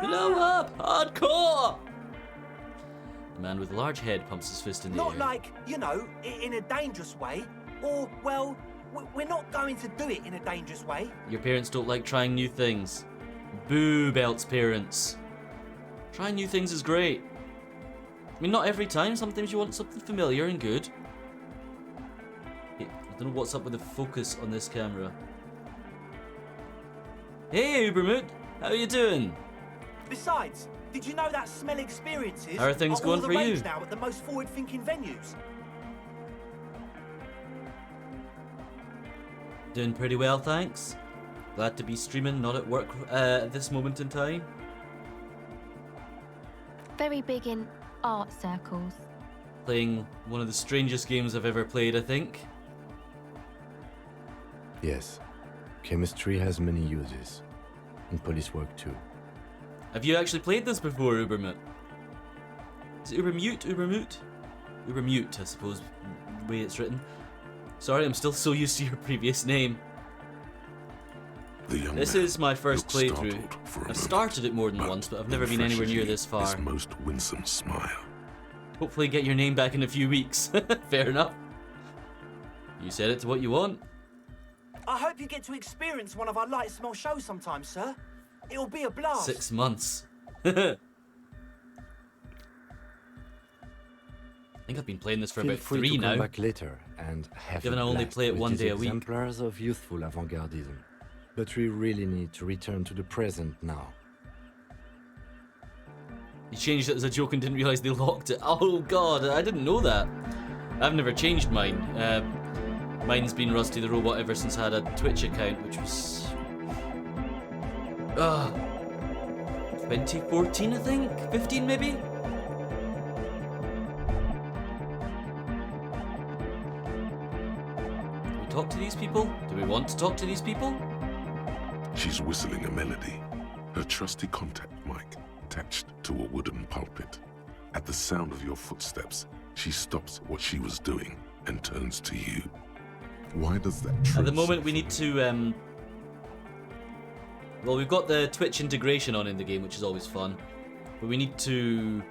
Blow up! Hardcore! The man with a large head pumps his fist in the Not air. like, you know, in a dangerous way. Or, well, we're not going to do it in a dangerous way. Your parents don't like trying new things. Boo, Belt's parents. Trying new things is great. I mean, not every time. Sometimes you want something familiar and good. Hey, I don't know what's up with the focus on this camera. Hey, Ubermoot. How are you doing? Besides, did you know that smell experiences How are things all going the for rage you? now at the most forward-thinking venues? Doing pretty well, thanks. Glad to be streaming, not at work at this moment in time. Very big in art circles. Playing one of the strangest games I've ever played, I think. Yes, chemistry has many uses, and police work too. Have you actually played this before, Ubermute? Is it Ubermute? Ubermute? Ubermute, I suppose, the way it's written. Sorry, I'm still so used to your previous name. This is my first playthrough. I've started it more than once, but I've never been anywhere near this far. His most winsome smile. Hopefully get your name back in a few weeks. Fair enough. You said it to what you want. I hope you get to experience one of our light smell shows sometime, sir. It'll be a blast. 6 months. I think I've been playing this for Feel about free 3 to now. come back later and have Given a I only blast play it with one these day a week. exemplars of youthful avant-gardism. But we really need to return to the present now. You changed it as a joke and didn't realise they locked it. Oh god, I didn't know that. I've never changed mine. Mine's been Rusty the Robot ever since I had a Twitch account, which was... 2014, I think? 15 maybe? Do we talk to these people? Do we want to talk to these people? She's whistling a melody, her trusty contact mic attached to a wooden pulpit. At the sound of your footsteps, she stops what she was doing and turns to you. Why does that At the moment we need to, well, we've got the Twitch integration on in the game, which is always fun. But we need to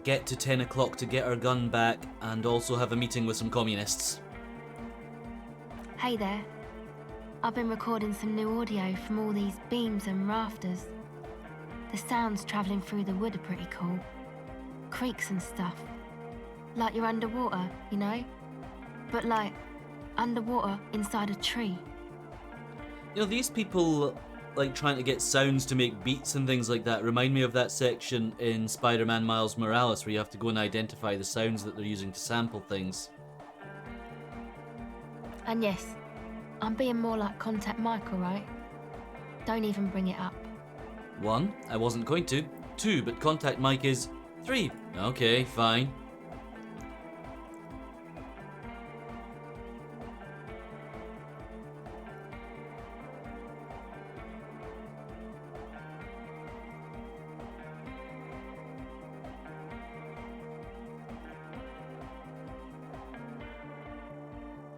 get to 10 o'clock to get our gun back and also have a meeting with some communists. Hey there. I've been recording some new audio from all these beams and rafters. The sounds travelling through the wood are pretty cool. Creaks and stuff. Like you're underwater, you know? But like, underwater inside a tree. You know, these people, like, trying to get sounds to make beats and things like that remind me of that section in Spider-Man Miles Morales where you have to go and identify the sounds that they're using to sample things. And yes, I'm being more like Contact Michael, right? Don't even bring it up. 1, I wasn't going to. 2, but Contact Mike is. 3, okay, fine.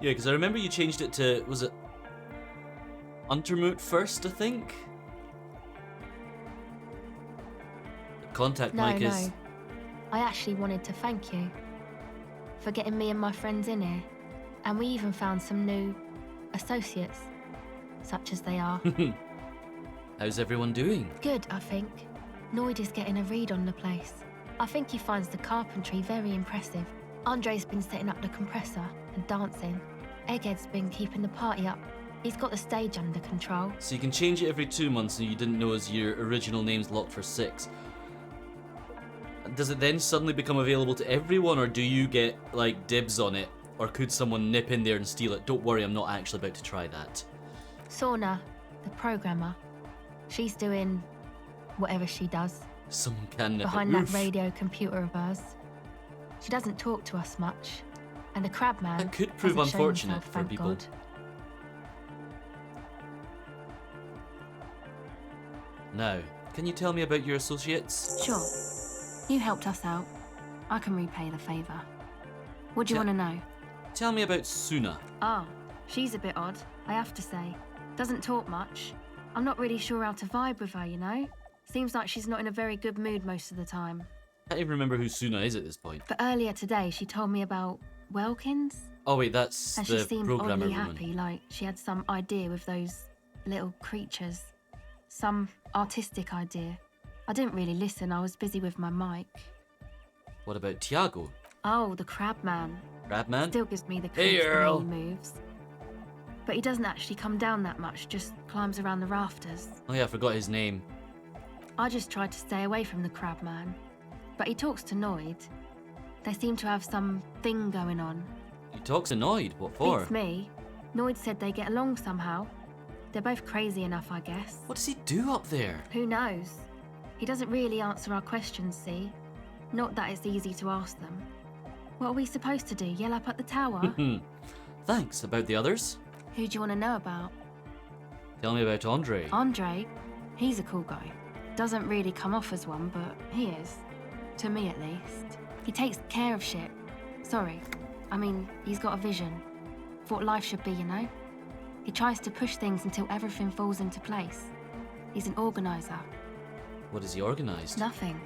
Yeah, because I remember you changed it to, was it Untermoot first, I think? Contact Mike is... No. I actually wanted to thank you for getting me and my friends in here. And we even found some new associates, such as they are. How's everyone doing? Good, I think. Noid is getting a read on the place. I think he finds the carpentry very impressive. Andre's been setting up the compressor and dancing. Egghead's been keeping the party up. He's got the stage under control. So you can change it every 2 months and you didn't know as your original name's locked for 6. Does it then suddenly become available to everyone, or do you get, like, dibs on it? Or could someone nip in there and steal it? Don't worry, I'm not actually about to try that. Sorna, the programmer, she's doing whatever she does Someone can nip behind it. that Oof. radio computer of hers. She doesn't talk to us much. And the crab man That could prove hasn't shown unfortunate himself, for thank people. God. Now, can you tell me about your associates? Sure. You helped us out. I can repay the favour. What do you Yeah. want to know? Tell me about Suna. Ah, she's a bit odd, I have to say. Doesn't talk much. I'm not really sure how to vibe with her, you know? Seems like she's not in a very good mood most of the time. I can't even remember who Suna is at this point. But earlier today, she told me about Welkins. Oh wait, that's And the she seemed programmer oddly woman. happy, like she had some idea with those little creatures. Some artistic idea. I didn't really listen, I was busy with my mic. What about Tiago? Oh, the crab man. Crabman? Still gives me the Hey, creeps the way Earl. he moves. But he doesn't actually come down that much, just climbs around the rafters. Oh yeah, I forgot his name. I just tried to stay away from the crab man. But he talks to Noid. They seem to have some thing going on. He talks annoyed. What for? Beats me. Noid said they get along somehow. They're both crazy enough, I guess. What does he do up there? Who knows? He doesn't really answer our questions, see? Not that it's easy to ask them. What are we supposed to do? Yell up at the tower? Thanks. About the others? Who do you want to know about? Tell me about Andre. Andre? He's a cool guy. Doesn't really come off as one, but he is. To me, at least. He takes care of shit. Sorry. I mean, he's got a vision. For what life should be, you know? He tries to push things until everything falls into place. He's an organizer. What has he organised? Nothing.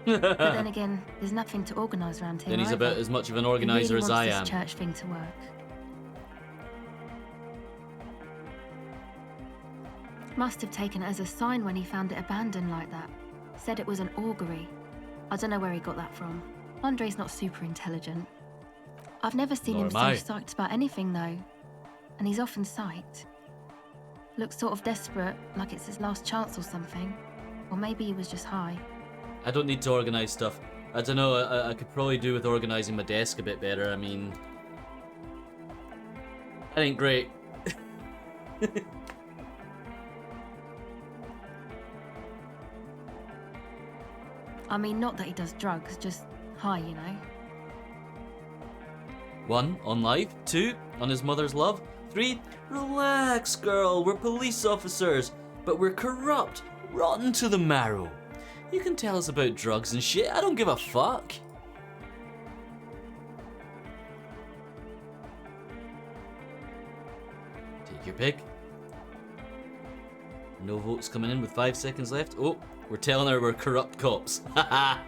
But then again, there's nothing to organise around here. Then he's either. about as much of an He organiser really as I wants am. this church thing to work. Must have taken it as a sign when he found it abandoned like that. Said it was an augury. I don't know where he got that from. Andre's not super intelligent. I've never seen Nor him am so I. psyched about anything though. And he's often psyched. Looks sort of desperate, like it's his last chance or something. Or maybe he was just high. I don't need to organise stuff. I don't know, I could probably do with organising my desk a bit better. I mean... That ain't great. I mean, not that he does drugs, just high, you know. 1, on life. 2, on his mother's love. 3, relax, girl. We're police officers, but we're corrupt, rotten to the marrow. You can tell us about drugs and shit. I don't give a fuck. Take your pick. No votes coming in with 5 seconds left. Oh, we're telling her we're corrupt cops. Haha.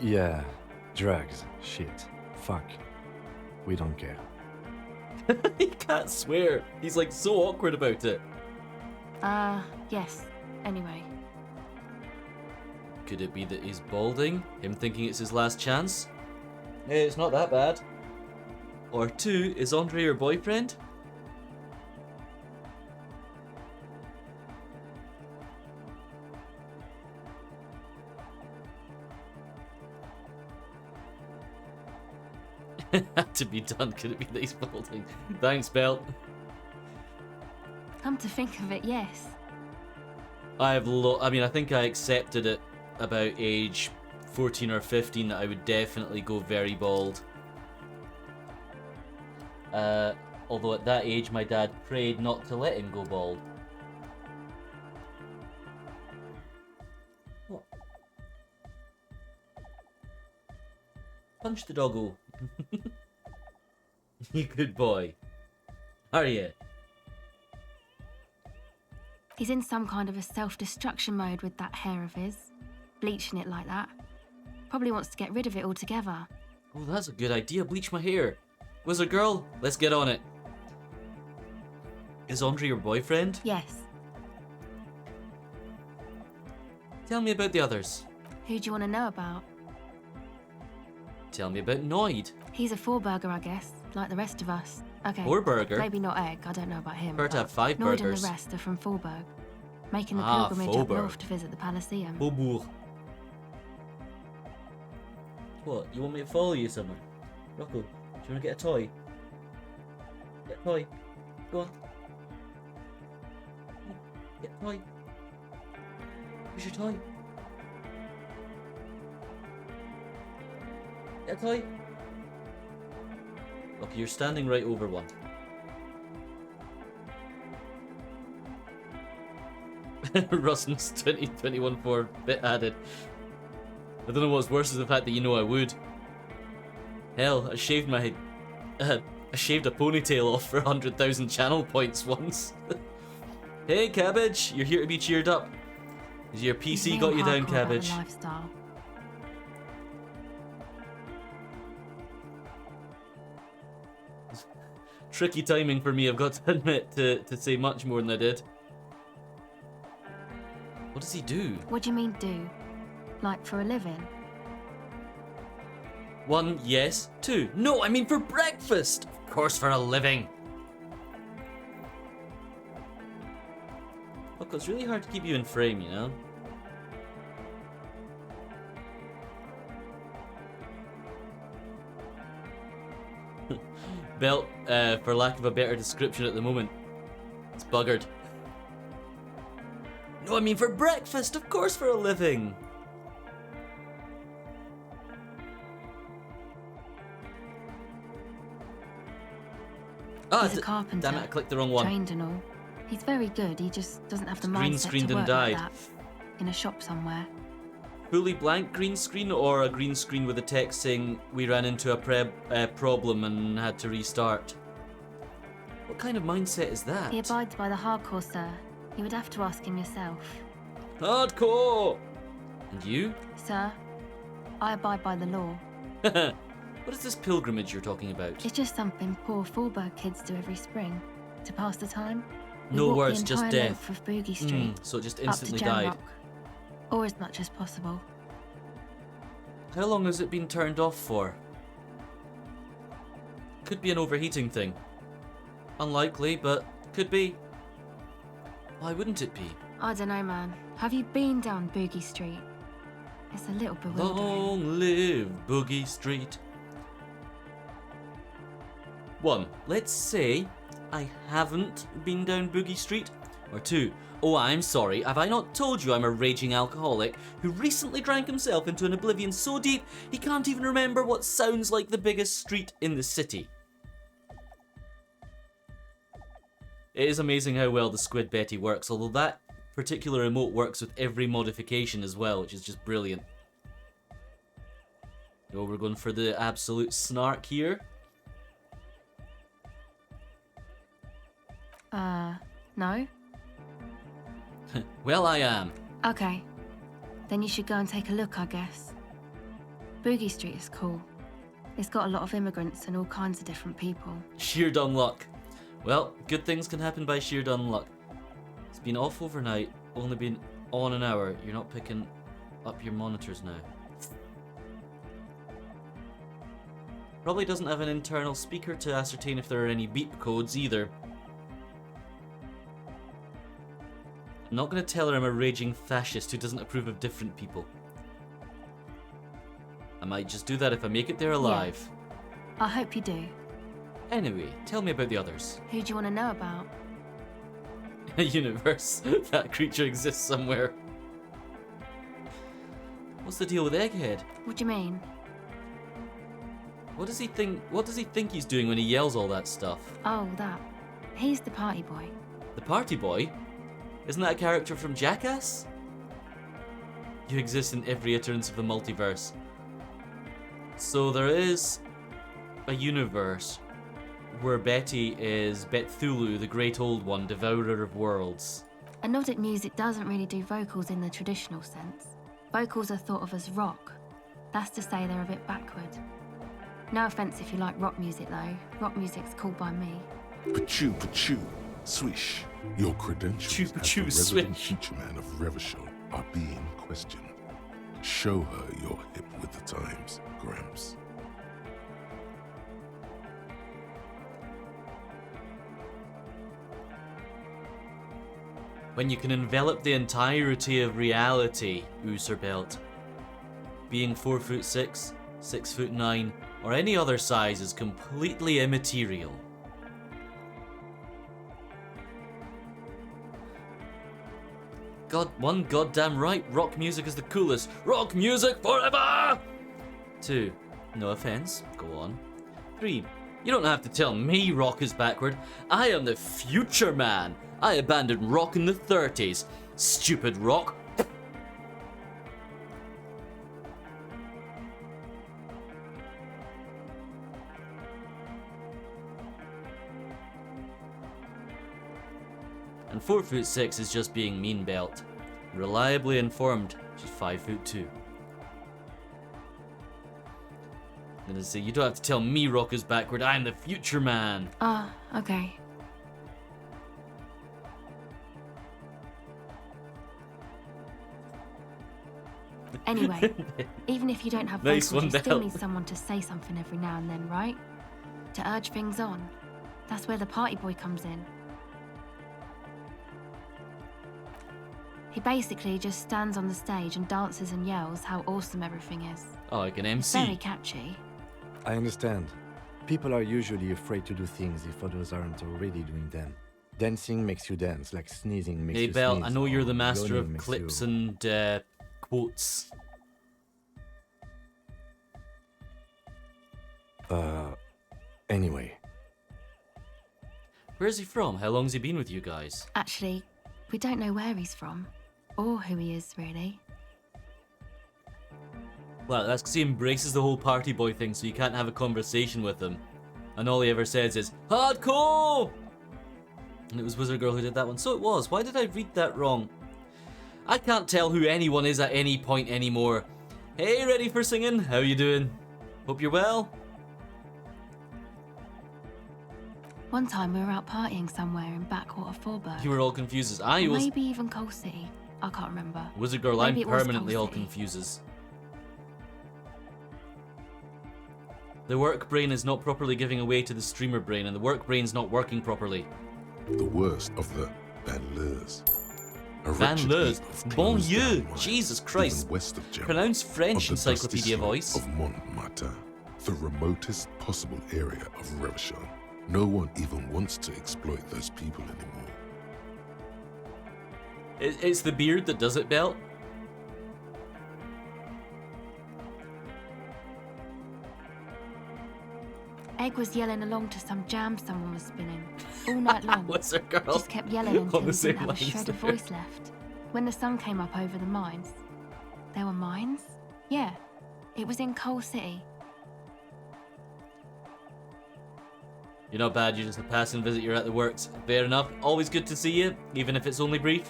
Yeah, drugs, shit, fuck. We don't care. He can't swear. He's like so awkward about it. Yes. Anyway. Could it be that he's balding? Him thinking it's his last chance? Hey, it's not that bad. Or 2, is Andre your boyfriend? Had to be done. Could it be that he's balding? Thanks, Belt. Come to think of it, yes. I mean, I think I accepted it about age 14 or 15 that I would definitely go very bald. Although at that age, my dad prayed not to let him go bald. What? Punch the doggo. You good boy. Are you? He's in some kind of a self-destruction mode with that hair of his. Bleaching it like that. Probably wants to get rid of it altogether. Oh, that's a good idea. Bleach my hair. Wizard girl, let's get on it. Is Andre your boyfriend? Yes. Tell me about the others. Who do you want to know about? Tell me about Noid. He's a four-burger, I guess, like the rest of us. Okay. Or burger. Maybe not egg, I don't know about him. Prefer to but have 5 Noid burgers. and the rest are from Forberg, making the Ah, pilgrimage up Forberg. north to visit the Palaceum. Bobour. What? You want me to follow you somewhere? Rocco, do you want to get a toy? Get a toy. Go on. Get a toy. Where's your toy? Get a toy. Okay, you're standing right over one. Russen's 2021 for bit added. I don't know what's worse is the fact that you know I would. Hell, I shaved my... I shaved a ponytail off for 100,000 channel points once. Hey, Cabbage, you're here to be cheered up. Has your PC He's got real you down, hardcore about the Cabbage? lifestyle. Tricky timing for me, I've got to admit, to say much more than I did. What does he do? What do you mean do? Like for a living? 1, yes. 2, no, I mean for breakfast. Of course, for a living. Look, it's really hard to keep you in frame, you know? Belt, for lack of a better description at the moment, it's buggered. No, I mean for breakfast, of course, for a living. Ah, He's a carpenter. damn it, I clicked the wrong one. Trained and all. He's very good. He just doesn't have the Green mindset screened to and work like died. that in a shop somewhere. Fully blank green screen or a green screen with a text saying we ran into a problem and had to restart? What kind of mindset is that? He abides by the hardcore, sir. You would have to ask him yourself. Hardcore! And you? Sir, I abide by the law. What is this pilgrimage you're talking about? It's just something poor Fallberg kids do every spring to pass the time. We No walk words, the just entire death. length of Boogie Street So it just up to instantly Gem died. Rock, or as much as possible. How long has it been turned off for? Could be an overheating thing. Unlikely, but could be. Why wouldn't it be? I don't know, man. Have you been down Boogie Street? It's a little bewildering. Long live Boogie Street. 1. Let's say I haven't been down Boogie Street. Or 2. Oh, I'm sorry, have I not told you I'm a raging alcoholic who recently drank himself into an oblivion so deep he can't even remember what sounds like the biggest street in the city? It is amazing how well the Squid Betty works, although that particular emote works with every modification as well, which is just brilliant. Oh, we're going for the absolute snark here. No? Well, I am. Okay. Then you should go and take a look, I guess. Boogie Street is cool. It's got a lot of immigrants and all kinds of different people. Sheer dumb luck. Well, good things can happen by sheer dumb luck. It's been off overnight, only been on an hour. You're not picking up your monitors now. Probably doesn't have an internal speaker to ascertain if there are any beep codes either. I'm not going to tell her I'm a raging fascist who doesn't approve of different people. I might just do that if I make it there alive. I hope you do. Anyway, tell me about the others. Who do you want to know about? A universe. That creature exists somewhere. What's the deal with Egghead? What do you mean? What does he think he's doing when he yells all that stuff? Oh, that. He's the party boy. The party boy? Isn't that a character from Jackass? You exist in every utterance of the multiverse. So there is a universe where Betty is Bethulu, the great old one, devourer of worlds. And Nordic music doesn't really do vocals in the traditional sense. Vocals are thought of as rock. That's to say they're a bit backward. No offence if you like rock music though. Rock music's cool by me. Pachoo, swish. Your credentials as the resident feature man of Revachol are being questioned. Show her you're hip with the times, Gramps. When you can envelop the entirety of reality, Usurpelt. Being 4'6", 6'9", or any other size is completely immaterial. One goddamn right, rock music is the coolest. Rock music forever! 2. No offense, go on. 3. You don't have to tell me rock is backward. I am the future man. I abandoned rock in the 30s. Stupid rock. And 4'6" is just being mean, Belt. Reliably informed, she's 5'2". I'm gonna say, you don't have to tell me Rocco's backward, I'm the future man. Ah, okay. Anyway, even if you don't have Nice vocals, one, you still Belle. need someone to say something every now and then, right? To urge things on. That's where the party boy comes in. He basically just stands on the stage and dances and yells how awesome everything is. Oh, like an It's very MC. catchy. I understand. People are usually afraid to do things if others aren't already doing them. Dancing makes you dance, like sneezing makes Hey, you Belt, sneeze. I know you're or the master yawning of makes clips you... and quotes. Anyway, Where's he from? How long's he been with you guys? Actually, we don't know where he's from. Or who he is, really. Well, that's because he embraces the whole party boy thing, so you can't have a conversation with him. And all he ever says is, hardcore! And it was Wizard Girl who did that one. So it was. Why did I read that wrong? I can't tell who anyone is at any point anymore. Hey, ready for singing? How you doing? Hope you're well? One time we were out partying somewhere in backwater Forburg. You were all confused as I Or was. maybe even Coal City. I can't remember. Wizard Girl, Maybe I'm it was permanently Coal all City. confuses. The work brain is not properly giving away to the streamer brain, and the work brain's not working properly. The worst of the banlieues. A Van wretched Leus. heap of Bon closed Dieu. down mines, Jesus even Christ. west of Germany, Pronounce of French, the dusty Encyclopedia slope Voice. of Montmartre, the remotest possible area of Revachol. No one even wants to exploit those people anymore. It's the beard that does it, Belt. Egg was yelling along to some jam someone was spinning. All night long. Wizard Girl. Just kept yelling until On he the same didn't have a lines shred of there. voice left. When the sun came up over the mines. There were mines? Yeah. It was in Coal City. You're not bad, you're just a passing visit, you're at the works. Fair enough. Always good to see you, even if it's only brief.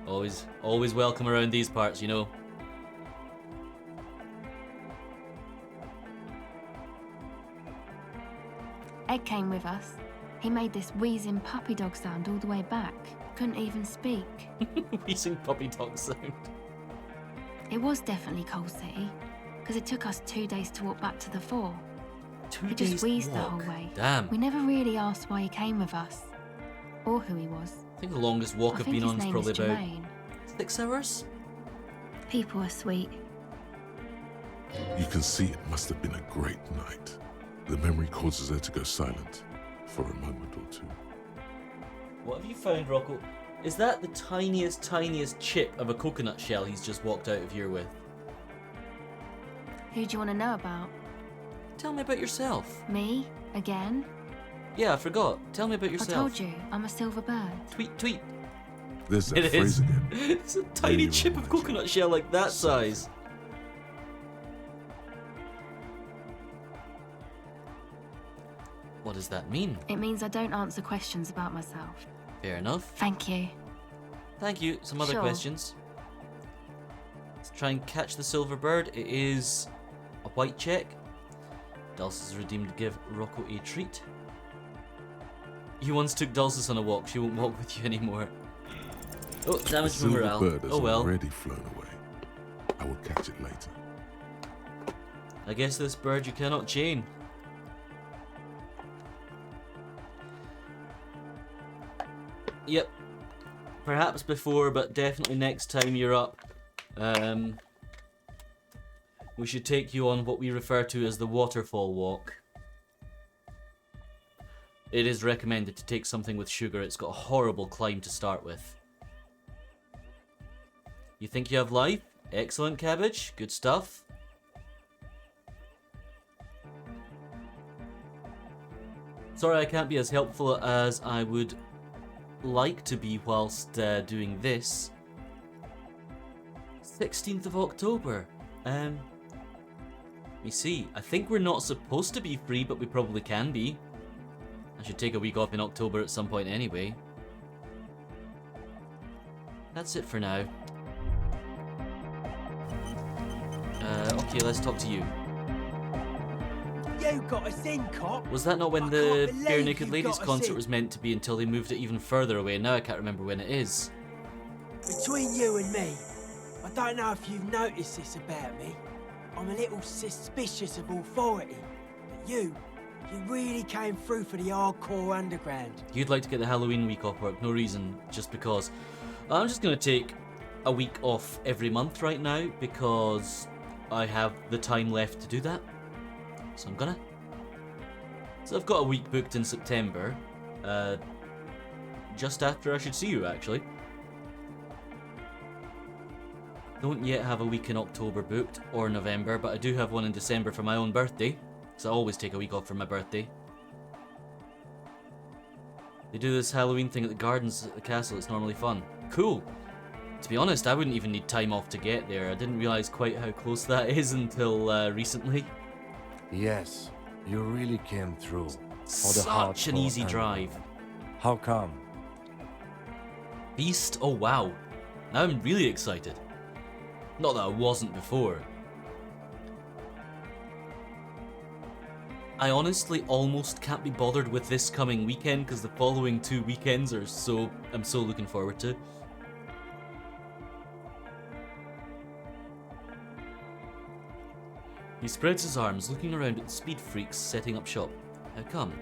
Always welcome around these parts, you know. Egg came with us. He made this wheezing puppy dog sound all the way back. Couldn't even speak. Wheezing puppy dog sound. It was definitely Coal City, because it took us 2 days to walk back to the fort. 2 He days just wheezed the walk. whole way. Damn. We never really asked why he came with us, or who he was. I think the longest walk I I've think been his on is name probably is about Jermaine. 6 hours. People are sweet. You can see it must have been a great night. The memory causes her to go silent for a moment or two. What have you found, Rocco? Is that the tiniest chip of a coconut shell he's just walked out of here with? Who do you want to know about? Tell me about yourself. Me? Again? Yeah, I forgot. Tell me about I yourself. told you, I'm a silver bird. Tweet. There's that It phrase is. again. It's a tiny Really chip of reminds you coconut shell like that size. What does that mean? It means I don't answer questions about myself. Fair enough. Thank you. Thank you. Some other Sure. questions. Let's try and catch the silver bird. It is a white check. Dulcis is redeemed to give Rocco a treat. You once took Dulcis on a walk. She won't walk with you anymore. Oh, The damage from silver morale. bird has Oh well. already flown away. I will catch it later. I guess this bird you cannot chain. Yep. Perhaps before, but definitely next time you're up, we should take you on what we refer to as the waterfall walk. It is recommended to take something with sugar. It's got a horrible climb to start with. You think you have life? Excellent, Cabbage. Good stuff. Sorry I can't be as helpful as I would like to be whilst doing this. 16th of October. Let me see. I think we're not supposed to be free, but we probably can be. I should take a week off in October at some point anyway. That's it for now. Okay, let's talk to you. You got us in, cop. Was that not when I the can't Bare believe Naked you've Ladies got us concert in. was meant to be until they moved it even further away? Now I can't remember when it is. Between you and me, I don't know if you've noticed this about me. I'm a little suspicious of authority. But you really came through for the hardcore underground. You'd like to get the Halloween week off work, no reason, just because. I'm just going to take a week off every month right now because I have the time left to do that. So I'm gonna. So I've got a week booked in September, just after I should see you actually. Don't yet have a week in October booked, or November, but I do have one in December for my own birthday, because I always take a week off for my birthday. They do this Halloween thing at the gardens at the castle, it's normally fun. Cool! To be honest, I wouldn't even need time off to get there. I didn't realise quite how close that is until recently. Yes, you really came through. Such an easy drive. How come? Beast? Oh wow. Now I'm really excited. Not that I wasn't before. I honestly almost can't be bothered with this coming weekend because the following 2 weekends are I'm so looking forward to. He spreads his arms, looking around at the speed freaks setting up shop. How come?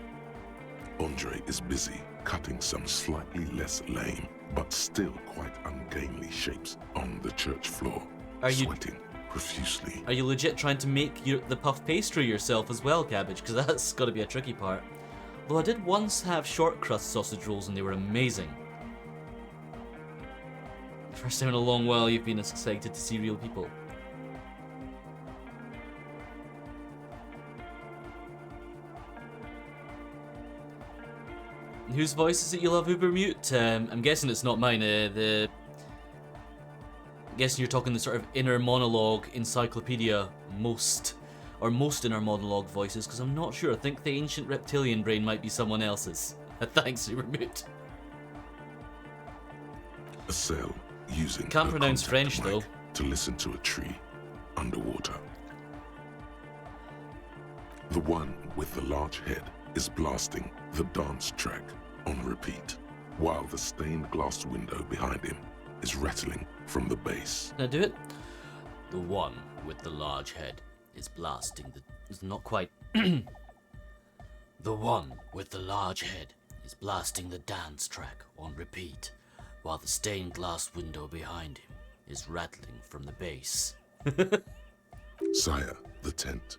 Andre is busy cutting some slightly less lame, but still quite ungainly shapes on the church floor, sweating profusely. Are you legit trying to make the puff pastry yourself as well, Cabbage? Because that's got to be a tricky part. Though I did once have short crust sausage rolls and they were amazing. First time in a long while you've been excited to see real people. Whose voice is it you love, Ubermute? I'm guessing it's not mine. I'm guessing you're talking the sort of inner monologue encyclopedia most inner monologue voices, because I'm not sure. I think the ancient reptilian brain might be someone else's. Thanks, Ubermute. A cell using Can't her pronounce contact French, mic though. to listen to a tree underwater. The one with the large head is blasting the dance track on repeat, while the stained glass window behind him is rattling from the bass. Can I do it? The one with the large head is blasting the... It's not quite... The one with the large head is blasting the dance track on repeat, while the stained glass window behind him is rattling from the bass. Sire, the tent.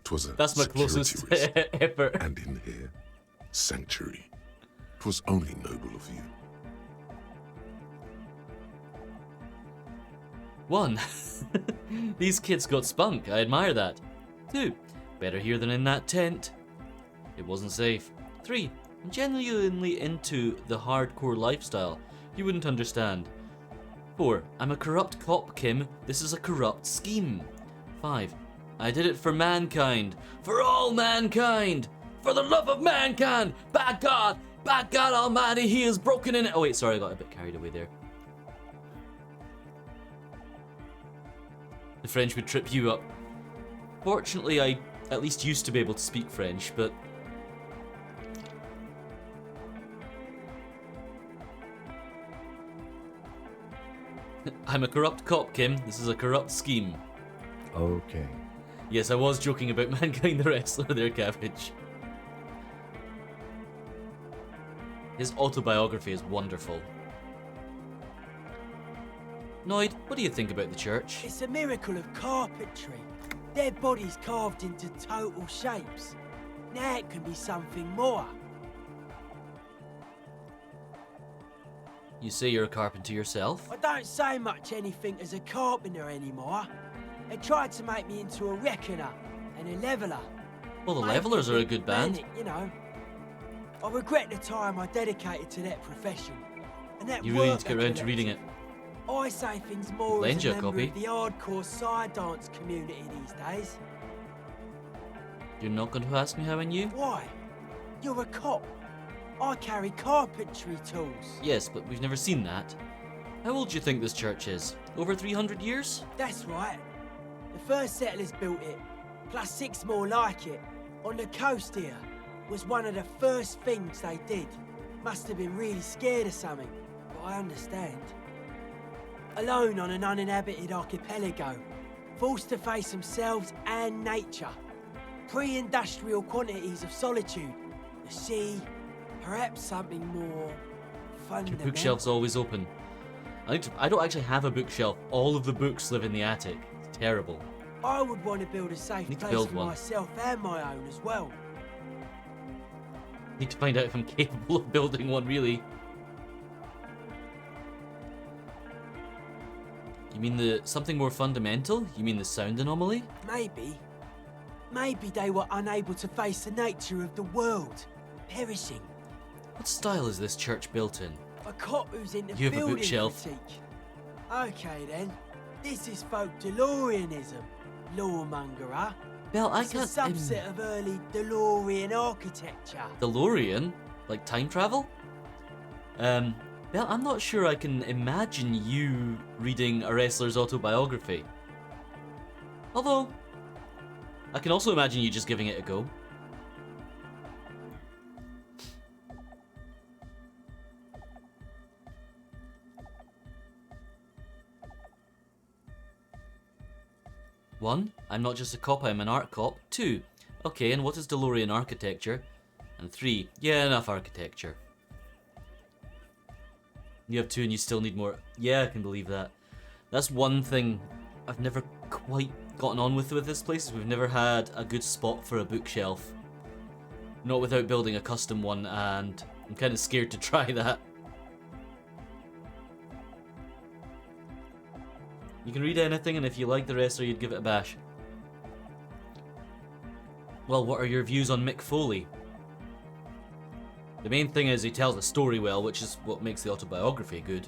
'Twas a That's my security closest risk, effort. and in here, sanctuary. 'Twas only noble of you. 1. These kids got spunk. I admire that. 2. Better here than in that tent. It wasn't safe. 3. I'm genuinely into the hardcore lifestyle. You wouldn't understand. 4. I'm a corrupt cop, Kim. This is a corrupt scheme. 5. I did it for mankind. For all mankind. For the love of mankind. By God Almighty, He is broken in it. Oh wait, sorry, I got a bit carried away there. The French would trip you up. Fortunately, I at least used to be able to speak French, but... I'm a corrupt cop, Kim. This is a corrupt scheme. Okay. Yes, I was joking about Mankind the Wrestler there, Cabbage. His autobiography is wonderful. Noid, what do you think about the church? It's a miracle of carpentry. Their bodies carved into total shapes. Now it can be something more. You say you're a carpenter yourself? I don't say much anything as a carpenter anymore. They tried to make me into a reckoner and a leveller. Well, the Make Levelers me are a good band. manic, you know. I regret the time I dedicated to that profession. And that You really need work to get I around to reading it. collected. I say things more Lend as you a a member copy. of the hardcore side dance community these days. You're not going to ask me how I knew? Why? You're a cop. I carry carpentry tools. Yes, but we've never seen that. How old do you think this church is? Over 300 years? That's right. The first settlers built it, plus 6 more like it, on the coast here. Was one of the first things they did. Must have been really scared of something, but I understand. Alone on an uninhabited archipelago, forced to face themselves and nature. Pre-industrial quantities of solitude. The sea, perhaps something more Your fundamental. bookshelf's always open. I don't actually have a bookshelf. All of the books live in the attic. It's terrible. I would want to build a safe Need to place build for one. myself and my own as well. Need to find out if I'm capable of building one, really. You mean the something more fundamental? You mean the sound anomaly? Maybe. Maybe they were unable to face the nature of the world, perishing. What style is this church built in? A cop who's into You have a building bookshelf. critique. Okay then, this is folk DeLoreanism. Lawmonger, huh? Belle, I It's a can't. subset of early DeLorean architecture. DeLorean? Like time travel? Belle, I'm not sure I can imagine you reading a wrestler's autobiography. Although, I can also imagine you just giving it a go. One, I'm not just a cop, I'm an art cop. Two, okay, and what is DeLorean architecture? And three, yeah, enough architecture. You have two and you still need more. Yeah, I can believe that. That's one thing I've never quite gotten on with this place, is we've never had a good spot for a bookshelf. Not without building a custom one, and I'm kind of scared to try that. You can read anything, and if you like the wrestler, you'd give it a bash. Well, what are your views on Mick Foley? The main thing is he tells a story well, which is what makes the autobiography good.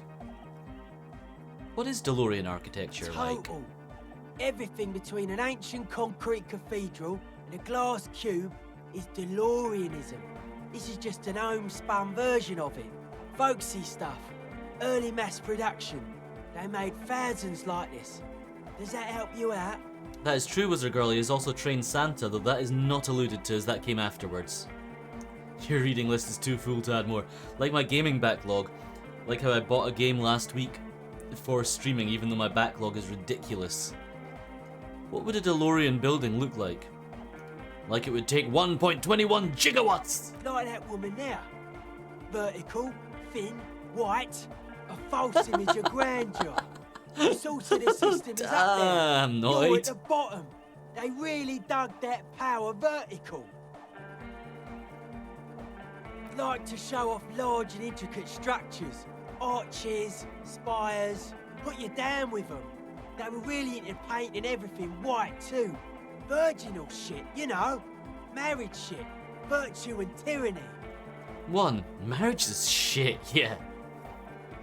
What is DeLorean architecture like? Total. Everything between an ancient concrete cathedral and a glass cube is DeLoreanism. This is just an homespun version of it. Folksy stuff. Early mass production. They made thousands like this. Does that help you out? That is true, Wizard Girl. He is also trained Santa, though that is not alluded to as that came afterwards. Your reading list is too full to add more. Like my gaming backlog. Like how I bought a game last week for streaming, even though my backlog is ridiculous. What would a DeLorean building look like? Like it would take 1.21 gigawatts! Like that woman there. Vertical, thin, white, a false image of grandeur. The source of the system is up there. Damn, You're Noid. at the bottom. They really dug that power vertical. Like to show off large and intricate structures. Arches, spires. Put you down with them. They were really into painting everything white too. Virginal shit, you know. Marriage shit. Virtue and tyranny. 1. Marriage is shit, yeah.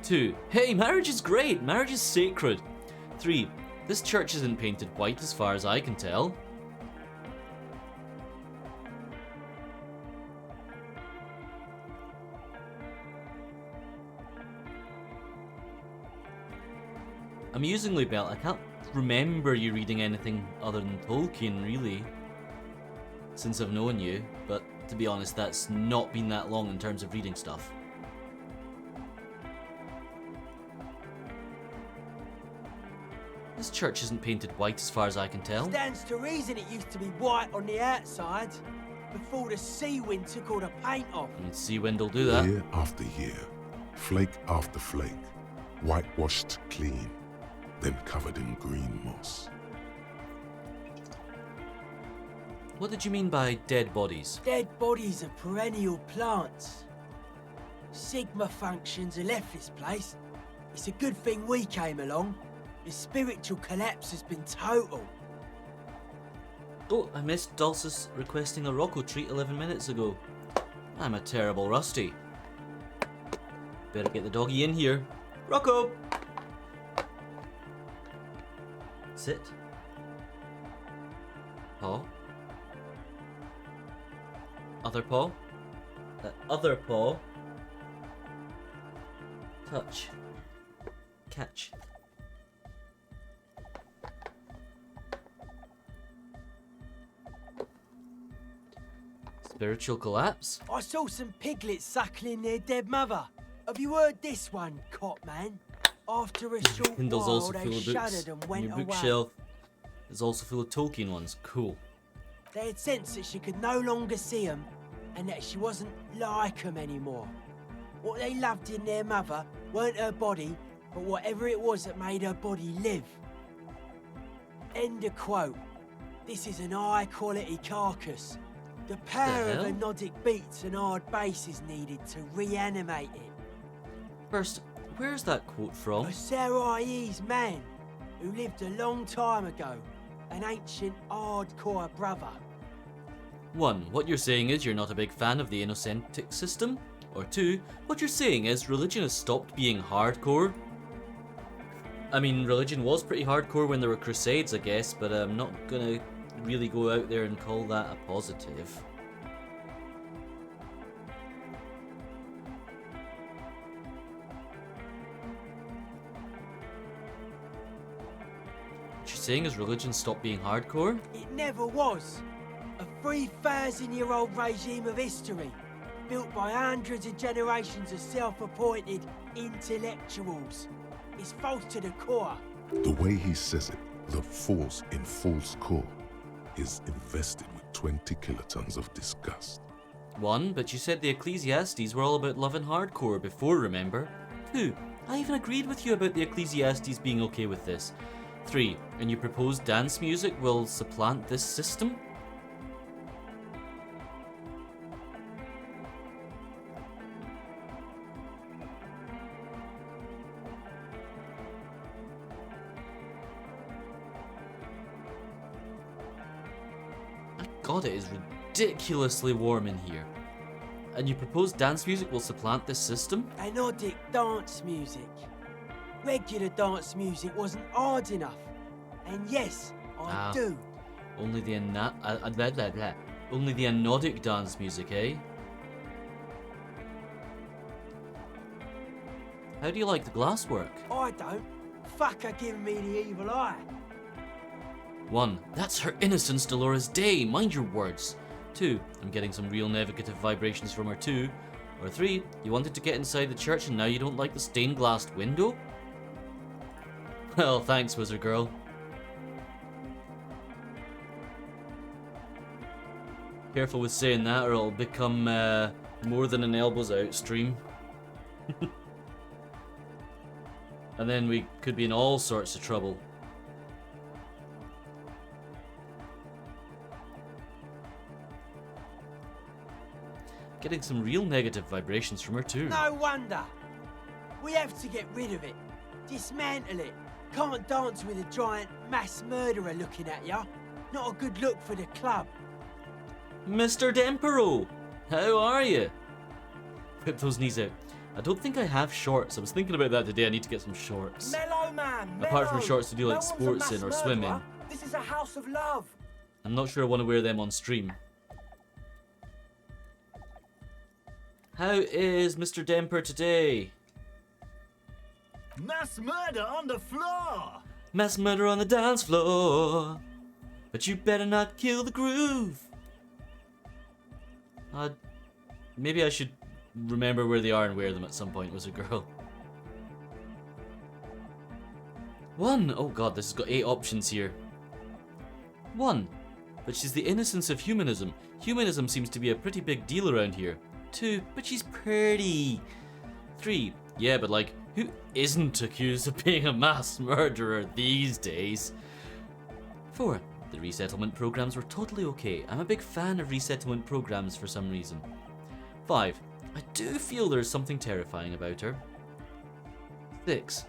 2. Hey, marriage is great. Marriage is sacred. 3. This church isn't painted white as far as I can tell. Amusingly, Belle, I can't remember you reading anything other than Tolkien, really, since I've known you, but to be honest, that's not been that long in terms of reading stuff. This church isn't painted white as far as I can tell. Stands to reason it used to be white on the outside before the sea wind took all the paint off. And Sea Wind will do that. Year after year, flake after flake, whitewashed clean, then covered in green moss. What did you mean by dead bodies? Dead bodies are perennial plants. Sigma functions have left this place. It's a good thing we came along. The spiritual collapse has been total. Oh, I missed Dulcis requesting a Rocco treat 11 minutes ago. I'm a terrible Rusty. Better get the doggy in here. Rocco! Sit. Paw. Other paw. Other paw. Touch. Catch. Spiritual collapse? I saw some piglets suckling their dead mother. Have you heard this one, cop man? After a short Kindle's while, also they full of books. shuddered and And went your away. bookshelf is also full of Tolkien ones. Cool. They had sensed that she could no longer see them, and that she wasn't like them anymore. What they loved in their mother weren't her body, but whatever it was that made her body live. End of quote. This is an high-quality carcass. The power of hell? anodic beats and hard bass is needed to reanimate it. First, where's that quote from? A Sarais man who lived a long time ago, an ancient hardcore brother. 1. What you're saying is you're not a big fan of the Innocentic system? Or 2. What you're saying is religion has stopped being hardcore? I mean, religion was pretty hardcore when there were crusades, I guess, but I'm not gonna really go out there and call that a positive. What you're saying is religion stopped being hardcore? It never was. A 3,000-year-old regime of history, built by hundreds of generations of self-appointed intellectuals. It's false to the core. The way he says it, the force in false core, is invested with 20 kilotons of disgust. 1. But you said the Ecclesiastes were all about love and hardcore before, remember? 2. I even agreed with you about the Ecclesiastes being okay with this. 3. And you proposed dance music will supplant this system? God, it is ridiculously warm in here. And you propose dance music will supplant this system? Anodic dance music. Regular dance music wasn't hard enough. And yes, I do. Only the only the anodic dance music, eh? How do you like the glasswork? I don't. Fucker giving me the evil eye. 1. That's her innocence, Dolores Day. Mind your words. 2. I'm getting some real negative vibrations from her too. Or 3. You wanted to get inside the church and now you don't like the stained glass window? Well, thanks, Wizard Girl. Careful with saying that or it'll become more than an elbows out stream. And then we could be in all sorts of trouble. Getting some real negative vibrations from her too. No wonder. We have to get rid of it. Dismantle it. Can't dance with a giant mass murderer looking at ya. Not a good look for the club. Mr. Dempero, how are you? Whip those knees out. I don't think I have shorts. I was thinking about that today. I need to get some shorts. Mellow man, Apart from mellow. shorts to do like No one's a sports in mass or murderer. swim in. This is a house of love. I'm not sure I want to wear them on stream. How is Mr. Demper today? Mass murder on the floor! Mass murder on the dance floor. But you better not kill the groove. Maybe I should remember where they are and wear them at some point, Wizard Girl. 1. Oh god, this has got 8 options here. 1. But she's the innocence of humanism. Humanism seems to be a pretty big deal around here. 2. But she's pretty. 3. Yeah, but like, who isn't accused of being a mass murderer these days? 4. The resettlement programs were totally okay. I'm a big fan of resettlement programs for some reason. 5. I do feel there's something terrifying about her. 6.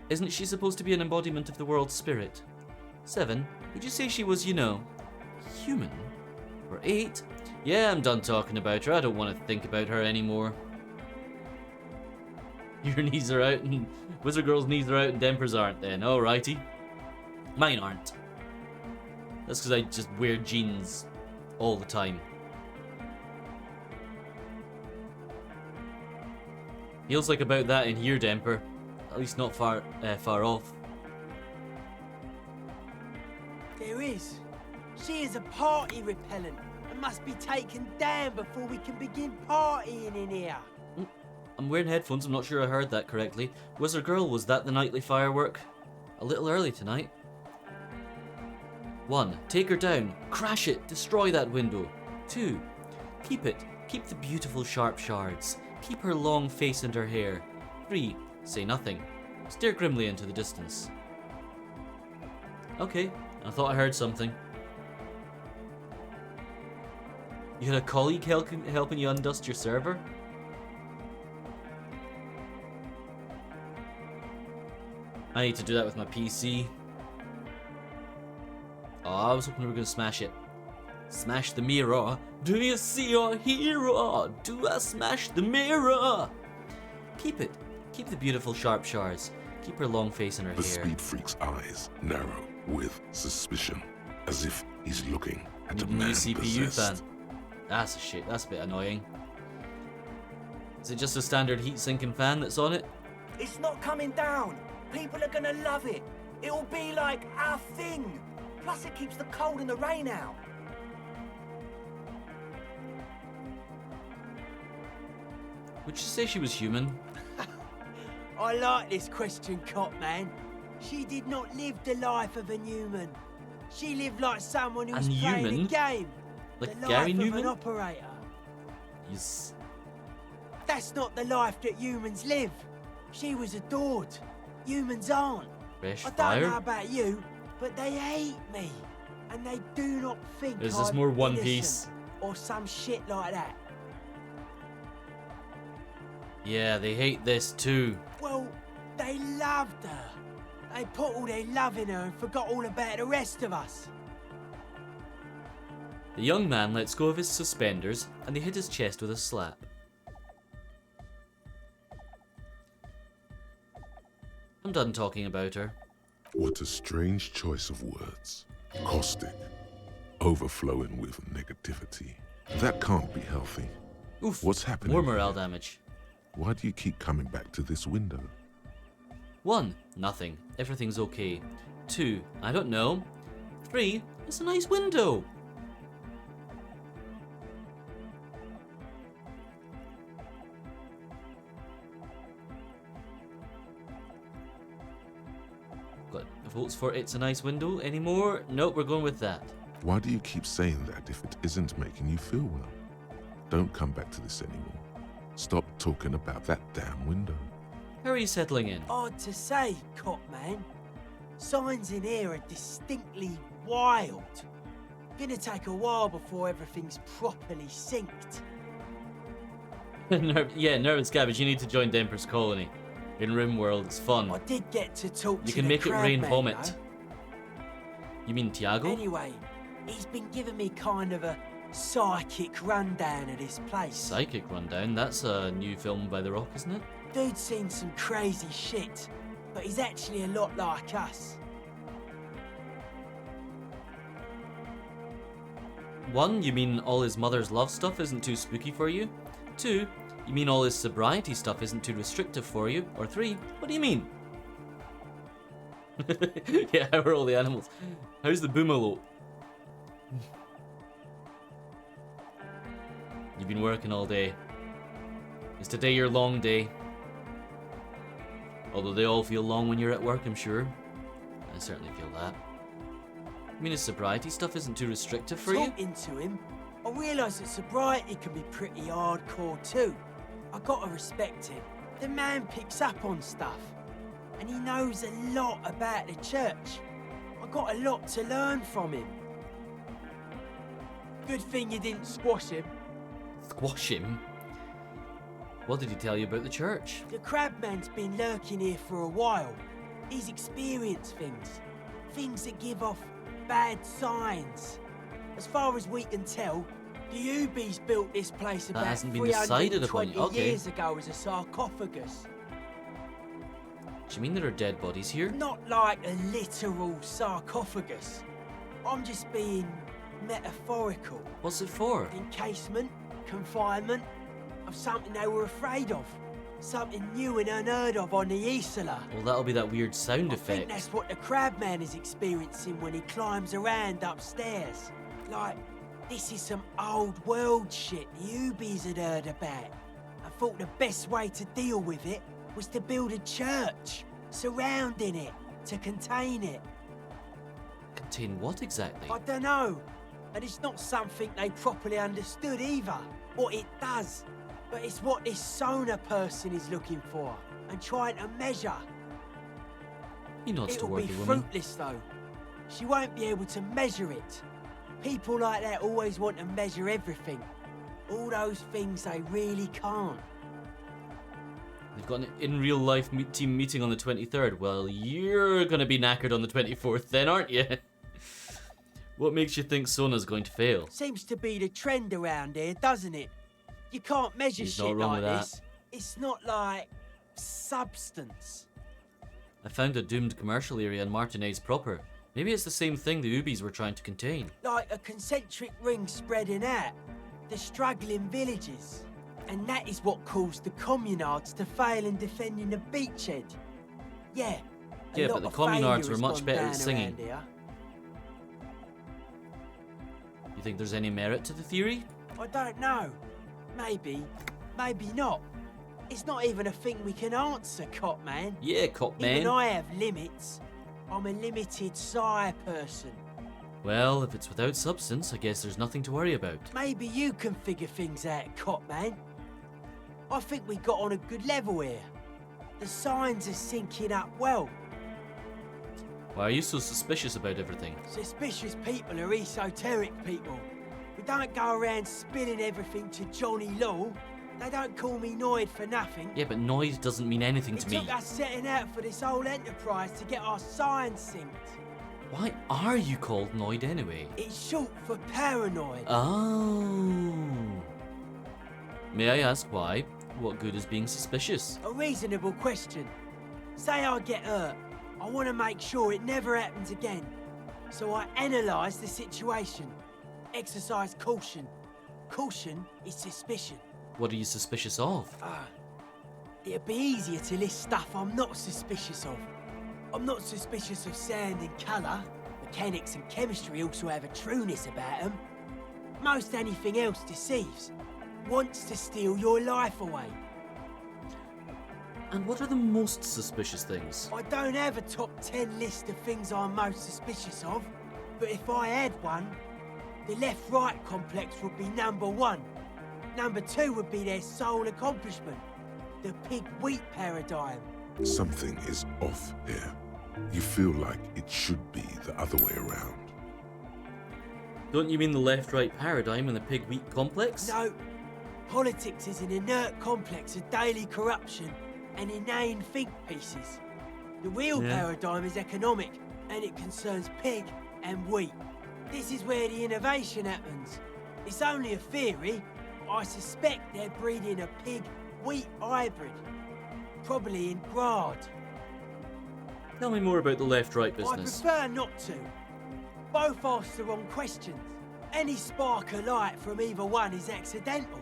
Isn't she supposed to be an embodiment of the world's spirit? 7. Would you say she was, you know, human? Or 8. Yeah, I'm done talking about her. I don't want to think about her anymore. Your knees are out and Wizard Girl's knees are out and Demper's aren't then. Alrighty. Mine aren't. That's because I just wear jeans all the time. Feels like about that in here, Demper. At least not far off. There is. She is a party repellent and must be taken down before we can begin partying in here. I'm wearing headphones, I'm not sure I heard that correctly. Wizard Girl, was that the nightly firework? A little early tonight. 1. Take her down. Crash it. Destroy that window. 2. Keep it. Keep the beautiful sharp shards. Keep her long face and her hair. 3. Say nothing. Stare grimly into the distance. Okay, I thought I heard something. You had a colleague helping you undust your server? I need to do that with my PC. Oh, I was hoping we were going to smash it. Smash the mirror. Do you see your hero? Do I smash the mirror? Keep it. Keep the beautiful sharp shards. Keep her long face in her The hair. Speed Freak's eyes narrow with suspicion, as if he's looking at a New man CPU possessed. fan. That's a shit. That's a bit annoying. Is it just a standard heat-sinking fan that's on it? It's not coming down. People are gonna love it. It'll be like our thing. Plus, it keeps the cold and the rain out. Would you say she was human? I like this question, Cop Man. She did not live the life of a human. She lived like someone who was An playing human? a game. Like the Gary life Newman? of an operator. Yes. That's not the life that humans live. She was adored. Humans aren't. Fresh I don't fire? know about you, but they hate me. And they do not think Is this I'm more One innocent Piece? or some shit like that. Yeah, they hate this too. Well, they loved her. They put all their love in her and forgot all about the rest of us. The young man lets go of his suspenders and they hit his chest with a slap. I'm done talking about her. What a strange choice of words. Caustic, overflowing with negativity. That can't be healthy. Oof. What's happening? More morale damage. Why do you keep coming back to this window? 1. Nothing. Everything's okay. 2. I don't know. 3. It's a nice window. Got votes for it's a nice window anymore? Nope, we're going with that. Why do you keep saying that if it isn't making you feel well? Don't come back to this anymore. Stop talking about that damn window. How are you settling in? Odd to say, Cop Man. Signs in here are distinctly wild. Gonna take a while before everything's properly synced. Yeah, Nervous Cabbage, you need to join Demper's colony. In RimWorld, it's fun. I did get to talk to You can the make it crab rain man, vomit. though. You mean Tiago? Anyway, he's been giving me kind of a psychic rundown of this place. Psychic Rundown, that's a new film by The Rock, isn't it? Dude's seen some crazy shit, but he's actually a lot like us. 1, you mean all his mother's love stuff isn't too spooky for you? 2, you mean all his sobriety stuff isn't too restrictive for you? Or 3, what do you mean? Yeah, how are all the animals? How's the boomalope? You've been working all day. Is today your long day? Although they all feel long when you're at work, I'm sure. I certainly feel that. I mean, his sobriety stuff isn't too restrictive for you? Talking to him, I realise that sobriety can be pretty hardcore too. I gotta respect him. The man picks up on stuff, and he knows a lot about the church. I got a lot to learn from him. Good thing you didn't squash him. Squash him? What did he tell you about the church? The crabman's been lurking here for a while. He's experienced things. Things that give off bad signs. As far as we can tell, the Ubies built this place about hasn't been decided upon 320 yet. Okay. years ago as a sarcophagus. Do you mean there are dead bodies here? Not like a literal sarcophagus. I'm just being metaphorical. What's it for? Encasement, confinement of something they were afraid of. Something new and unheard of on the Isla. Well, that'll be that weird sound I think effect. that's what the Crabman is experiencing when he climbs around upstairs. Like, this is some old world shit the Ubies had heard about. I thought the best way to deal with it was to build a church surrounding it to contain it. Contain what exactly? I don't know, and it's not something they properly understood either, what it does. But it's what this Sona person is looking for and trying to measure. He nods It'll toward be the woman. fruitless though. She won't be able to measure it. People like that always want to measure everything. All those things they really can't. They've got an in real life team meeting on the 23rd. Well, you're gonna be knackered on the 24th then, aren't you? What makes you think Sona's going to fail? Seems to be the trend around here, doesn't it? You can't measure He's not shit wrong like with that. this. It's not like substance. I found a doomed commercial area in Martinez proper. Maybe it's the same thing the Ubies were trying to contain. Like a concentric ring spreading out. The struggling villages. And that is what caused the communards to fail in defending the beachhead. Yeah. a Yeah, lot but the of communards failure were has much gone better at down singing. around here. You think there's any merit to the theory? I don't know. Maybe. Maybe not. It's not even a thing we can answer, Cop Man. Yeah, cop Even man. I have limits. I'm a limited psi person. Well, if it's without substance, I guess there's nothing to worry about. Maybe you can figure things out, Cop Man. I think we got on a good level here. The signs are syncing up well. Why are you so suspicious about everything? Suspicious people are esoteric people. We don't go around spilling everything to Johnny Law. They don't call me Noid for nothing. Yeah, but Noid doesn't mean anything It to me. took us setting out for this whole enterprise to get our signs synced. Why are you called Noid anyway? It's short for paranoid. Oh. May I ask why? What good is being suspicious? A reasonable question. Say I get hurt. I want to make sure it never happens again. So I analyse the situation. Exercise caution. Caution is suspicion. What are you suspicious of? It'd be easier to list stuff I'm not suspicious of. I'm not suspicious of sound and colour. Mechanics and chemistry also have a trueness about them. Most anything else deceives. Wants to steal your life away. And what are the most suspicious things? I don't have a top 10 list of things I'm most suspicious of, but if I had one, the left-right complex would be number 1. Number 2 would be their sole accomplishment, the pig-wheat paradigm. Something is off here. You feel like it should be the other way around. Don't you mean the left-right paradigm and the pig-wheat complex? No, politics is an inert complex of daily corruption and inane think pieces. The real Yeah. paradigm is economic, and it concerns pig and wheat. This is where the innovation happens. It's only a theory. I suspect they're breeding a pig-wheat hybrid. Probably in Grad. Tell me more about the left-right I business. prefer not to. Both ask the wrong questions. Any spark of light from either one is accidental.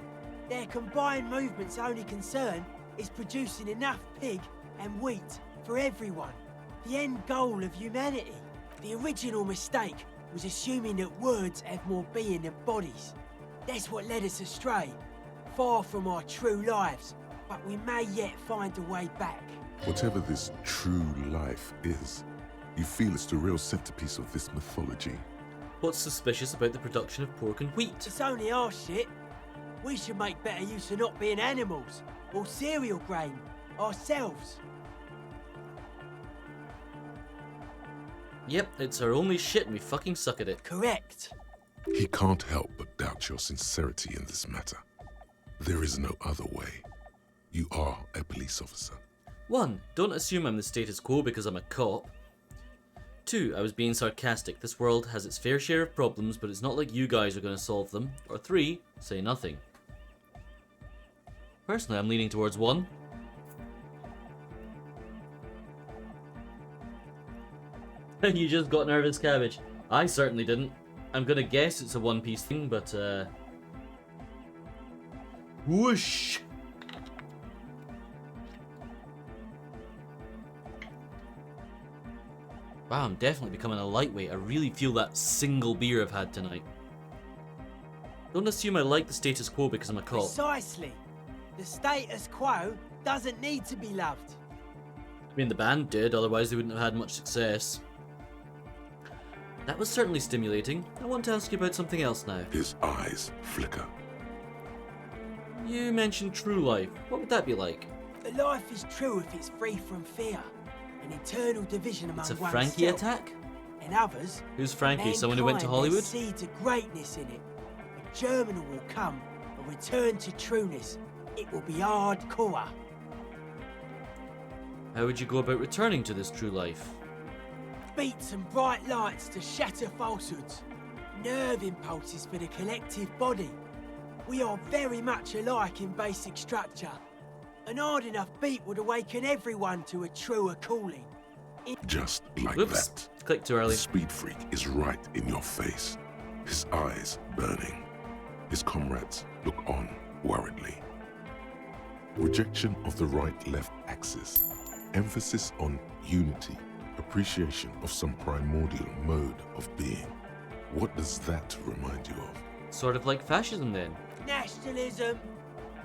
Their combined movement's only concern is producing enough pig and wheat for everyone. The end goal of humanity. The original mistake was assuming that words have more being than bodies. That's what led us astray, far from our true lives, but we may yet find a way back. Whatever this true life is, you feel it's the real centerpiece of this mythology. What's suspicious about the production of pork and wheat? It's only our shit. We should make better use of not being animals or cereal grain ourselves. Yep, it's our only shit and we fucking suck at it. Correct. He can't help but doubt your sincerity in this matter. There is no other way. You are a police officer. 1. Don't assume I'm the status quo because I'm a cop. 2. I was being sarcastic. This world has its fair share of problems, but it's not like you guys are going to solve them. Or 3. Say nothing. Personally, I'm leaning towards 1. You just got nervous, Cabbage. I certainly didn't. I'm gonna guess it's a One Piece thing, but whoosh! Wow, I'm definitely becoming a lightweight. I really feel that single beer I've had tonight. Don't assume I like the status quo because I'm a cop. Precisely. The status quo doesn't need to be loved. I mean, the band did, otherwise they wouldn't have had much success. That was certainly stimulating. I want to ask you about something else now. His eyes flicker. You mentioned true life. What would that be like? Life is true if it's free from fear. An eternal division among It's a oneself. Frankie attack? And others. Who's Frankie? Someone who went to mankind, Hollywood? there's seeds of greatness in it. A German will come, a return to trueness. It will be hardcore. How would you go about returning to this true life? Beats and bright lights to shatter falsehoods. Nerve impulses for the collective body. We are very much alike in basic structure. An hard enough beat would awaken everyone to a truer calling. Just like Whoops. that. Clicked too The early. speed freak is right in your face, his eyes burning. His comrades look on worriedly. Rejection of the right-left axis. Emphasis on unity. Appreciation of some primordial mode of being. What does that remind you of? Sort of like fascism then. Nationalism,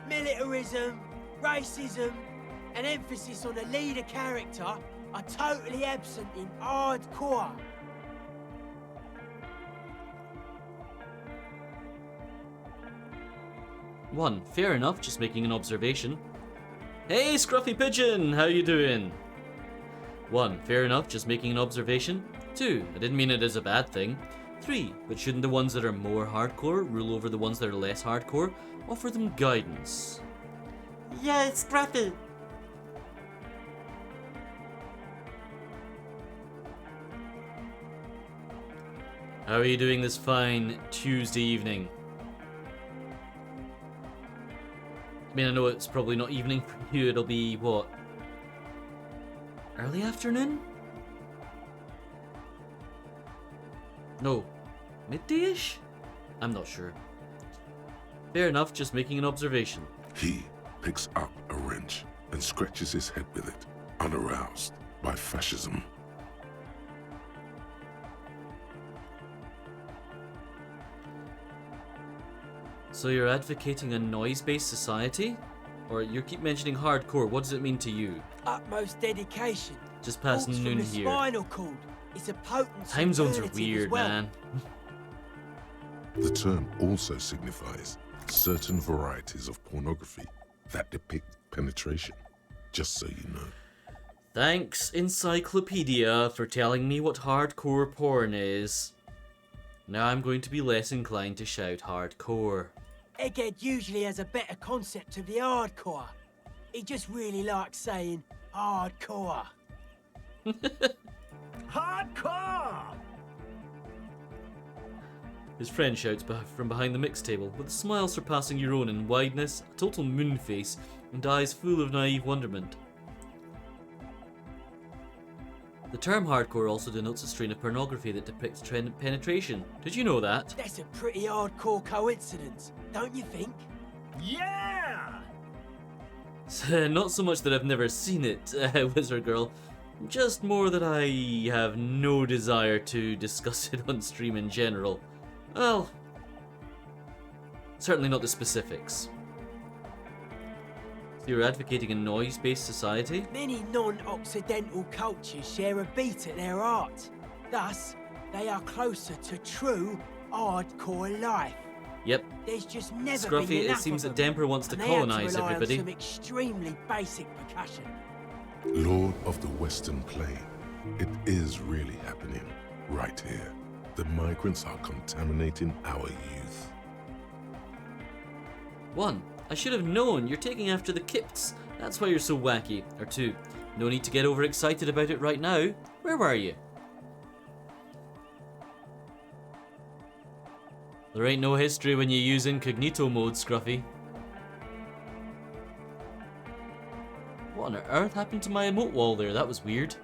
militarism, racism, an emphasis on a leader character are totally absent in hardcore. One, fair enough, just making an observation. Hey, Scruffy Pigeon, how you doing? One, fair enough, just making an observation. Two, I didn't mean it as a bad thing. Three, but shouldn't the ones that are more hardcore rule over the ones that are less hardcore? Offer them guidance. Yeah, Scruffy. How are you doing this fine Tuesday evening? I mean, I know it's probably not evening for you, it'll be, what? Early afternoon? No. Midday-ish? I'm not sure. Fair enough, just making an observation. He picks up a wrench and scratches his head with it, unaroused by fascism. So you're advocating a noise-based society? Or you keep mentioning hardcore, what does it mean to you? Utmost dedication. Just past Thoughts noon from the here. spinal cord. It's a potent Time zones are alternative as weird, well. man. The term also signifies certain varieties of pornography that depict penetration, just so you know. Thanks, Encyclopedia, for telling me what hardcore porn is. Now I'm going to be less inclined to shout hardcore. Egghead usually has a better concept of the hardcore. He just really likes saying hardcore. Hardcore! His friend shouts from behind the mix table, with a smile surpassing your own in wideness, a total moon face, and eyes full of naive wonderment. The term hardcore also denotes a strain of pornography that depicts penetration. Did you know that? That's a pretty hardcore coincidence, don't you think? Yeah! Not so much that I've never seen it, Wizard Girl. Just more that I have no desire to discuss it on stream in general. Well, certainly not the specifics. So you're advocating a noise-based society? Many non-Occidental cultures share a beat at their art. Thus, they are closer to true hardcore life. Yep. There's just never Scruffy, been it enough seems of that them, Demper wants to and they had colonize rely on everybody. some extremely basic percussion. Lord of the Western Plain, it is really happening right here. The migrants are contaminating our youth. One, I should have known. You're taking after the Kipts. That's why you're so wacky. Or two, no need to get overexcited about it right now. Where were you? There ain't no history when you use incognito mode, Scruffy. What on earth happened to my emote wall there? That was weird.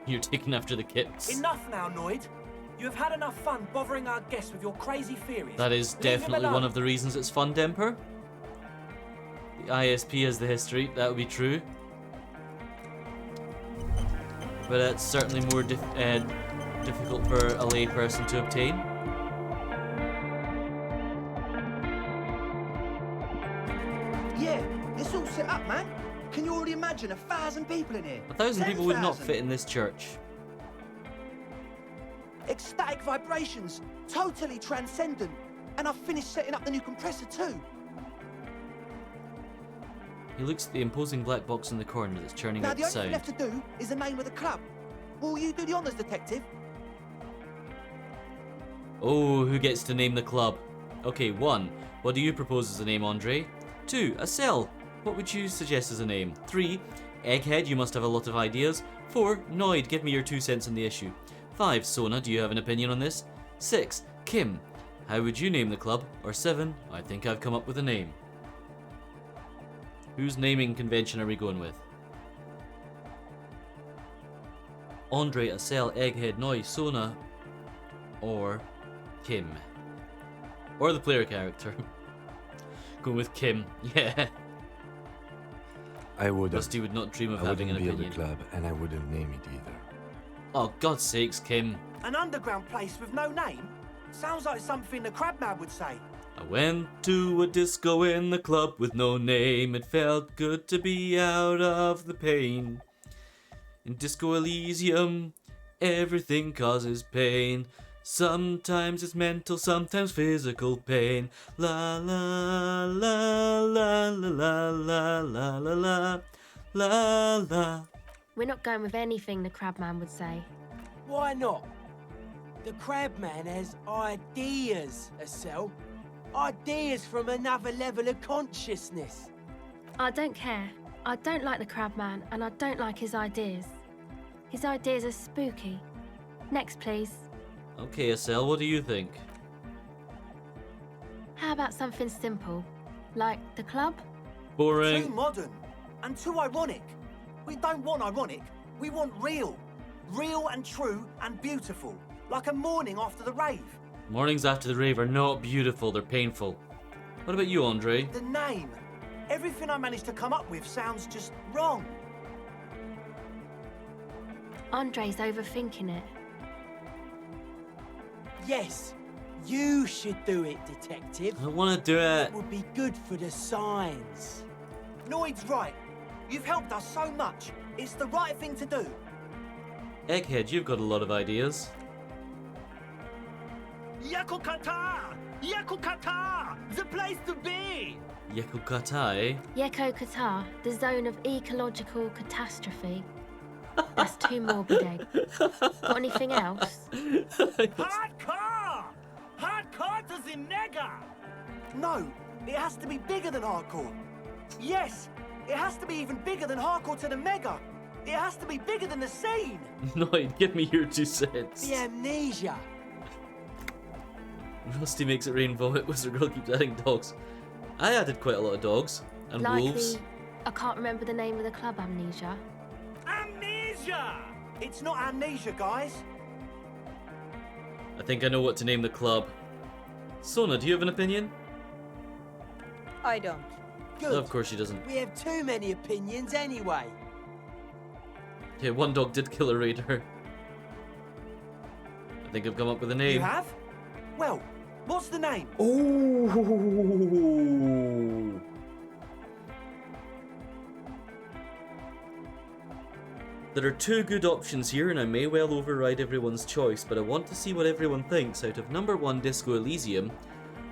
You're taking after the Kipts. Enough now, Noid. You have had enough fun bothering our guests with your crazy theories. That is Leave him definitely one alone. of the reasons it's fun, Demper. ISP has the history, that would be true. But that's certainly more difficult for a lay person to obtain. Yeah, it's all set up, man. Can you already imagine 1,000 people in here? 1,000 people would not 10,000. fit in this church. Ecstatic vibrations, totally transcendent. And I've finished setting up the new compressor too. He looks at the imposing black box in the corner that's churning Now out the the only thing sound. left to do is the name of the club. Will you do the honours, detective? Oh, who gets to name the club? Okay, 1. What do you propose as a name, Andre? 2. A cell. What would you suggest as a name? 3. Egghead, you must have a lot of ideas. 4. Noid, give me your 2 cents on the issue. 5. Sona, do you have an opinion on this? 6. Kim, how would you name the club? Or 7. I think I've come up with a name. Whose naming convention are we going with? Andre, Acel, Egghead, Noid, Sona, or Kim? Or the player character? Going with Kim, yeah. I wouldn't. Rusty would not dream of I having an wouldn't build opinion. a club, and I wouldn't name it either. Oh, God's sakes, Kim. An underground place with no name? Sounds like something the Crabman would say. I went to a disco in the club with no name. It felt good to be out of the pain. In Disco Elysium, everything causes pain. Sometimes it's mental, sometimes physical pain. La la la la la la la la la la la. We're not going with anything the Crabman would say. Why not? The Crabman has ideas, Acel. Ideas from another level of consciousness. I don't care. I don't like the Crabman, and I don't like his ideas. His ideas are spooky. Next, please. Okay, Acel, what do you think? How about something simple? Like the club? Too Boring. modern and too ironic. We don't want ironic. We want real. Real and true and beautiful. Like a morning after the rave. Mornings after the rave are not beautiful, they're painful. What about you, Andre? The name. Everything I managed to come up with sounds just wrong. Andre's overthinking it. Yes, you should do it, detective. I don't want to do it. It would be good for the signs. Noid's right. You've helped us so much. It's the right thing to do. Egghead, you've got a lot of ideas. Yakukata! Yakukata! The place to be! Yekukatai. Yeko Qatar, the zone of ecological catastrophe. That's too morbid, Egg. Got anything else? Hardcore! Hardcore to the nega! No, it has to be bigger than hardcore. Yes, it has to be even bigger than hardcore to the mega. It has to be bigger than the scene. Noid, give me your 2 cents. The amnesia. Rusty makes it rain vomit. Wizard Girl keeps adding dogs. I added quite a lot of dogs. And Like wolves. the... I can't remember the name of the club, Amnesia. Amnesia! It's not amnesia, guys. I think I know what to name the club. Sona, do you have an opinion? I don't. Good. No, of course she doesn't. We have too many opinions anyway. Yeah, one dog did kill a raider. I think I've come up with a name. You have? Well, what's the name? Oh! There are 2 good options here, and I may well override everyone's choice, but I want to see what everyone thinks out of number 1, Disco Elysium,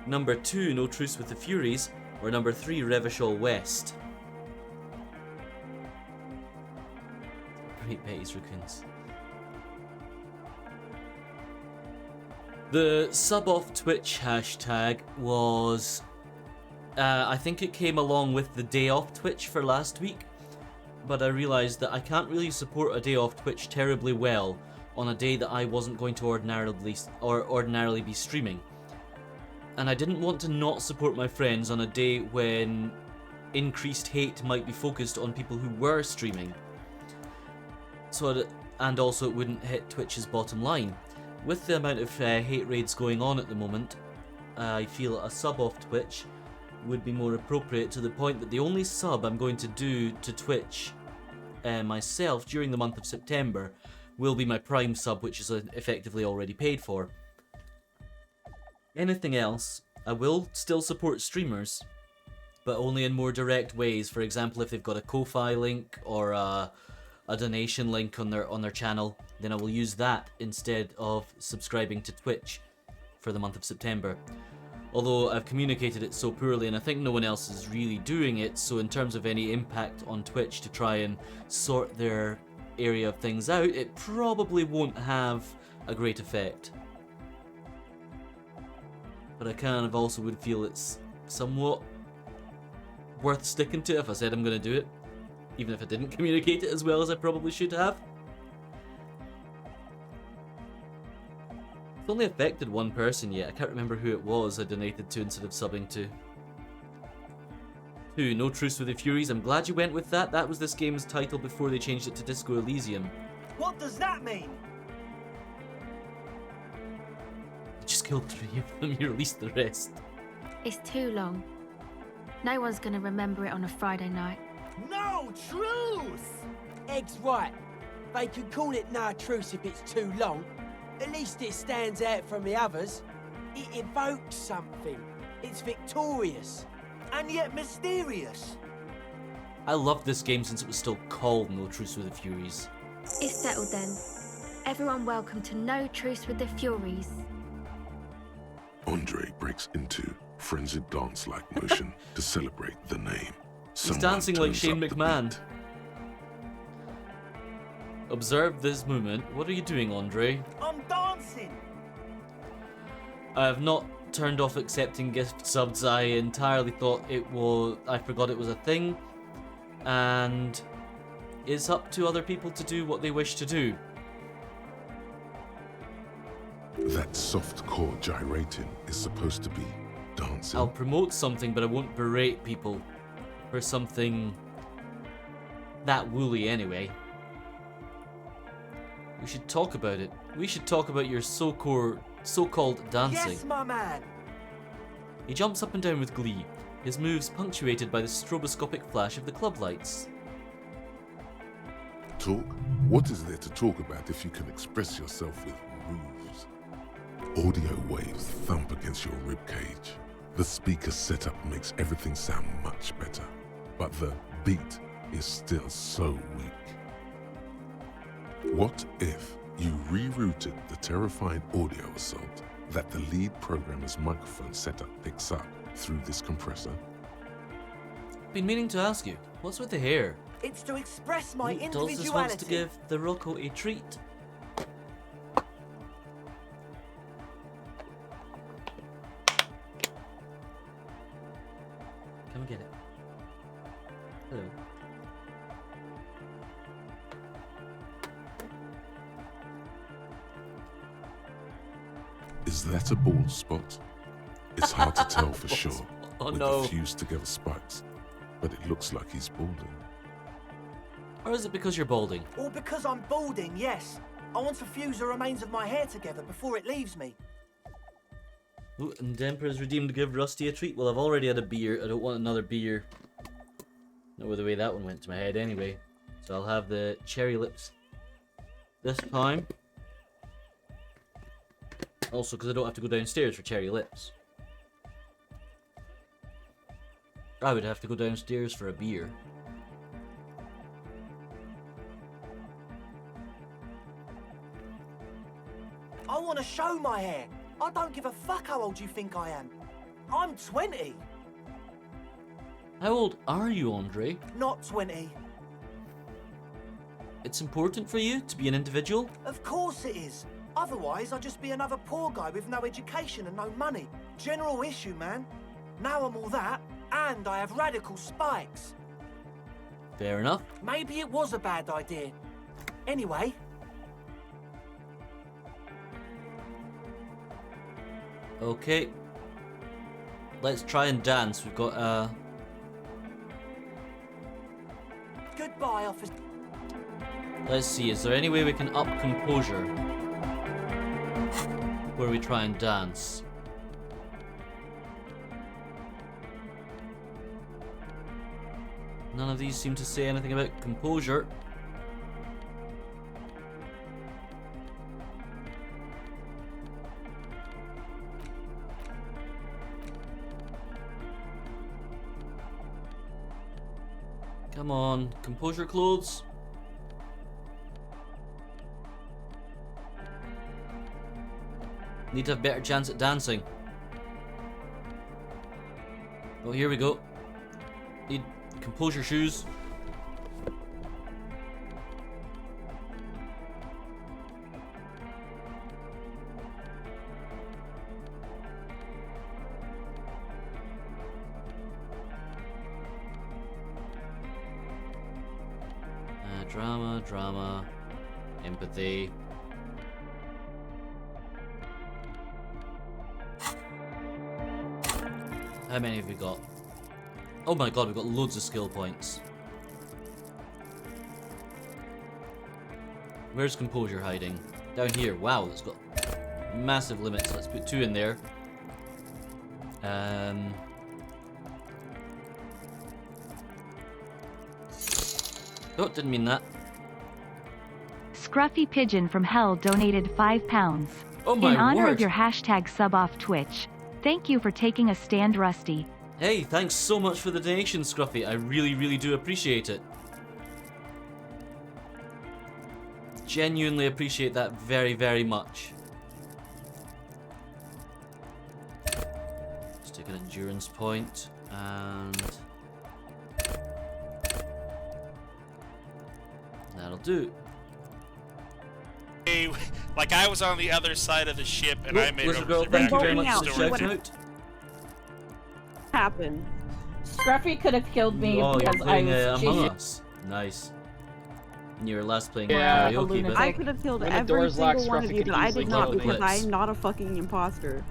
number 2, No Truce with the Furies, or number 3, Revachol West. Great Betty's Raccoons. The sub off Twitch hashtag was, I think it came along with the day off Twitch for last week, but I realised that I can't really support a day off Twitch terribly well on a day that I wasn't going to ordinarily be streaming. And I didn't want to not support my friends on a day when increased hate might be focused on people who were streaming. And also it wouldn't hit Twitch's bottom line. With the amount of hate raids going on at the moment, I feel a sub off Twitch would be more appropriate, to the point that the only sub I'm going to do to Twitch myself during the month of September will be my Prime sub, which is effectively already paid for. Anything else, I will still support streamers, but only in more direct ways. For example, if they've got a Ko-Fi link or a donation link on their channel, then I will use that instead of subscribing to Twitch for the month of September. Although I've communicated it so poorly, and I think no one else is really doing it, so in terms of any impact on Twitch to try and sort their area of things out, it probably won't have a great effect. But I kind of also would feel it's somewhat worth sticking to if I said I'm going to do it, even if I didn't communicate it as well as I probably should have. It's only affected one person yet. I can't remember who it was I donated to instead of subbing to. 2. No Truce with the Furies. I'm glad you went with that. That was this game's title before they changed it to Disco Elysium. What does that mean? You just killed 3 of them. You released the rest. It's too long. No one's gonna remember it on a Friday night. No truce! Egg's right. They can call it no truce if it's too long. At least it stands out from the others. It evokes something. It's victorious. And yet mysterious. I loved this game since it was still called No Truce with the Furies. It's settled then. Everyone welcome to No Truce with the Furies. Andre breaks into frenzied dance-like motion to celebrate the name. He's dancing like turns Shane up the McMahon. beat. Observe this movement. What are you doing, Andre? I'm dancing. I have not turned off accepting gift subs. I entirely thought it was... I forgot it was a thing. And it's up to other people to do what they wish to do. That soft core gyrating is supposed to be dancing. I'll promote something, but I won't berate people for something that woolly anyway. We should talk about it. We should talk about your so-called dancing. Yes, my man. He jumps up and down with glee, his moves punctuated by the stroboscopic flash of the club lights. Talk? What is there to talk about if you can express yourself with moves? Audio waves thump against your ribcage. The speaker setup makes everything sound much better, but the beat is still so weak. What if you rerouted the terrifying audio assault that the lead programmer's microphone setup picks up through this compressor? Been meaning to ask you, what's with the hair? It's to express my Dulcis individuality. wants to give the Rocco a treat. Come and get it. Hello. Is that a bald spot? It's hard to tell for Bald sure spot. Oh with no. the fused together spikes, but it looks like he's balding. Or is it because you're balding? Or because I'm balding, yes. I want to fuse the remains of my hair together before it leaves me. Ooh, and Emperor's redeemed to give Rusty a treat. Well, I've already had a beer. I don't want another beer. Not with the way that one went to my head anyway. So I'll have the cherry lips this time. Also, because I don't have to go downstairs for cherry lips. I would have to go downstairs for a beer. I want to show my hair. I don't give a fuck how old you think I am. I'm 20. How old are you, Andre? Not 20. It's important for you to be an individual? Of course it is. Otherwise, I'd just be another poor guy with no education and no money. General issue, man. Now I'm all that, and I have radical spikes. Fair enough. Maybe it was a bad idea. Anyway, Okay. Let's try and dance. We've got goodbye, officer. Let's see, is there any way we can up composure where we try and dance? None of these seem to say anything about composure. Come on, composure clothes. Need to have better chance at dancing. Oh, here we go. Need composure shoes. Drama, empathy. How many have we got? Oh my god, we've got loads of skill points. Where's composure hiding? Down here. Wow, it's got massive limits. Let's put 2 in there. Oh, didn't mean that. Scruffy Pigeon from Hell donated £5. Oh my In honor word. of your hashtag sub off Twitch. Thank you for taking a stand, Rusty. Hey, thanks so much for the donation, Scruffy. I really do appreciate it. Genuinely appreciate that very much. Let's take an endurance point and that'll do. Like I was on the other side of the ship and I made it Lizard over Girl, to the thank you very reactor much and for the stored shout it. out. Happened. Scruffy could have killed me Oh, you're because I playing was Among cheating. Us. Nice. And you were last playing Yeah, a karaoke, lunatic. but I could have killed When the every door's locked, single one of Scruffy you, could but I easily did not kill because clips. I'm not a fucking imposter.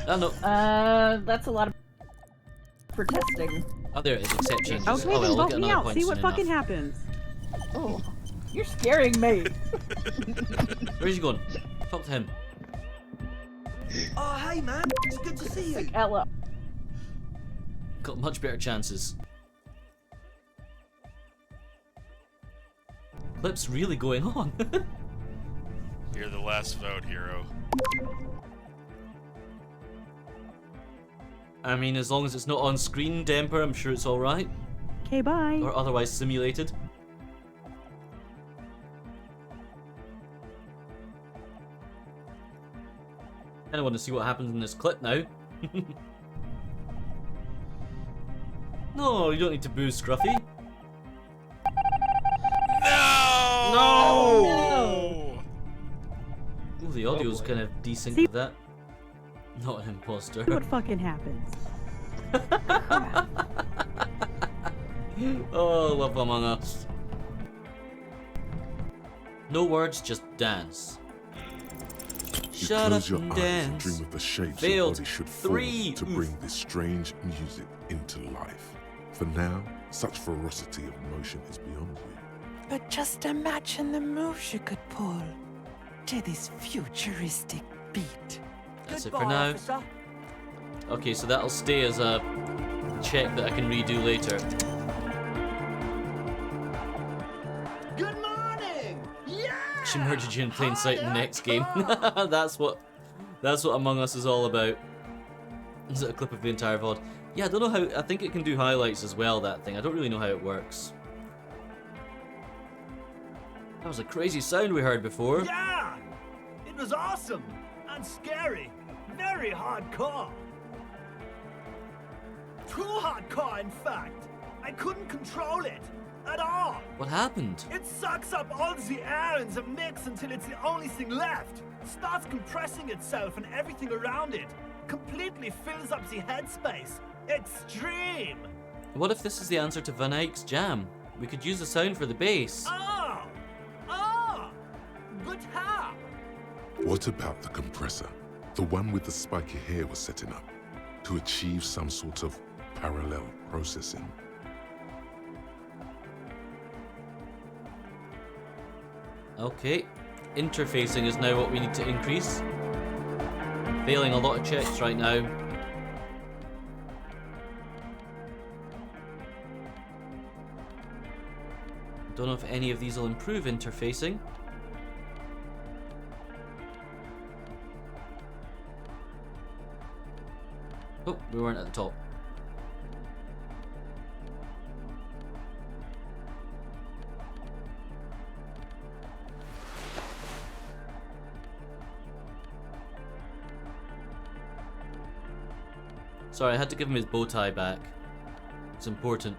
oh no. That's a lot of protesting. Oh, there it is. Accept changes. Okay, oh, well, then we'll vote get me another out. point See what soon fucking enough. happens. Oh, you're scaring me. Where's he going? Talk to him. Oh, hey, man. It's good to see you. Ella. Got much better chances. Clip's really going on. You're the last vote, hero. I mean, as long as it's not on screen, Demper, I'm sure it's alright. Okay, bye. Or otherwise simulated. I want to see what happens in this clip now. No, you don't need to boo Scruffy. No! No! Oh, the audio's kind of decent See- with that. Not an imposter. See what fucking happens. Oh, love Among Us. No words, just dance. You Shut close up your and eyes and dance. dream of the shapes Failed. your body should form 3. to bring this strange music into life. For now, such ferocity of motion is beyond you. But just imagine the moves you could pull to this futuristic beat. That's it Goodbye, for now. officer. Okay, so that'll stay as a check that I can redo later. Good morning. Yeah. She murdered you in plain sight in the next game. That's what Among Us is all about. Is it a clip of the entire VOD? Yeah, I don't know how. I think it can do highlights as well. That thing. I don't really know how it works. That was a crazy sound we heard before. Yeah. It was awesome and scary. Very hardcore. Too hardcore, in fact. I couldn't control it at all. What happened? It sucks up all the air in the mix until it's the only thing left. Starts compressing itself and everything around it. Completely fills up the headspace. Extreme. What if this is the answer to Van Eyck's Jam? We could use the sound for the bass. Oh. But how? What about the compressor? The one with the spiky hair was setting up to achieve some sort of parallel processing. Okay. Interfacing is now what we need to increase. Failing a lot of checks right now. Don't know if any of these will improve interfacing. Oh, we weren't at the top. Sorry, I had to give him his bow tie back. It's important.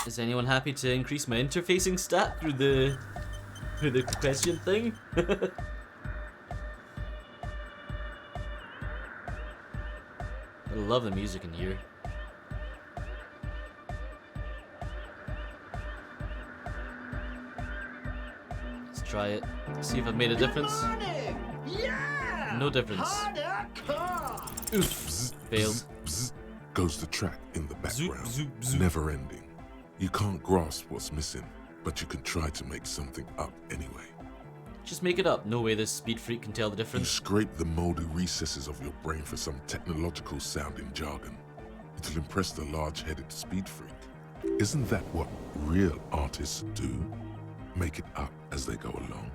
Is anyone happy to increase my interfacing stat through the question thing? I love the music in here. Let's try it. See if I've made a difference. Yeah! No difference. Oof. Failed. Goes the track in the background, zoop, zoop. never ending. You can't grasp what's missing, but you can try to make something up anyway. Just make it up. No way this speed freak can tell the You difference. scrape the moldy recesses of your brain for some technological sounding jargon. It'll impress the large-headed speed freak. Isn't that what real artists do? Make it up as they go along.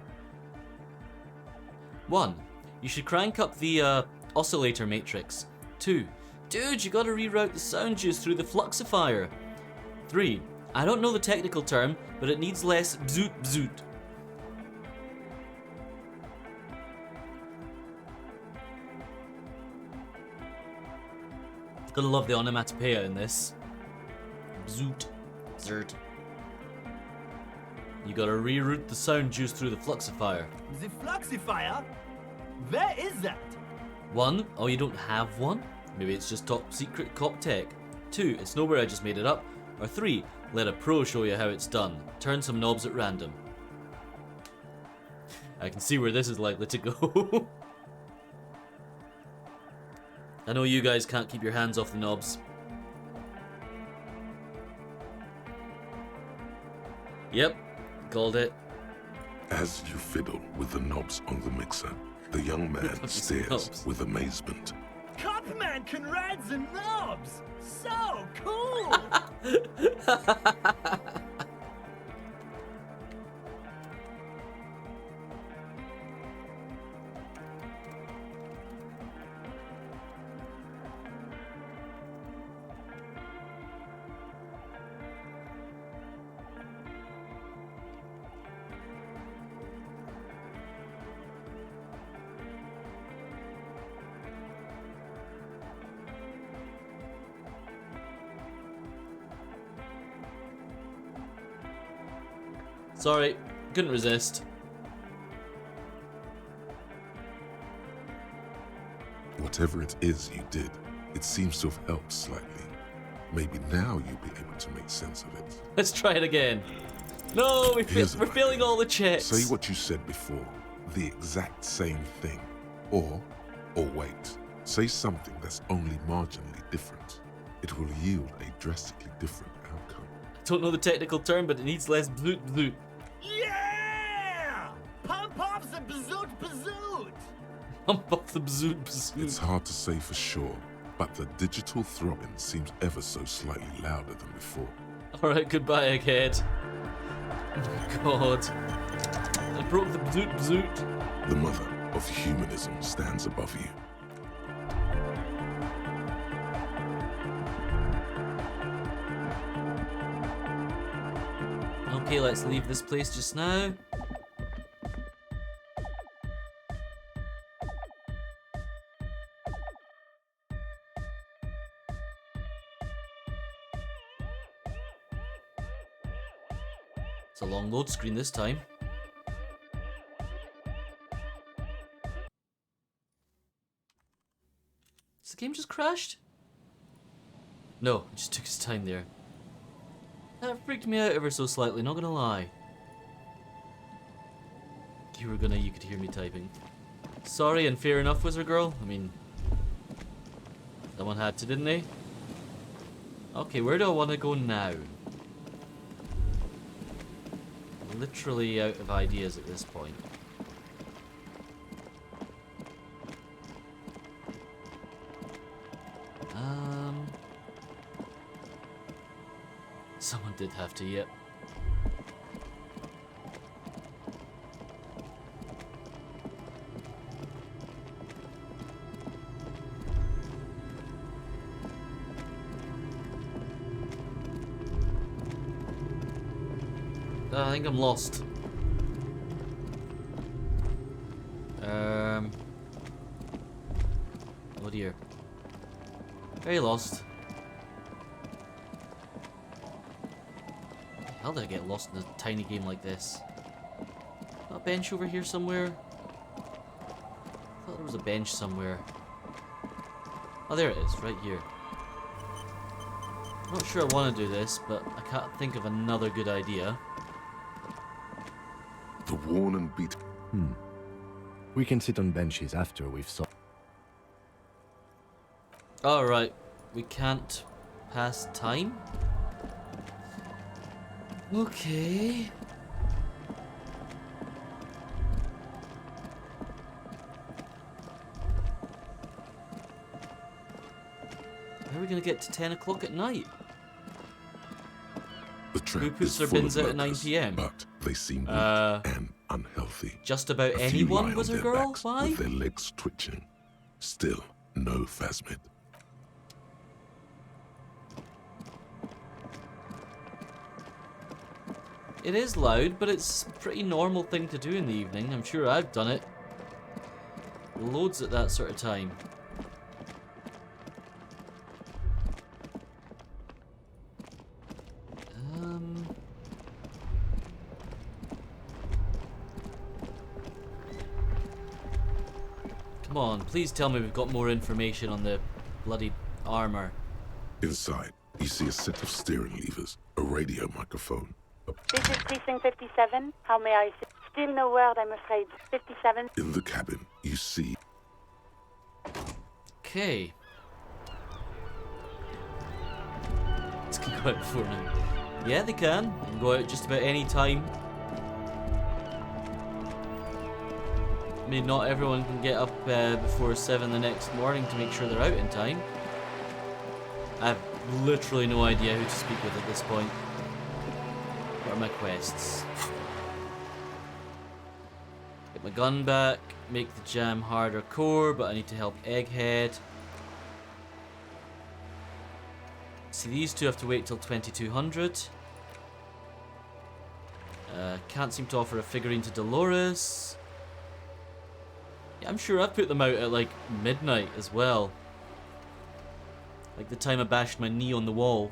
1. You should crank up the oscillator matrix. 2. Dude, you gotta reroute the sound juice through the fluxifier. 3. I don't know the technical term, but it needs less bzoot bzoot. Gotta love the onomatopoeia in this. Bzoot. Zert. You gotta reroute the sound juice through the fluxifier. The fluxifier? Where is that? 1. Oh, you don't have one? Maybe it's just top secret cop tech. 2. It's nowhere, I just made it up. Or 3. Let a pro show you how it's done. Turn some knobs at random. I can see where this is likely to go. I know you guys can't keep your hands off the knobs. Yep, called it. As you fiddle with the knobs on the mixer, the young man stares with amazement. Copman can ride the knobs! So cool! Sorry, couldn't resist. Whatever it is you did, it seems to have helped slightly. Maybe now you'll be able to make sense of it. Let's try it again. No, we're failing all the checks. Say what you said before, the exact same thing. Or wait, say something that's only marginally different. It will yield a drastically different outcome. Don't know the technical term, but it needs less bloot bloot. Yeah! Pump up the bazoot bazoot! Pump up the bazoot bazoot. It's hard to say for sure, but the digital throbbing seems ever so slightly louder than before. Alright, goodbye, egghead. Oh God. I broke the bazoot bazoot. The mother of humanism stands above you. Okay, let's leave this place just now. It's a long load screen this time. Has the game just crashed? No, it just took its time there. That freaked me out ever so slightly, not gonna lie. You could hear me typing. Sorry, and fair enough, Wizard Girl. I mean, someone had to, didn't they? Okay, where do I want to go now? Literally out of ideas at this point. Someone did have to, yep. I think I'm lost. Oh dear. Very lost. How did I get lost in a tiny game like this? Got a bench over here somewhere? I thought there was a bench somewhere. Oh, there it is, right here. I'm not sure I want to do this, but I can't think of another good idea. The worn and beat. We can sit on benches after we've solved. Alright, we can't pass time? Okay. How are we gonna get to 10 o'clock at night? The trap Who puts is their full bins of out at 9 workers, PM? but they seem weak and unhealthy. Just about A few lie anyone on was a their girl? backs Why? with their legs twitching. Still, no phasmid. It is loud, but it's a pretty normal thing to do in the evening. I'm sure I've done it. Loads at that sort of time. Come on, please tell me we've got more information on the bloody armor. Inside, you see a set of steering levers, a radio microphone. This is Precinct 57. How may I assist? Still no word, I'm afraid. 57. In the cabin, you see... Okay. This can go out before now. Yeah, they can. They can go out just about any time. I mean, not everyone can get up before 7 the next morning to make sure they're out in time. I have literally no idea who to speak with at this point. What are my quests? Get my gun back, make the jam harder core, but I need to help Egghead. See, these two have to wait till 2200. Can't seem to offer a figurine to Dolores. Yeah, I'm sure I've put them out at like midnight as well. Like the time I bashed my knee on the wall.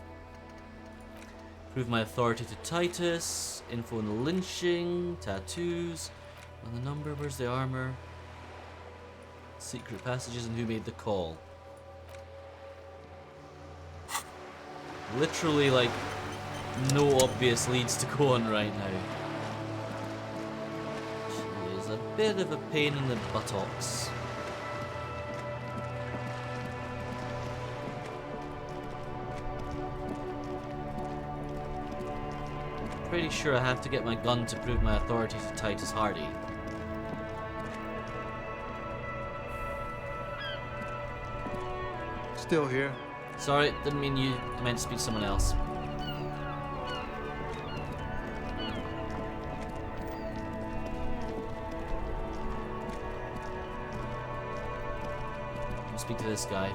Prove my authority to Titus. Info on the lynching. Tattoos. On the number. Where's the armor? Secret passages and who made the call. Literally like no obvious leads to go on right now. She is a bit of a pain in the buttocks. Pretty sure I have to get my gun to prove my authority to Titus Hardy. Still here. Sorry, didn't mean you. I meant to speak to someone else. I'll speak to this guy.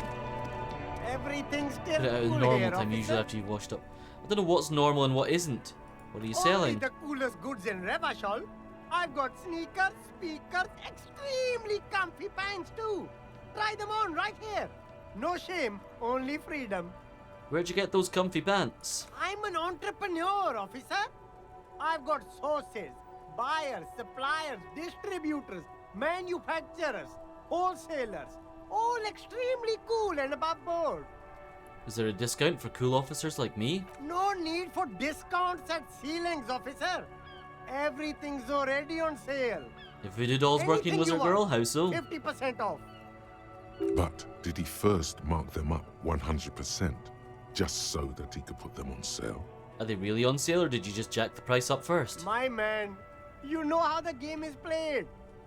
Everything's Put still it out at cool normal here, time, usually officer. after you've washed up. I don't know what's normal and what isn't. What are you selling? Only the coolest goods in Revachol. I've got sneakers, speakers, extremely comfy pants too. Try them on right here. No shame, only freedom. Where'd you get those comfy pants? I'm an entrepreneur, officer. I've got sources, buyers, suppliers, distributors, manufacturers, wholesalers, all extremely cool and above board. Is there a discount for cool officers like me? No need for discounts at ceilings, officer. Everything's already on sale. If Voodoo Doll's working Anything was you a girl, want, how so? 50% off. But did he first mark them up 100%? just so that he could put them on sale. Are they really on sale, or did you just jack the price up first? My man, you know how the game is played.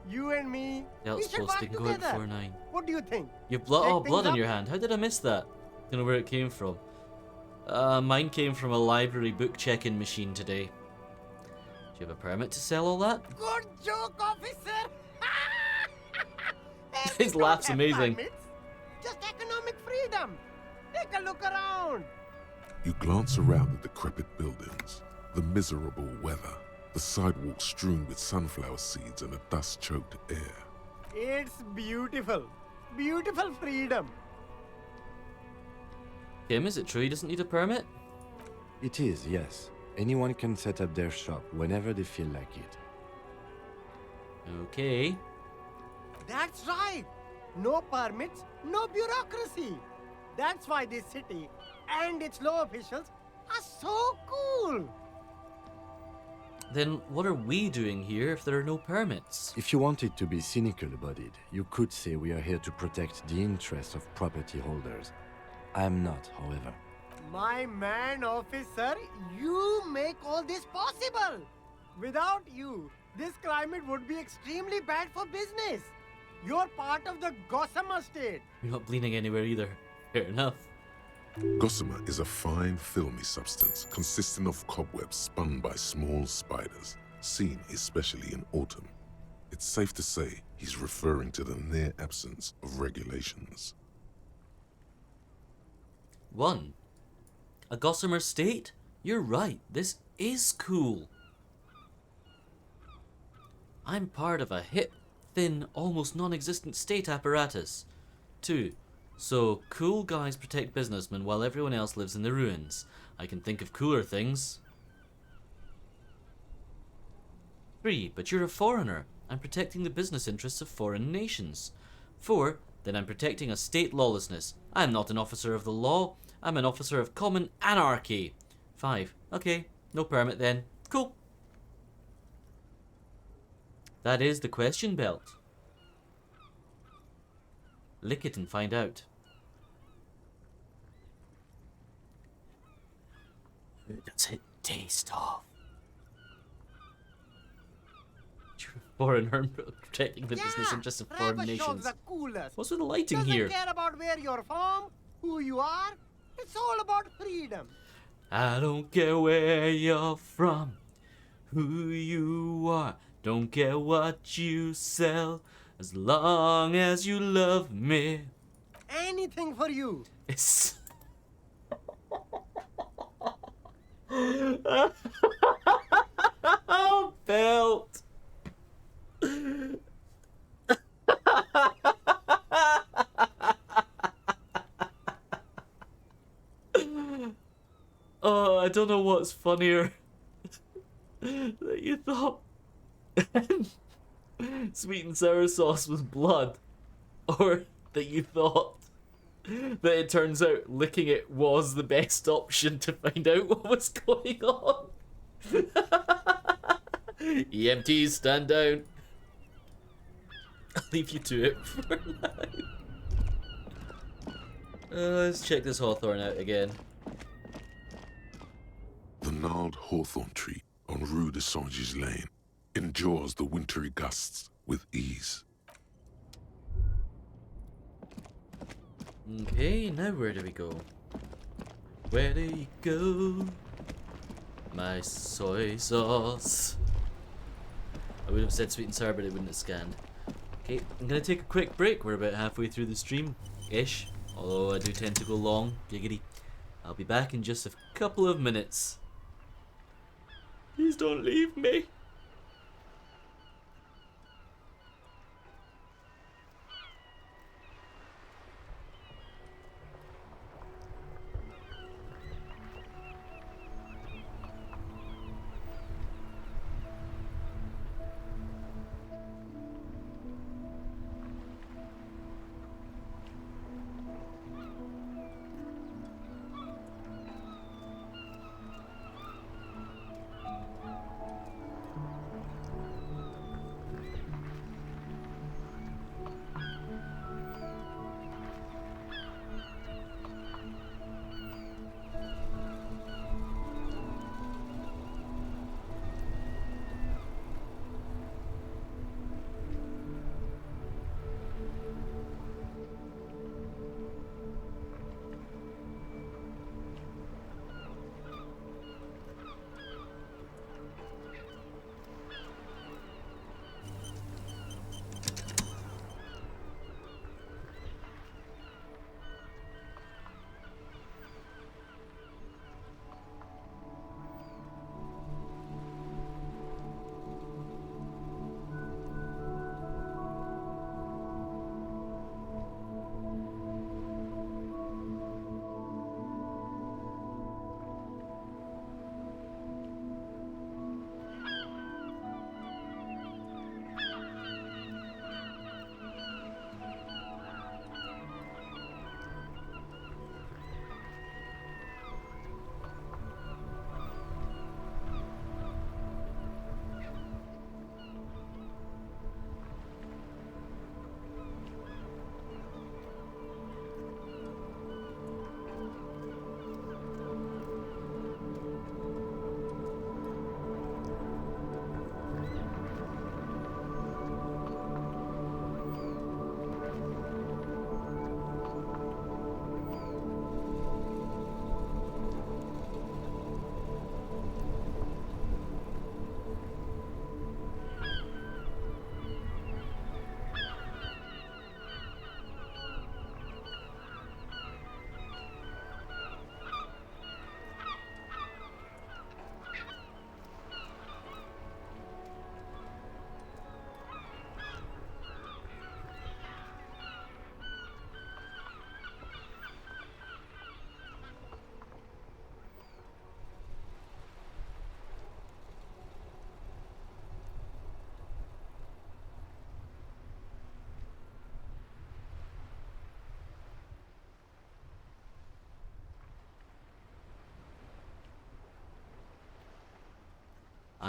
You and me, Yeah, we it's should supposed work to go out together. before 9. What do you think? Your blood, Shake oh, blood things on up? your hand. How did I miss that? Don't know where it came from. Mine came from a library book check-in machine today. Do you have a permit to sell all that? Good joke, officer. His laugh's Don't have amazing. permits, just economic freedom. Take a look around. You glance around the decrepit buildings, the miserable weather, the sidewalks strewn with sunflower seeds and a dust-choked air. It's beautiful. Beautiful freedom. Kim, is it true he doesn't need a permit? It is, yes. Anyone can set up their shop whenever they feel like it. Okay. That's right. No permits, no bureaucracy. That's why this city and its law officials are so cool. Then what are we doing here if there are no permits? If you wanted to be cynical about it, you could say we are here to protect the interests of property holders. I am not, however. My man, officer, you make all this possible. Without you, this climate would be extremely bad for business. You're part of the Gossamer state. You're not bleeding anywhere either. Fair enough. Gossamer is a fine, filmy substance consisting of cobwebs spun by small spiders, seen especially in autumn. It's safe to say he's referring to the near absence of regulations. 1. A Gossamer state? You're right, this is cool. I'm part of a hip, thin, almost non-existent state apparatus. 2. So, cool guys protect businessmen while everyone else lives in the ruins. I can think of cooler things. 3. But you're a foreigner. I'm protecting the business interests of foreign nations. 4. Then I'm protecting a state lawlessness. I'm not an officer of the law. I'm an officer of common anarchy. 5. Okay, no permit then. Cool. That is the question belt. Lick it and find out. Who does it taste of? You're a foreigner protecting the business interests of foreign Never shows nations. the coolest. What's with the lighting Doesn't here? care about where you're from, who you are. It's all about freedom. I don't care where you're from, who you are, don't care what you sell, as long as you love me. Anything for you. It's... Oh, belt. Oh, I don't know what's funnier. That you thought sweet and sour sauce was blood, or that you thought that it turns out licking it was the best option to find out what was going on. EMTs, stand down. I'll leave you to it for now. Let's check this hawthorn out again. The gnarled hawthorn tree on Rue de Saint-Gilles Lane endures the wintry gusts with ease. Okay, now where do we go? Where do you go? My soy sauce. I would have said sweet and sour, but it wouldn't have scanned. Okay, I'm gonna take a quick break. We're about halfway through the stream-ish. Although I do tend to go long, giggity. I'll be back in just a couple of minutes. Please don't leave me.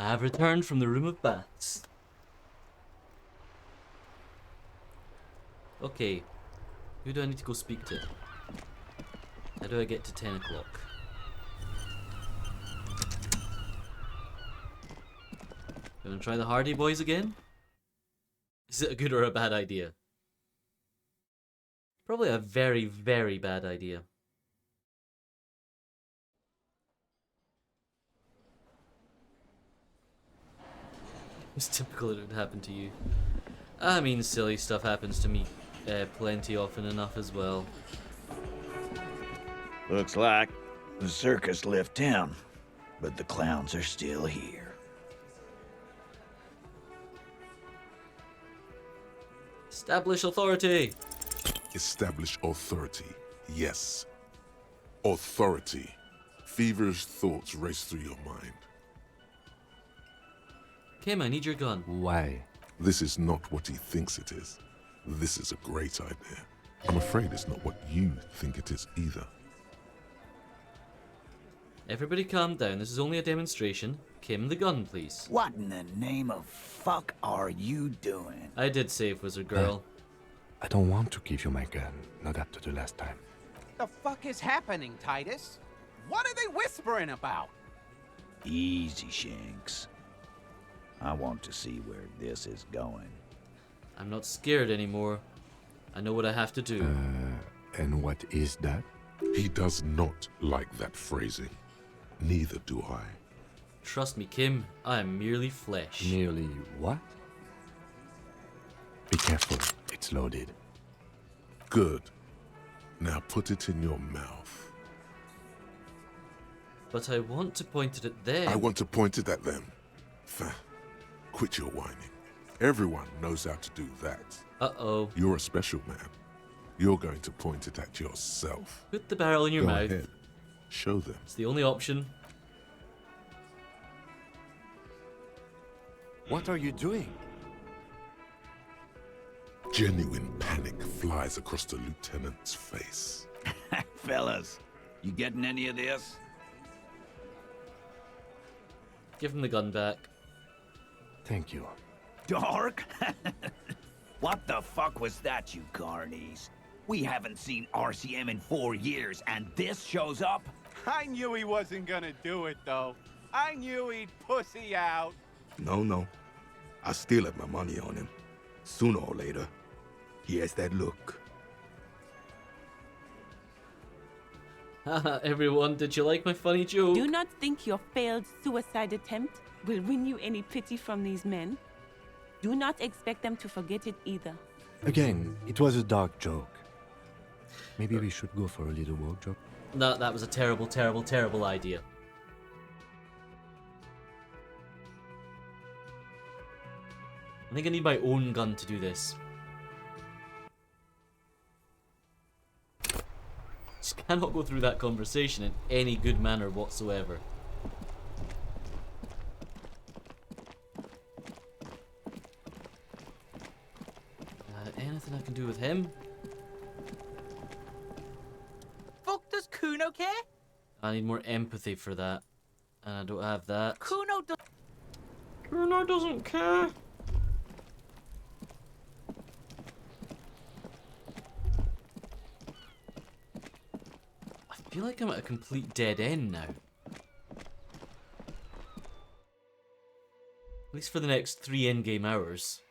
I have returned from the room of baths. Okay. Who do I need to go speak to? How do I get to 10 o'clock? Gonna try the Hardy Boys again? Is it a good or a bad idea? Probably a very, very bad idea. It's typical it would happen to you. I mean, silly stuff happens to me plenty often enough as well. Looks like the circus left town, but the clowns are still here. Establish authority! Establish authority, yes. Authority. Feverish thoughts race through your mind. Kim, I need your gun. Why? This is not what he thinks it is. This is a great idea. I'm afraid it's not what you think it is either. Everybody calm down, this is only a demonstration. Kim, the gun, please. What in the name of fuck are you doing? I did save Wizard Girl. I don't want to give you my gun, not after the last time. The fuck is happening, Titus? What are they whispering about? Easy, Shanks. I want to see where this is going. I'm not scared anymore. I know what I have to do. And what is that? He does not like that phrasing. Neither do I. Trust me, Kim, I am merely flesh. Merely what? Be careful, it's loaded. Good. Now put it in your mouth. But I want to point it at them. I want to point it at them. Quit your whining. Everyone knows how to do that. Uh-oh. You're a special man. You're going to point it at yourself. Put the barrel in your Go mouth. ahead. Show them. It's the only option. What are you doing? Genuine panic flies across the lieutenant's face. Fellas, you getting any of this? Give him the gun back. Thank you. Dark? What the fuck was that, you carnies? We haven't seen RCM in 4 years, and this shows up? I knew he wasn't gonna do it, though. I knew he'd pussy out. No. I still have my money on him. Sooner or later, he has that look. Haha, everyone, did you like my funny joke? Do not think your failed suicide attempt will win you any pity from these men. Do not expect them to forget it either. Again, it was a dark joke. Maybe we should go for a little walk, Joe. No, that was a terrible, terrible, terrible idea. I think I need my own gun to do this. Just cannot go through that conversation in any good manner whatsoever. Anything I can do with him? Fuck, does Kuno care? I need more empathy for that. And I don't have that. Kuno doesn't care. I feel like I'm at a complete dead end now. At least for the next 3 in-game hours.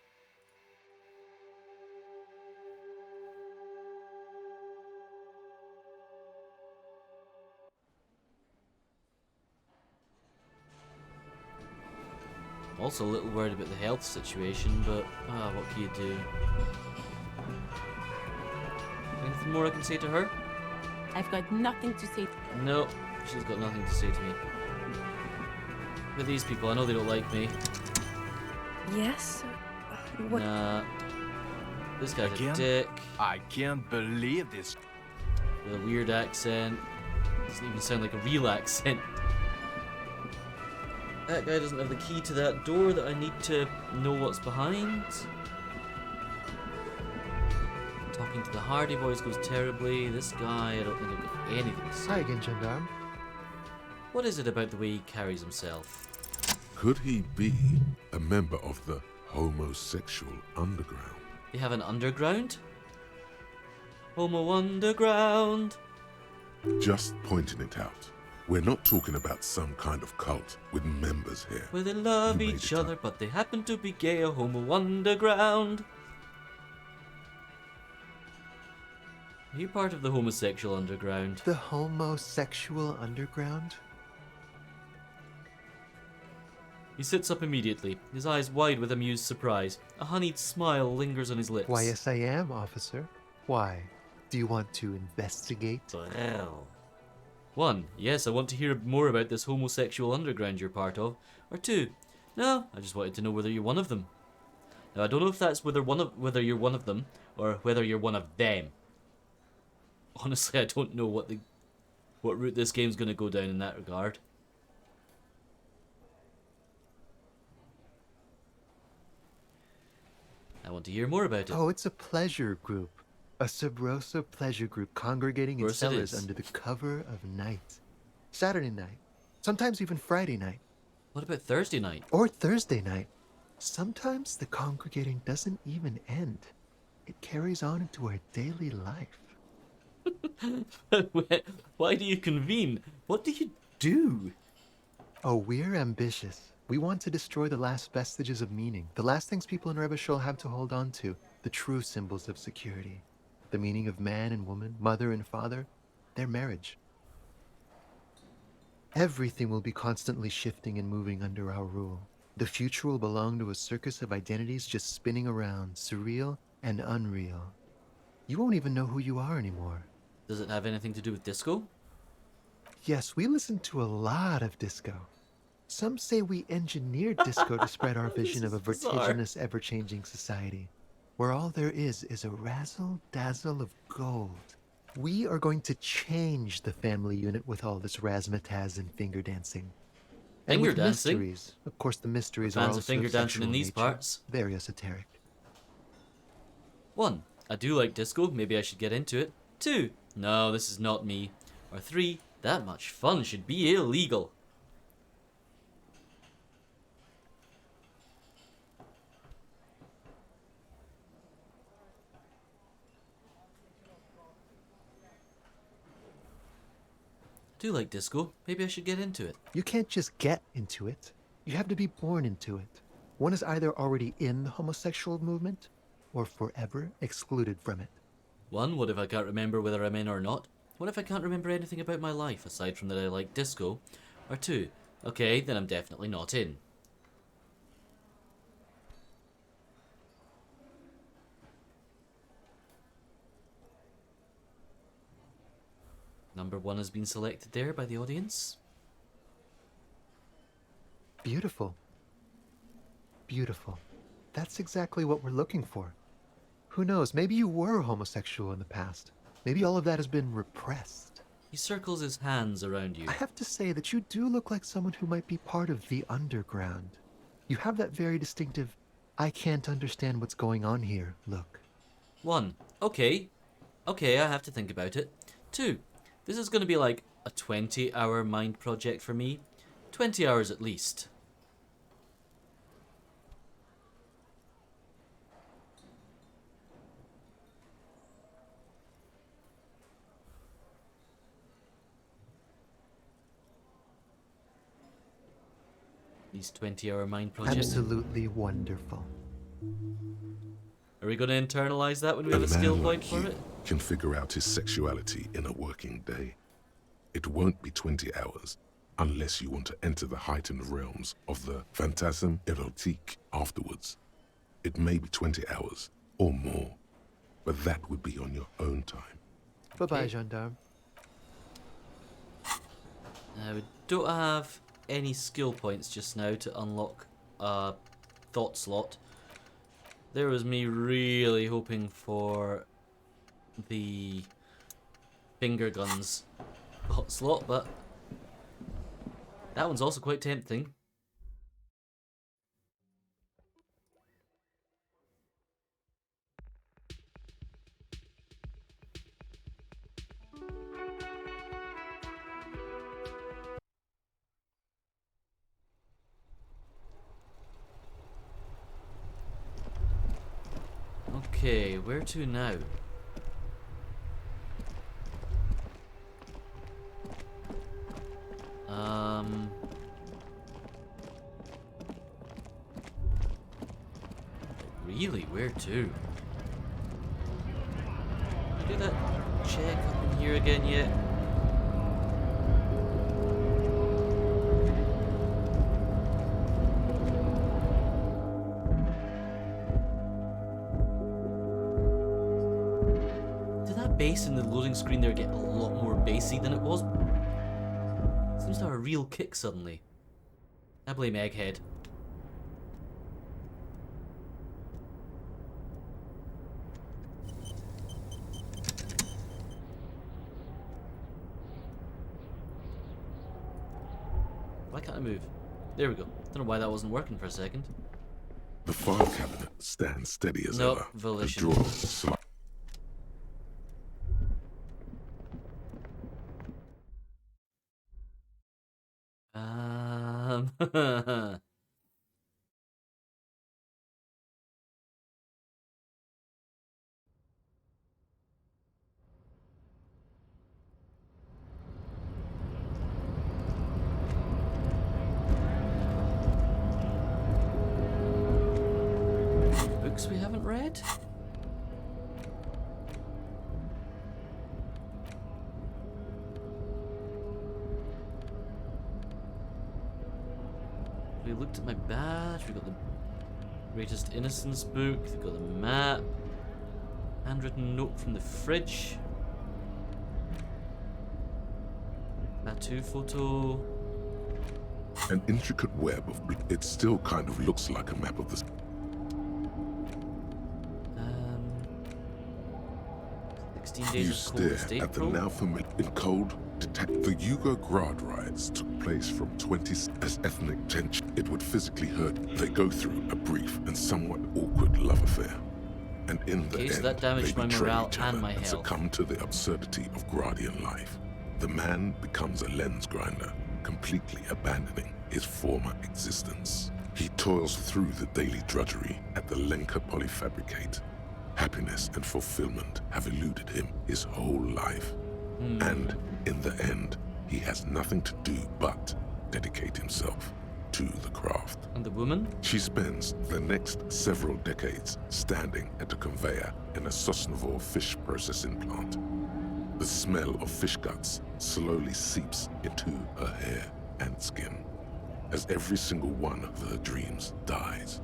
Also a little worried about the health situation, but what can you do? Anything more I can say to her? I've got nothing to say. No, she's got nothing to say to me. With these people, I know they don't like me. Yes? What? Nah. This guy's a dick. I can't believe this. With a weird accent. Doesn't even sound like a real accent. That guy doesn't have the key to that door that I need to know what's behind. Talking to the Hardy Boys goes terribly. This guy, I don't think I've got anything to say. Hi again, Gendarme. What is it about the way he carries himself? Could he be a member of the homosexual underground? They have an underground? Homo underground. Just pointing it out. We're not talking about some kind of cult with members here. Where they love You made each it other, up. but they happen to be gay. A homo underground. Are you part of the homosexual underground? The homosexual underground? He sits up immediately, his eyes wide with amused surprise. A honeyed smile lingers on his lips. Why, yes I am, officer. Why? Do you want to investigate? Well. 1. Yes, I want to hear more about this homosexual underground you're part of. Or 2. No, I just wanted to know whether you're one of them. Now, I don't know if that's whether you're one of them, or whether you're one of them. Honestly, I don't know what route this game's going to go down in that regard. I want to hear more about it. Oh, it's a pleasure group. A Sub Rosa pleasure group congregating in cellars under the cover of night. Saturday night. Sometimes even Friday night. What about Thursday night? Or Thursday night. Sometimes the congregating doesn't even end. It carries on into our daily life. Why do you convene? What do you do? Oh, we're ambitious. We want to destroy the last vestiges of meaning, the last things people in Revachol have to hold on to, the true symbols of security. The meaning of man and woman, mother and father, their marriage. Everything will be constantly shifting and moving under our rule. The future will belong to a circus of identities just spinning around, surreal and unreal. You won't even know who you are anymore. Does it have anything to do with disco? Yes, we listen to a lot of disco. Some say we engineered disco to spread our vision of a vertiginous, ever-changing society, where all there is a razzle-dazzle of gold. We are going to change the family unit with all this razzmatazz and finger dancing. And Finger with dancing? mysteries. Of course, the mysteries are Fans also of finger dancing in sexual these nature, parts. very esoteric. 1. I do like disco, maybe I should get into it. 2. No, this is not me. Or 3. That much fun should be illegal. I do like disco, maybe I should get into it. You can't just get into it. You have to be born into it. One is either already in the homosexual movement, or forever excluded from it. 1. What if I can't remember whether I'm in or not? What if I can't remember anything about my life, aside from that I like disco? Or 2. Okay, then I'm definitely not in. Number 1 has been selected there by the audience. Beautiful. Beautiful. That's exactly what we're looking for. Who knows, maybe you were homosexual in the past. Maybe all of that has been repressed. He circles his hands around you. I have to say that you do look like someone who might be part of the underground. You have that very distinctive, I can't understand what's going on here look. 1. Okay, I have to think about it. 2. This is going to be like a 20-hour mind project for me. 20 hours at least. These 20-hour mind projects. Absolutely wonderful. Are we going to internalize that when we have a skill point for it? Can figure out his sexuality in a working day. It won't be 20 hours unless you want to enter the heightened realms of the phantasme erotique afterwards. It may be 20 hours or more, but that would be on your own time. Bye-bye, gendarme. We don't have any skill points just now to unlock a thought slot. There was me really hoping for the finger guns thought slot, but that one's also quite tempting. Okay, where to now? Really, where to? Do that check up in here again yet? Did that bass in the loading screen there get a lot more bassy than it was? Seems to have a real kick suddenly. I blame Egghead. Why can't I move? There we go. Don't know why that wasn't working for a second. The file cabinet stands steady as ever. Volition. The drawers slide. Books we haven't read? We looked at my badge, we got the Greatest Innocence book, we got the map, handwritten note from the fridge, tattoo photo. An intricate web of... It still kind of looks like a map of the... 16 days You of cold stare at the April. now familiar... In cold, the Yugo-Grad riots took place from 20... As ethnic tension, it would physically hurt. They go through a brief and somewhat awkward love affair. And in the end, so that damaged they my betray morale each and other my and health. succumb to the absurdity of Gradian life. The man becomes a lens grinder, completely abandoning his former existence. He toils through the daily drudgery at the Lenka polyfabricate. Happiness and fulfillment have eluded him his whole life. And in the end, he has nothing to do but dedicate himself to the craft. And the woman? She spends the next several decades standing at a conveyor in a Sosnovo fish processing plant. The smell of fish guts slowly seeps into her hair and skin as every single one of her dreams dies,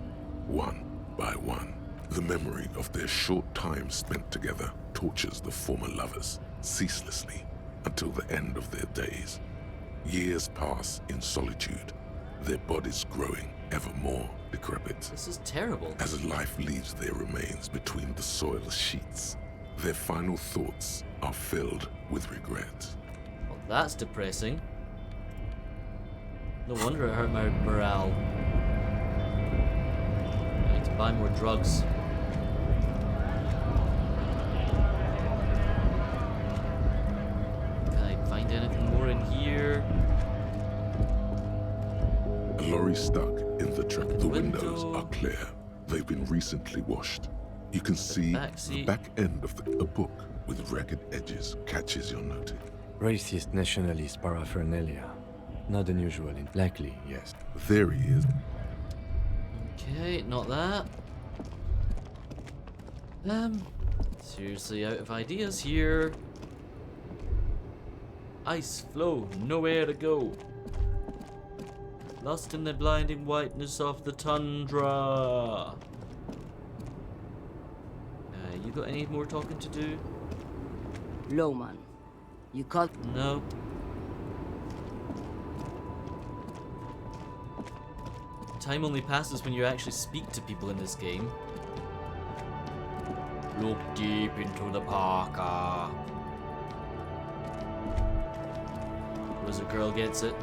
one by one. The memory of their short time spent together tortures the former lovers ceaselessly until the end of their days. Years pass in solitude, their bodies growing ever more decrepit. This is terrible. As life leaves their remains between the soil sheets, their final thoughts are filled with regret. Well, that's depressing. No wonder it hurt my morale. I need to buy more drugs. Can I find anything more in here? A lorry stuck in the truck. The windows are clear. They've been recently washed. You can see the back end of a book with ragged edges catches your notice. Racist nationalist paraphernalia. Not unusual. Likely, yes. There he is. Okay, not that. Seriously out of ideas here. Ice flow, nowhere to go. Lost in the blinding whiteness of the tundra. You got any more talking to do? Lowman, you called? No. Time only passes when you actually speak to people in this game. Look deep into the parka. Wizard girl gets it.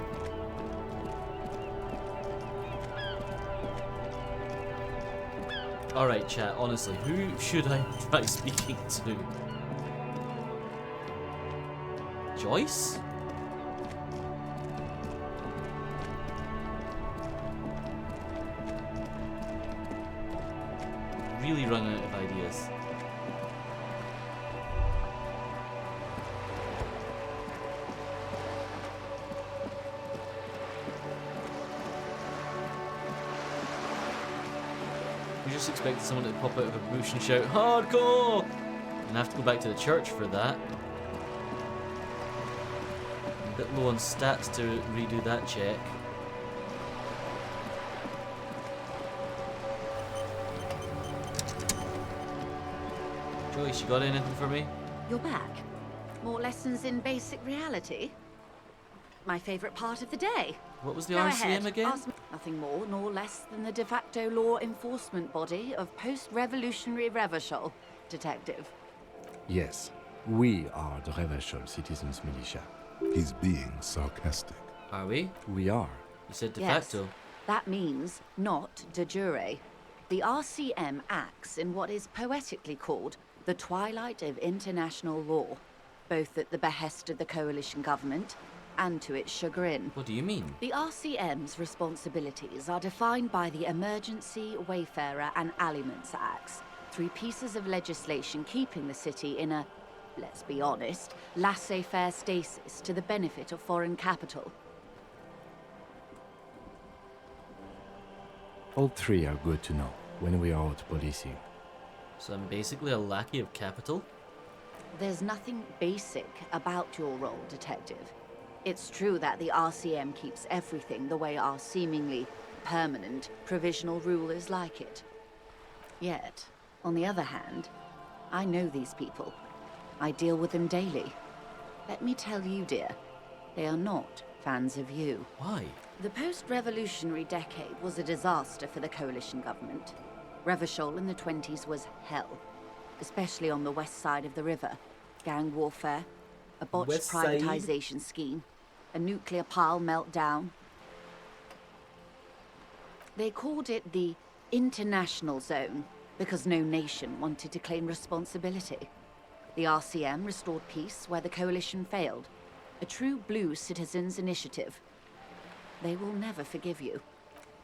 Alright, chat, honestly, who should I try speaking to? Joyce? really run out of ideas. We just expected someone to pop out of a bush and shout, "Hardcore!" And I have to go back to the church for that. I'm a bit low on stats to redo that check. Joyce, you got anything for me? You're back. More lessons in basic reality? My favorite part of the day. What was the Go RCM ahead. again? Ask me. Nothing more nor less than the de facto law enforcement body of post-revolutionary Revachol, Detective. Yes, we are the Revachol Citizens Militia. He's being sarcastic. Are we? We are. You said de Yes, facto. that means not de jure. The RCM acts in what is poetically called the twilight of international law, both at the behest of the coalition government and to its chagrin. What do you mean? The RCM's responsibilities are defined by the Emergency, Wayfarer and Aliments Acts, 3 pieces of legislation keeping the city in a, let's be honest, laissez-faire stasis to the benefit of foreign capital. All 3 are good to know when we are out policing. So I'm basically a lackey of capital? There's nothing basic about your role, Detective. It's true that the RCM keeps everything the way our seemingly permanent provisional rulers like it. Yet, on the other hand, I know these people. I deal with them daily. Let me tell you, dear, they are not fans of you. Why? The post-revolutionary decade was a disaster for the coalition government. Revachol in the 20s was hell, especially on the west side of the river. Gang warfare, a botched West side? privatization scheme, a nuclear pile meltdown. They called it the international zone because no nation wanted to claim responsibility. The RCM restored peace where the coalition failed. A true blue citizens' initiative. They will never forgive you.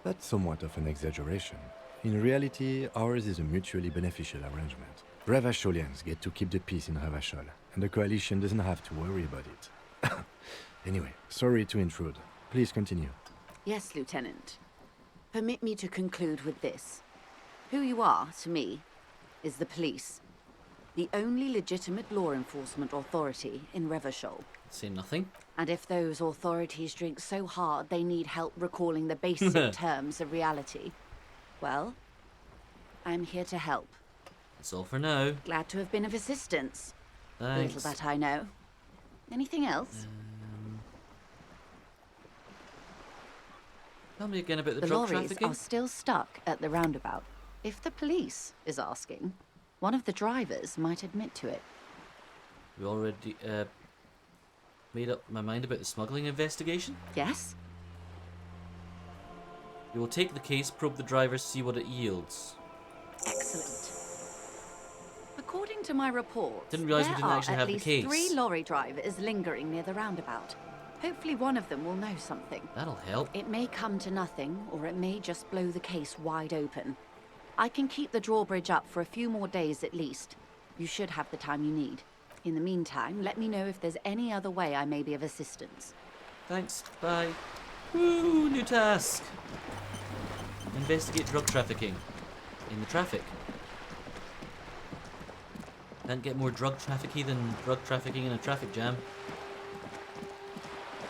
That's somewhat of an exaggeration. In reality, ours is a mutually beneficial arrangement. Revacholians get to keep the peace in Revachol, and the coalition doesn't have to worry about it. Anyway, sorry to intrude. Please continue. Yes, Lieutenant. Permit me to conclude with this. Who you are, to me, is the police. The only legitimate law enforcement authority in Revachol. Say nothing. And if those authorities drink so hard they need help recalling the basic terms of reality, well, I'm here to help. That's all for now. Glad to have been of assistance. Thanks. Little that I know. Anything else? Tell me again about the The drug lorries trafficking. are still stuck at the roundabout. If the police is asking, one of the drivers might admit to it. We already made up my mind about the smuggling investigation. Yes? We will take the case, probe the drivers, see what it yields. Excellent. According to my report, Didn't realise we there didn't are actually at have the least case. 3 lorry drivers lingering near the roundabout. Hopefully one of them will know something. That'll help. It may come to nothing, or it may just blow the case wide open. I can keep the drawbridge up for a few more days at least. You should have the time you need. In the meantime, let me know if there's any other way I may be of assistance. Thanks. Bye. Woo! New task. Investigate drug trafficking in the traffic. Can't get more drug trafficking than drug trafficking in a traffic jam.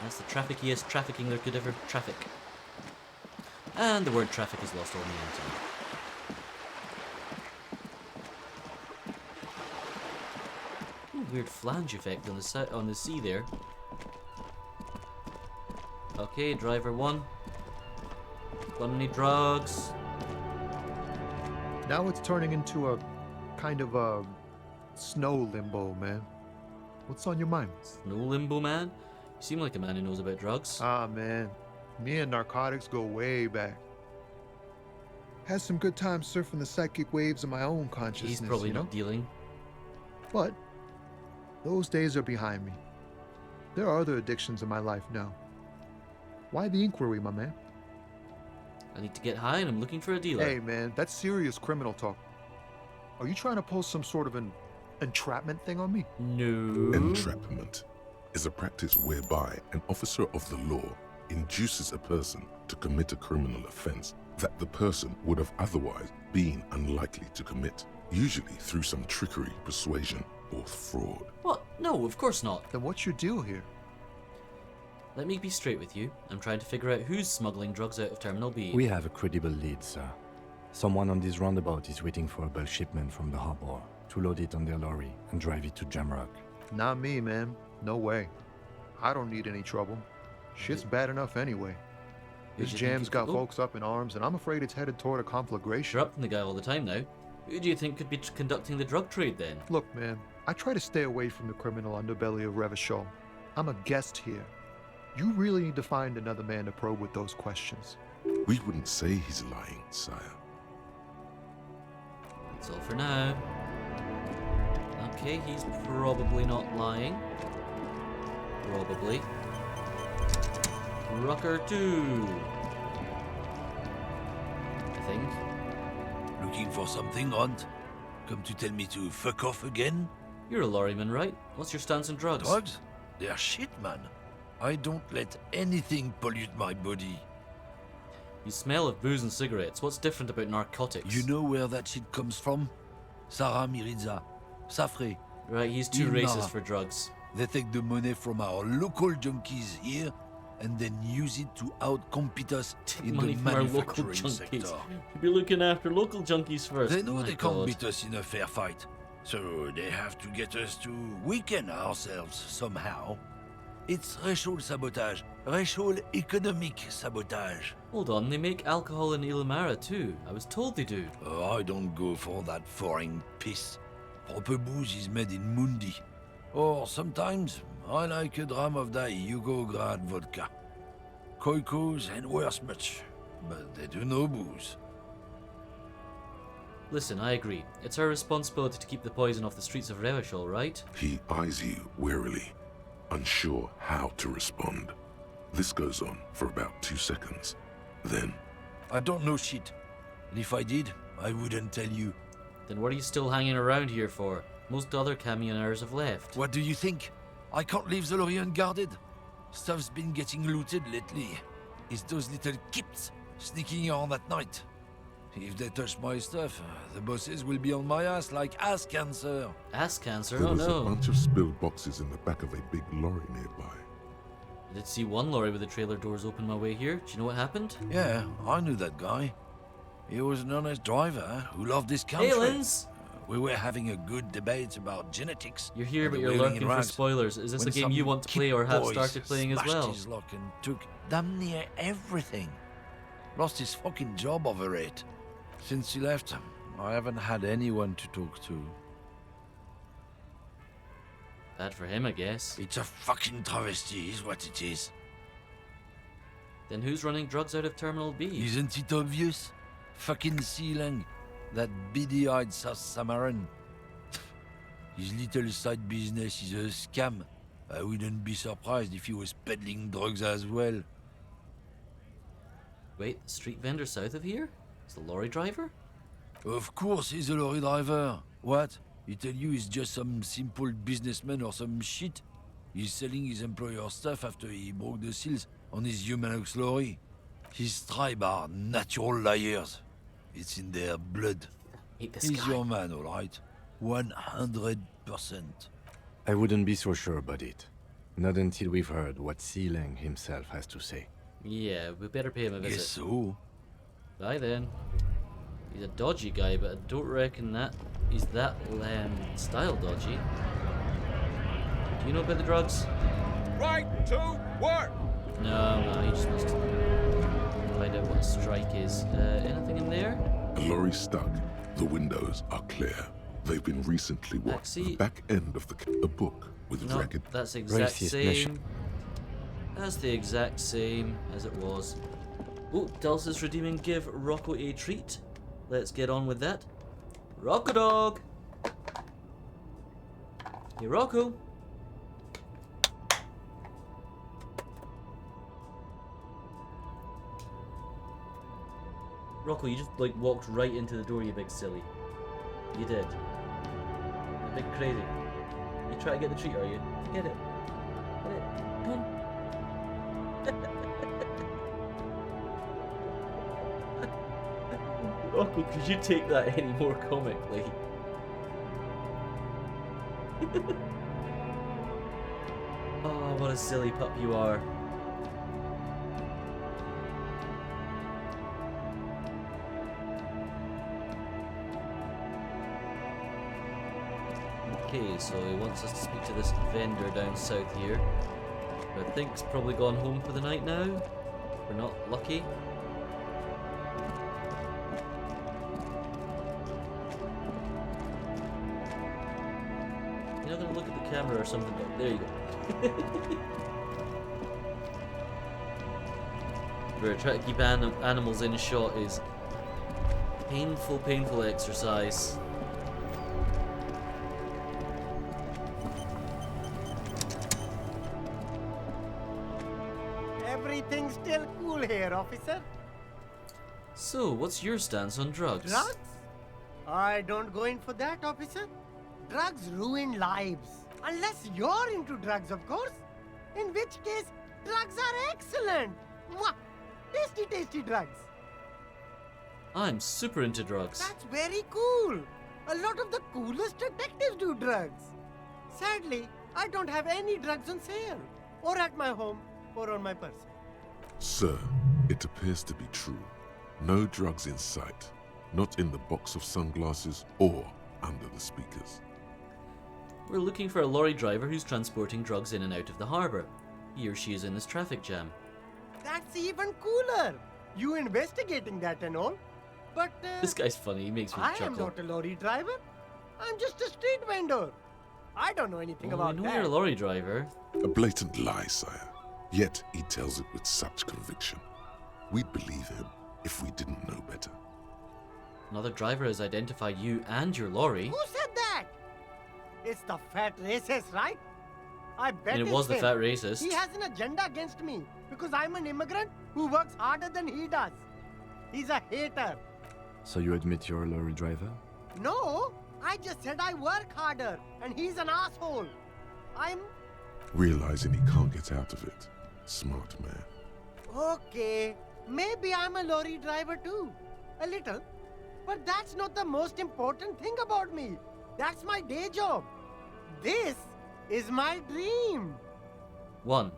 That's the traffickiest trafficking there could ever traffic. And the word traffic has lost all meaning to me. Ooh, weird flange effect on the sea there. Okay, driver 1. Got any drugs? Now it's turning into a kind of a snow limbo, man. What's on your mind? Snow limbo, man? You seem like a man who knows about drugs. Ah, man. Me and narcotics go way back. Had some good times surfing the psychic waves of my own consciousness. He's probably you know? not dealing. But those days are behind me. There are other addictions in my life now. Why the inquiry, my man? I need to get high and I'm looking for a dealer. Hey, man, that's serious criminal talk. Are you trying to pull some sort of an entrapment thing on me? No. Entrapment is a practice whereby an officer of the law induces a person to commit a criminal offense that the person would have otherwise been unlikely to commit, usually through some trickery, persuasion, or fraud. What? No, of course not. Then what's your deal here? Let me be straight with you. I'm trying to figure out who's smuggling drugs out of Terminal B. We have a credible lead, sir. Someone on this roundabout is waiting for a bulk shipment from the harbor to load it on their lorry and drive it to Jamrock. Not me, man. No way. I don't need any trouble. Shit's bad enough anyway. This jam's got folks up in arms, and I'm afraid it's headed toward a conflagration. Interrupting the guy all the time now. Who do you think could be conducting the drug trade then? Look, man, I try to stay away from the criminal underbelly of Revachol. I'm a guest here. You really need to find another man to probe with those questions. We wouldn't say he's lying, sire. That's all for now. Okay, he's probably not lying. Probably. Rucker 2. I think. Looking for something, Runt? Come to tell me to fuck off again? You're a lorryman, right? What's your stance on drugs? Drugs? They're shit, man. I don't let anything pollute my body. You smell of booze and cigarettes. What's different about narcotics? You know where that shit comes from? Sarah Miridza. Safre. Right, he's too racist for drugs. They take the money from our local junkies here and then use it to outcompete us in the manufacturing sector. You'd be looking after local junkies first. They know they can't beat us in a fair fight, so they have to get us to weaken ourselves somehow. It's racial sabotage, racial economic sabotage. Hold on, they make alcohol in Illimara too. I was told they do. Oh, I don't go for that foreign piss. Proper booze is made in Mundi. Or sometimes, I like a dram of that Yugograd vodka. Koikos and worse much, but they do no booze. Listen, I agree. It's our responsibility to keep the poison off the streets of Revachol, right? He eyes you warily, unsure how to respond. This goes on for about 2 seconds. Then... I don't know shit. And if I did, I wouldn't tell you. Then what are you still hanging around here for? Most other camioners have left. What do you think? I can't leave the lorry unguarded. Stuff's been getting looted lately. It's those little kips sneaking around at night. If they touch my stuff, the bosses will be on my ass like ass cancer. Ass cancer? There Oh was no. a bunch of spilled boxes in the back of a big lorry nearby. I did see one lorry with the trailer doors open my way here. Do you know what happened? Yeah, I knew that guy. He was an honest driver who loved his country. Aliens! We were having a good debate about genetics. You're here, but you're lurking for spoilers. Is this a game you want to play or have started playing as well? His lock and took damn near everything. Lost his fucking job over it. Since he left, I haven't had anyone to talk to. Bad for him, I guess. It's a fucking travesty, is what it is. Then who's running drugs out of Terminal B? Isn't it obvious? Fucking Sealang, that beady-eyed South Samaran. His little side business is a scam. I wouldn't be surprised if he was peddling drugs as well. Wait, the street vendor south of here? Is the lorry driver? Of course he's a lorry driver. What? He tell you he's just some simple businessman or some shit? He's selling his employer stuff after he broke the seals on his Humanox lorry. His tribe are natural liars. It's in their blood. He's your man, all right? 100%. I wouldn't be so sure about it. Not until we've heard what Sealang himself has to say. Yeah, we better pay him a visit. Guess so. Bye then. He's a dodgy guy, but I don't reckon that he's that style dodgy. Do you know about the drugs? Right to work! No, he just wants to find out what a strike is. Anything in there? A lorry stuck. The windows are clear. They've been recently washed. The back end of a book with No, ragged... that's the exact same. That's the exact same as it was. Oh, Dulce's redeeming give Rocco a treat. Let's get on with that. Rocco dog! Hey, Rocco! Rocco, you just like walked right into the door, you big silly. You did. A bit crazy. You try to get the treat, are you? Get it. Get it. Come on. Rocco, could you take that any more comically? Oh, what a silly pup you are. Okay, so he wants us to speak to this vendor down south here, who I think's probably gone home for the night now. We're not lucky. You're not gonna look at the camera or something. Oh, there you go. We're trying to keep animals in shot is painful exercise. Everything's still cool here, officer. So, what's your stance on drugs? Drugs? I don't go in for that, officer. Drugs ruin lives. Unless you're into drugs, of course. In which case, drugs are excellent. Mwah! Tasty, tasty drugs. I'm super into drugs. That's very cool. A lot of the coolest detectives do drugs. Sadly, I don't have any drugs on sale. Or at my home, or on my person. Sir, it appears to be true. No drugs in sight. Not in the box of sunglasses or under the speakers. We're looking for a lorry driver who's transporting drugs in and out of the harbour. He or she is in this traffic jam. That's even cooler. You investigating that and all. But This guy's funny, he makes me I chuckle. am not a lorry driver. I'm just a street vendor. I don't know anything I about know that. you're a lorry driver. A blatant lie, sire. Yet he tells it with such conviction. We'd believe him if we didn't know better. Another driver has identified you and your lorry. Who said that? It's the fat racist, right? I bet And it it's was the him. fat racist. He has an agenda against me because I'm an immigrant who works harder than he does. He's a hater. So you admit you're a lorry driver? No, I just said I work harder and he's an asshole. I'm... Realizing he can't get out of it. Smart man. Okay, maybe I'm a lorry driver too. A little. But that's not the most important thing about me. That's my day job. This is my dream. 1.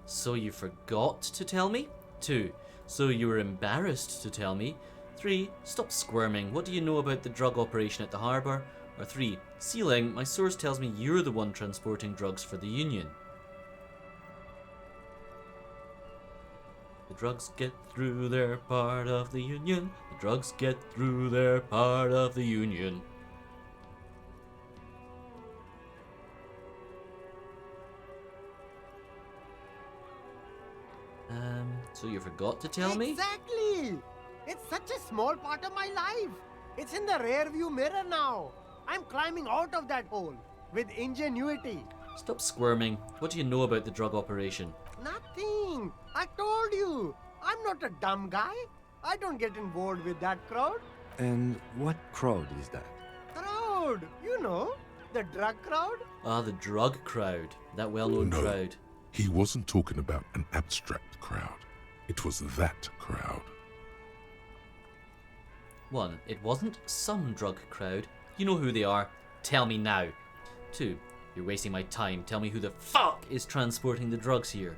So you forgot to tell me? 2. So you were embarrassed to tell me? 3. Stop squirming. What do you know about the drug operation at the harbour? Or 3. Sealing, my source tells me you're the one transporting drugs for the Union. The drugs get through, they're part of the Union. The drugs get through, they're part of the Union. So you forgot to tell me? Exactly. It's such a small part of my life. It's in the rear view mirror now. I'm climbing out of that hole with ingenuity. Stop squirming. What do you know about the drug operation? Nothing. I told you. I'm not a dumb guy. I don't get involved with that crowd. And what crowd is that? Crowd. You know, the drug crowd. Ah, the drug crowd. That well-known No. crowd. He wasn't talking about an abstract crowd. It was that crowd. 1. It wasn't some drug crowd. You know who they are. Tell me now. 2. You're wasting my time. Tell me who the fuck is transporting the drugs here.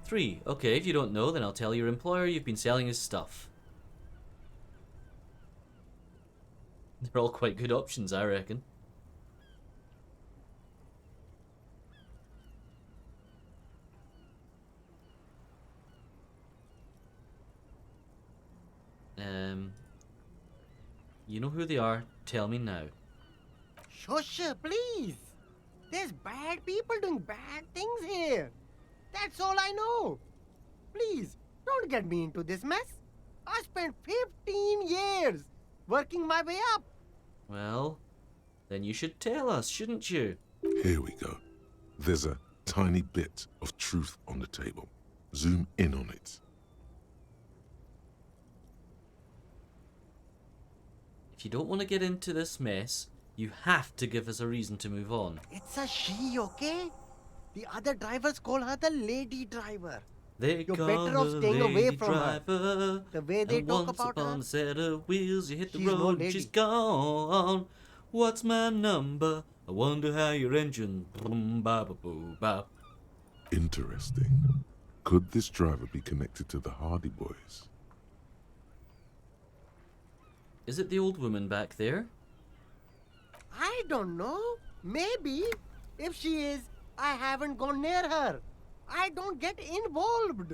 3. Okay, if you don't know, then I'll tell your employer you've been selling his stuff. They're all quite good options, I reckon. You know who they are. Tell me now. Shush, please. There's bad people doing bad things here. That's all I know. Please, don't get me into this mess. I spent 15 years working my way up. Well, then you should tell us, shouldn't you? Here we go. There's a tiny bit of truth on the table. Zoom in on it. If you don't want to get into this mess, You have to give us a reason to move on. It's a she, okay? The other drivers call her the lady driver. They You're call better off her staying away lady from her. driver. The way they And talk once about upon her, a set of wheels, you hit the she's no road, and lady. she's gone. What's my number? I wonder how your engine. Boom, ba, ba, boo, ba. Interesting. Could this driver be connected to the Hardy Boys? Is it the old woman back there? I don't know. Maybe. If she is, I haven't gone near her. I don't get involved.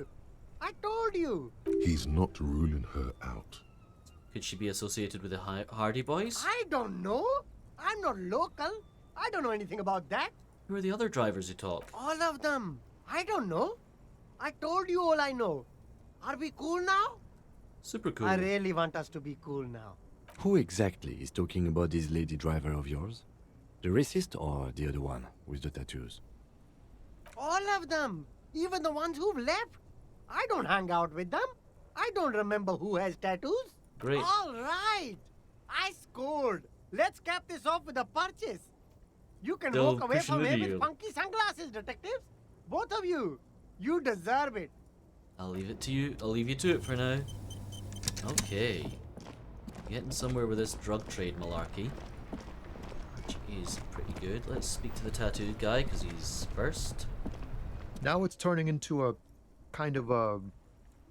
I told you. He's not ruling her out. Could she be associated with the Hardy Boys? I don't know. I'm not local. I don't know anything about that. Who are the other drivers who talk? All of them. I don't know. I told you all I know. Are we cool now? Super cool. I really want us to be cool now. Who exactly is talking about this lady driver of yours? The racist or the other one with the tattoos? All of them. Even the ones who've left. I don't hang out with them. I don't remember who has tattoos. Great. All right. I scored. Let's cap this off with a purchase. You can They'll walk away push from an here idiot. with funky sunglasses, detectives. Both of you. You deserve it. I'll leave it to you. I'll leave you to it for now. Okay. Getting somewhere with this drug trade malarkey. Which is pretty good. Let's speak to the tattooed guy, because he's first. Now it's turning into a kind of a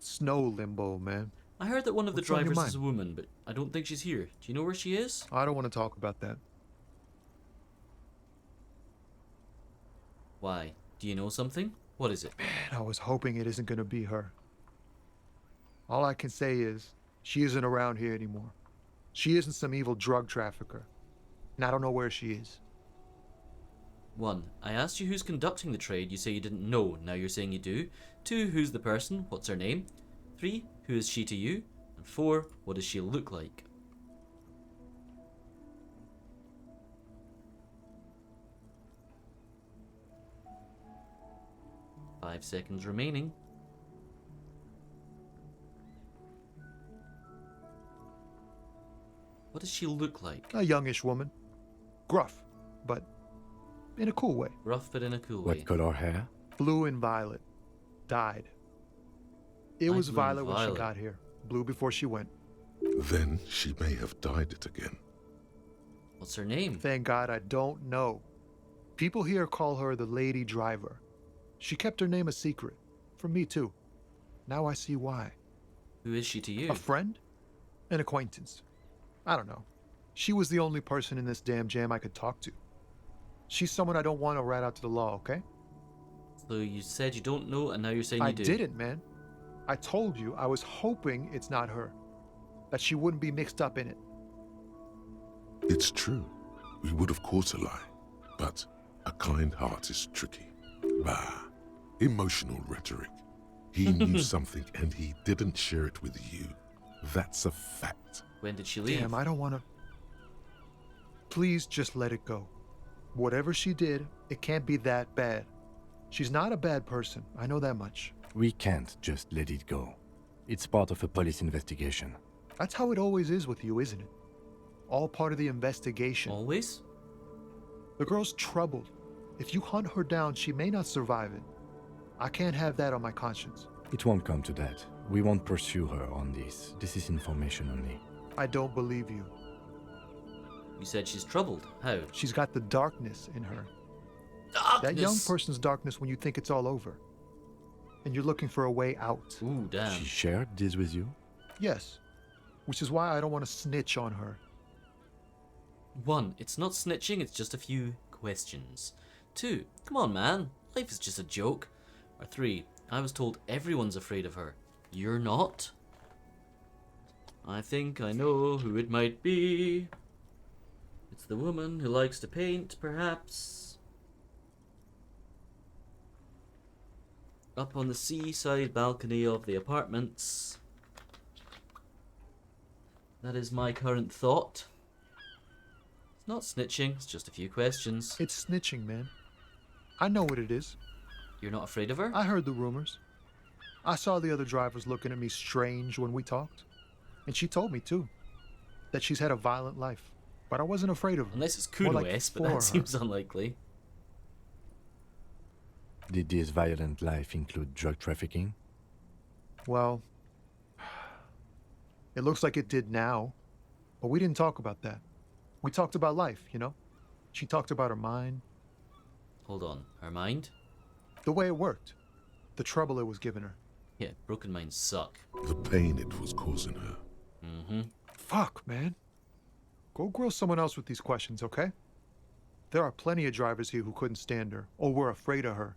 snow limbo, man. I heard that one of the What's on your drivers is mind? a woman, but I don't think she's here. Do you know where she is? I don't want to talk about that. Why? Do you know something? What is it? Man, I was hoping it isn't going to be her. All I can say is, she isn't around here anymore. She isn't some evil drug trafficker. And I don't know where she is. 1. I asked you who's conducting the trade. You say you didn't know. Now you're saying you do. 2. Who's the person? What's her name? 3. Who is she to you? And 4. What does she look like? Five seconds remaining. What does she look like? A youngish woman. Gruff, but in a cool way. Rough but in a cool way. What color hair? Blue and violet. Died. It was blue and violet when she violet. got here. Blue before she went. Then she may have dyed it again. What's her name? Thank God I don't know. People here call her the lady driver. She kept her name a secret. From me too. Now I see why. Who is she to you? A friend? An acquaintance. I don't know. She was the only person in this damn jam I could talk to. She's someone I don't want to rat out to the law, okay? So you said you don't know, and now you're saying I you do. didn't, man. I told you I was hoping it's not her. That she wouldn't be mixed up in it. It's true. We would of course a lie. But a kind heart is tricky. Bah. Emotional rhetoric. He knew something and he didn't share it with you. That's a fact. When did she leave? Damn, I don't want to... Please just let it go. Whatever she did, it can't be that bad. She's not a bad person. I know that much. We can't just let it go. It's part of a police investigation. That's how it always is with you, isn't it? All part of the investigation. Always? The girl's troubled. If you hunt her down, she may not survive it. I can't have that on my conscience. It won't come to that. We won't pursue her on this. This is information only. I don't believe you. You said she's troubled. How? She's got the darkness in her. Darkness! That young person's darkness when you think it's all over. And you're looking for a way out. Ooh, damn. She shared this with you? Yes. Which is why I don't want to snitch on her. 1. It's not snitching, it's just a few questions. 2. Come on, man. Life is just a joke. Or 3. I was told everyone's afraid of her. You're not? I think I know who it might be. It's the woman who likes to paint, perhaps. Up on the seaside balcony of the apartments. That is my current thought. It's not snitching, it's just a few questions. It's snitching, man. I know what it is. You're not afraid of her? I heard the rumors. I saw the other drivers looking at me strange when we talked. And she told me, too, that she's had a violent life. but I wasn't afraid of her. Unless it's More Kudo like S, but for her. that seems unlikely. Did this violent life include drug trafficking? Well, it looks like it did now, but we didn't talk about that. We talked about life, you know? She talked about her mind. Hold on, her mind? The way it worked. The trouble it was giving her. Yeah, broken minds suck. The pain it was causing her. Mm-hmm. Fuck, man. Go grill someone else with these questions, okay? There are plenty of drivers here who couldn't stand her, or were afraid of her.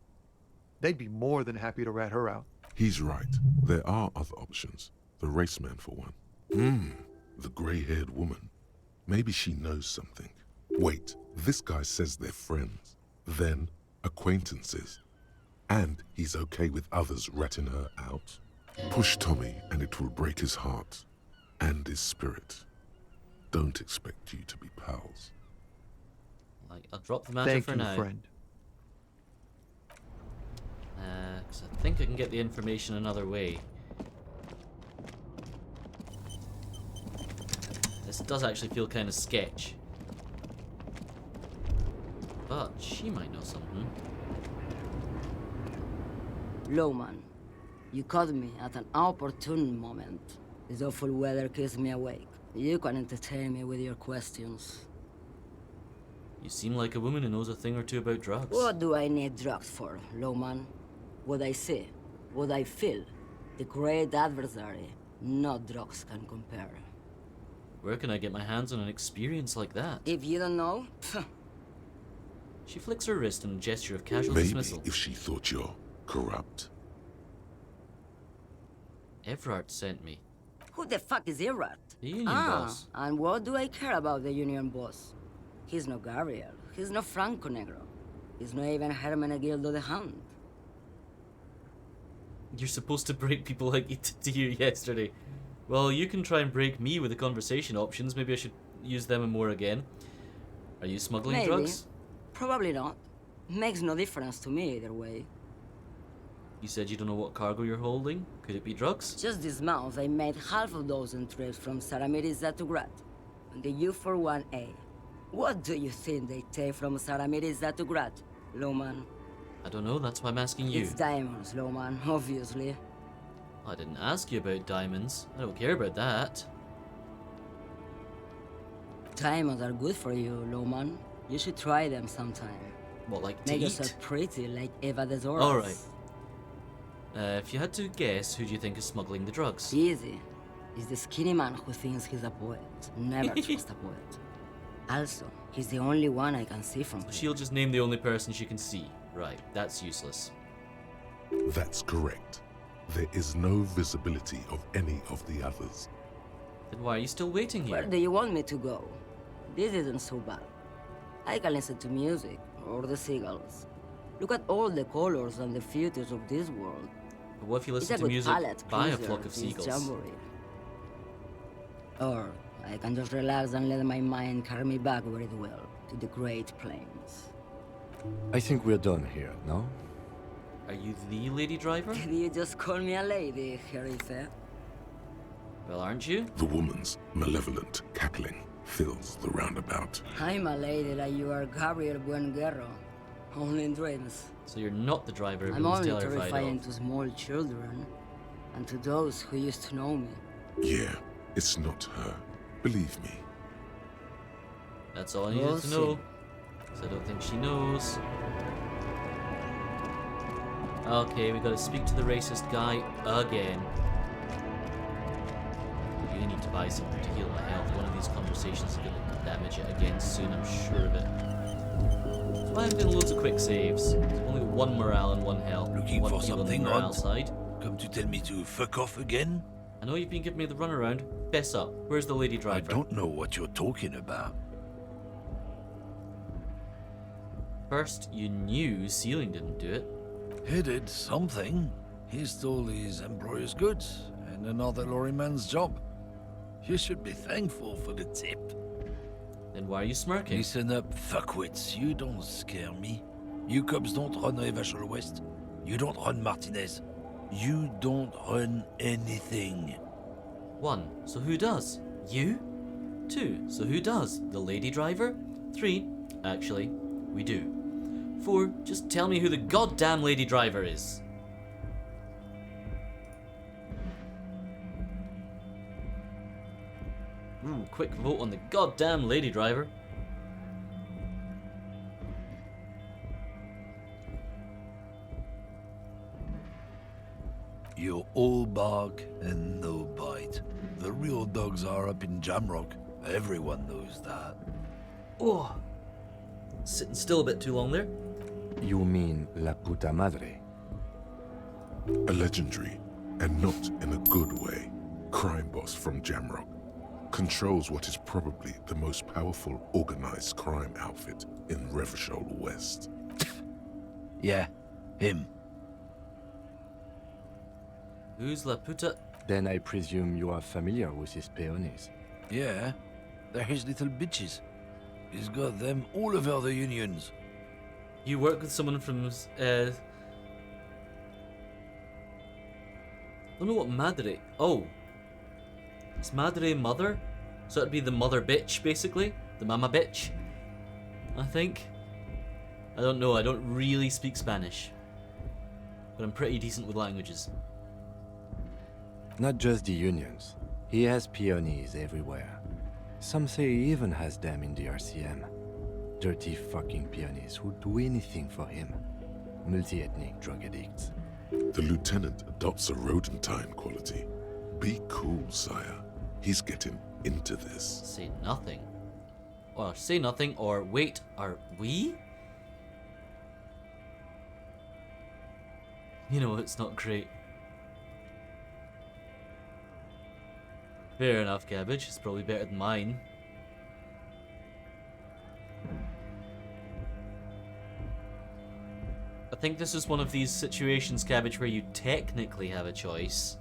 They'd be more than happy to rat her out. He's right. There are other options. The raceman, for one. The grey-haired woman. Maybe she knows something. Wait, this guy says they're friends. Then, acquaintances. And he's okay with others ratting her out. Push Tommy and it will break his heart. And his spirit. Don't expect you to be pals. Like, I'll drop the matter for now. Thank you, friend. 'Cause I think I can get the information another way. This does actually feel kind of sketch. But she might know something. Lowman, you caught me at an opportune moment. This awful weather keeps me awake. You can entertain me with your questions. You seem like a woman who knows a thing or two about drugs. What do I need drugs for, Lowman? What I see, what I feel. The great adversary. No drugs can compare. Where can I get my hands on an experience like that? If you don't know, She flicks her wrist in a gesture of casual Maybe dismissal. if she thought you're corrupt. Everard sent me. who the fuck is Irrat? The union boss. And what do I care about the union boss? He's no Gabriel. He's no Franco Negro. He's not even Hermenegildo the Hound. You're supposed to break people like he did to you yesterday. Well, you can try and break me with the conversation options. Maybe I should use them more again. Are you smuggling Maybe. drugs? Probably not. Makes no difference to me either way. You said you don't know what cargo you're holding. Could it be drugs? Just this month, I made half a dozen trips from Saramiriza to Grat, on the U41A. What do you think they take from Saramiriza to Grat, Lowman? I don't know, that's why I'm asking you. It's diamonds, Lowman, obviously. I didn't ask you about diamonds. I don't care about that. Diamonds are good for you, Lowman. You should try them sometime. What, like to Make eat? yourself pretty like Eva de Zoras. Alright. If you had to guess, who do you think is smuggling the drugs? Easy. He's the skinny man who thinks he's a poet. Never trust a poet. Also, he's the only one I can see from here. She'll just name the only person she can see. Right, that's useless. That's correct. There is no visibility of any of the others. Then why are you still waiting here? Where do you want me to go? This isn't so bad. I can listen to music, or the seagulls. Look at all the colors and the futures of this world. But what if you It's listen a to good music palate by a cleanser, flock of this seagulls? jamboree. Or I can just relax and let my mind carry me back where it will, to the Great Plains. I think we're done here, no? Are you the lady driver? Did you just call me a lady, Herife? Well, aren't you? The woman's malevolent cackling fills the roundabout. I'm a lady like you are Gabriel Buenguerro. Only in dreams. So you're not the driver I'm who's only terrified terrifying of. to small children, and to those who used to know me. Yeah, it's not her. Believe me. That's all I needed We'll to know. see. 'Cause I don't think she knows. Okay, we gotta speak to the racist guy again. You need to buy something to heal my health. One of these conversations is gonna damage it again soon, I'm sure of it. That's why I'm doing loads of quick saves. There's only one morale and one health. Looking one for heal on the something morale odd? side. Come to tell me to fuck off again? I know you've been giving me the runaround. Fess up. Where's the lady I driver? don't know what you're talking about. First, you knew Sealing didn't do it. He did something. He stole his employer's goods and another lorryman's job. You should be thankful for the tip. Then why are you smirking? Listen up, fuckwits. You don't scare me. You cops don't run Revachol West. You don't run Martinez. You don't run anything. One. So who does? You? 2. So who does? The lady driver? 3. Actually, we do. 4. Just tell me who the goddamn lady driver is. Ooh, quick vote on the goddamn lady driver. You're all bark and no bite. The real dogs are up in Jamrock. Everyone knows that. Oh, sitting still a bit too long there. You mean La Puta Madre? A legendary, and not in a good way, crime boss from Jamrock controls what is probably the most powerful organized crime outfit in Revachol West. Yeah, him. Who's La Puta? Then I presume you are familiar with his peonies. Yeah, they're his little bitches. He's got them all over the unions. You work with someone from, I don't know what Madre... Oh. Is Madre mother? So it'd be the mother bitch, basically? The mama bitch? I think. I don't know, I don't really speak Spanish. But I'm pretty decent with languages. Not just the unions. He has peonies everywhere. Some say he even has them in the RCM. Dirty fucking peonies who'd do anything for him. Multi-ethnic drug addicts. The lieutenant adopts a rodentine quality. Be cool, sire. He's getting into this. Say nothing. Or say nothing, or wait, are we? You know, it's not great. Fair enough, Cabbage. It's probably better than mine. I think this is one of these situations, Cabbage, where you technically have a choice.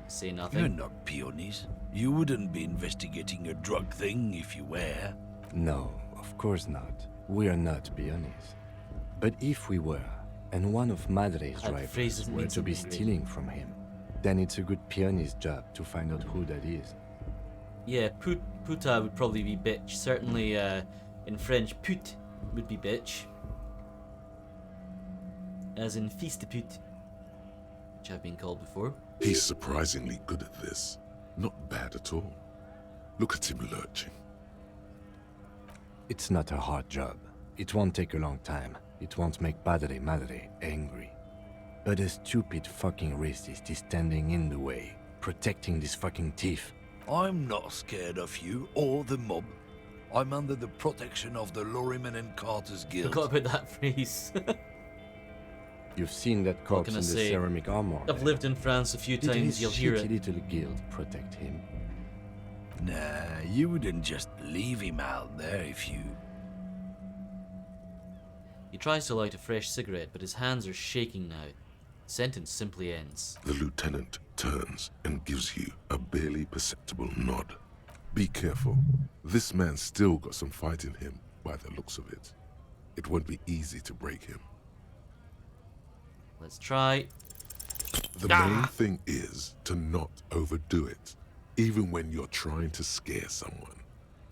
Say nothing. You're not peonies. You wouldn't be investigating a drug thing if you were. No, of course not. We are not peonies. But if we were, and one of Madre's drivers were to be stealing from him, then it's a good peony's job to find out who that is. Yeah, puta would probably be bitch. Certainly, in French, pute would be bitch. As in fils de pute, which I've been called before. He's surprisingly good at this. Not bad at all. Look at him lurching. It's not a hard job. It won't take a long time. It won't make Padre Madre angry. But a stupid fucking racist is standing in the way, protecting this fucking thief. I'm not scared of you or the mob. I'm under the protection of the Lorryman and Carter's Guild. Forgot about that phrase. You've seen that corpse in the ceramic armor. I've lived in France a few times, you'll hear it. Did his little guild protect him? Nah, you wouldn't just leave him out there if you... He tries to light a fresh cigarette, but his hands are shaking now. The sentence simply ends. The lieutenant turns and gives you a barely perceptible nod. Be careful. This man's still got some fight in him, by the looks of it. It won't be easy to break him. Let's try. The main thing is to not overdo it, even when you're trying to scare someone.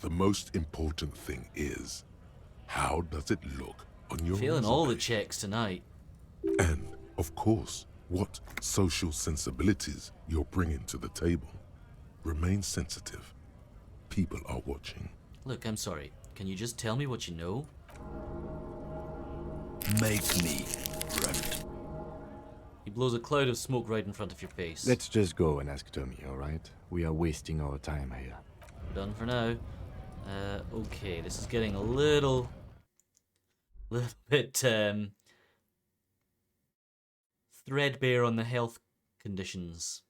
The most important thing is, how does it look on your Failing all the checks tonight. And, of course, what social sensibilities you're bringing to the table. Remain sensitive. People are watching. Look, I'm sorry. Can you just tell me what you know? Make me front. He blows a cloud of smoke right in front of your face. Let's just go and ask Tommy, alright? We are wasting our time here. Done for now. Okay, this is getting a little bit threadbare on the health conditions.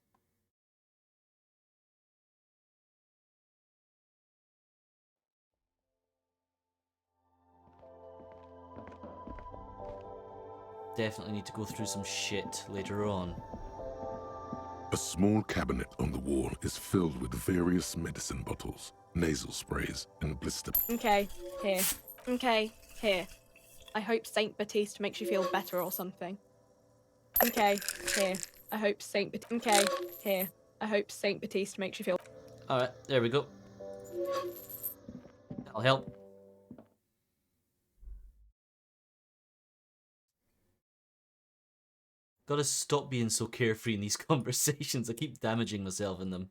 Definitely need to go through some shit later on. A small cabinet on the wall is filled with various medicine bottles, nasal sprays, and blister. Okay, here. Okay, here. I hope Saint Baptiste makes you feel better or something. Okay, here. I hope Saint Baptiste makes you feel... Alright, there we go. That'll help. Gotta stop being so carefree in these conversations. I keep damaging myself in them.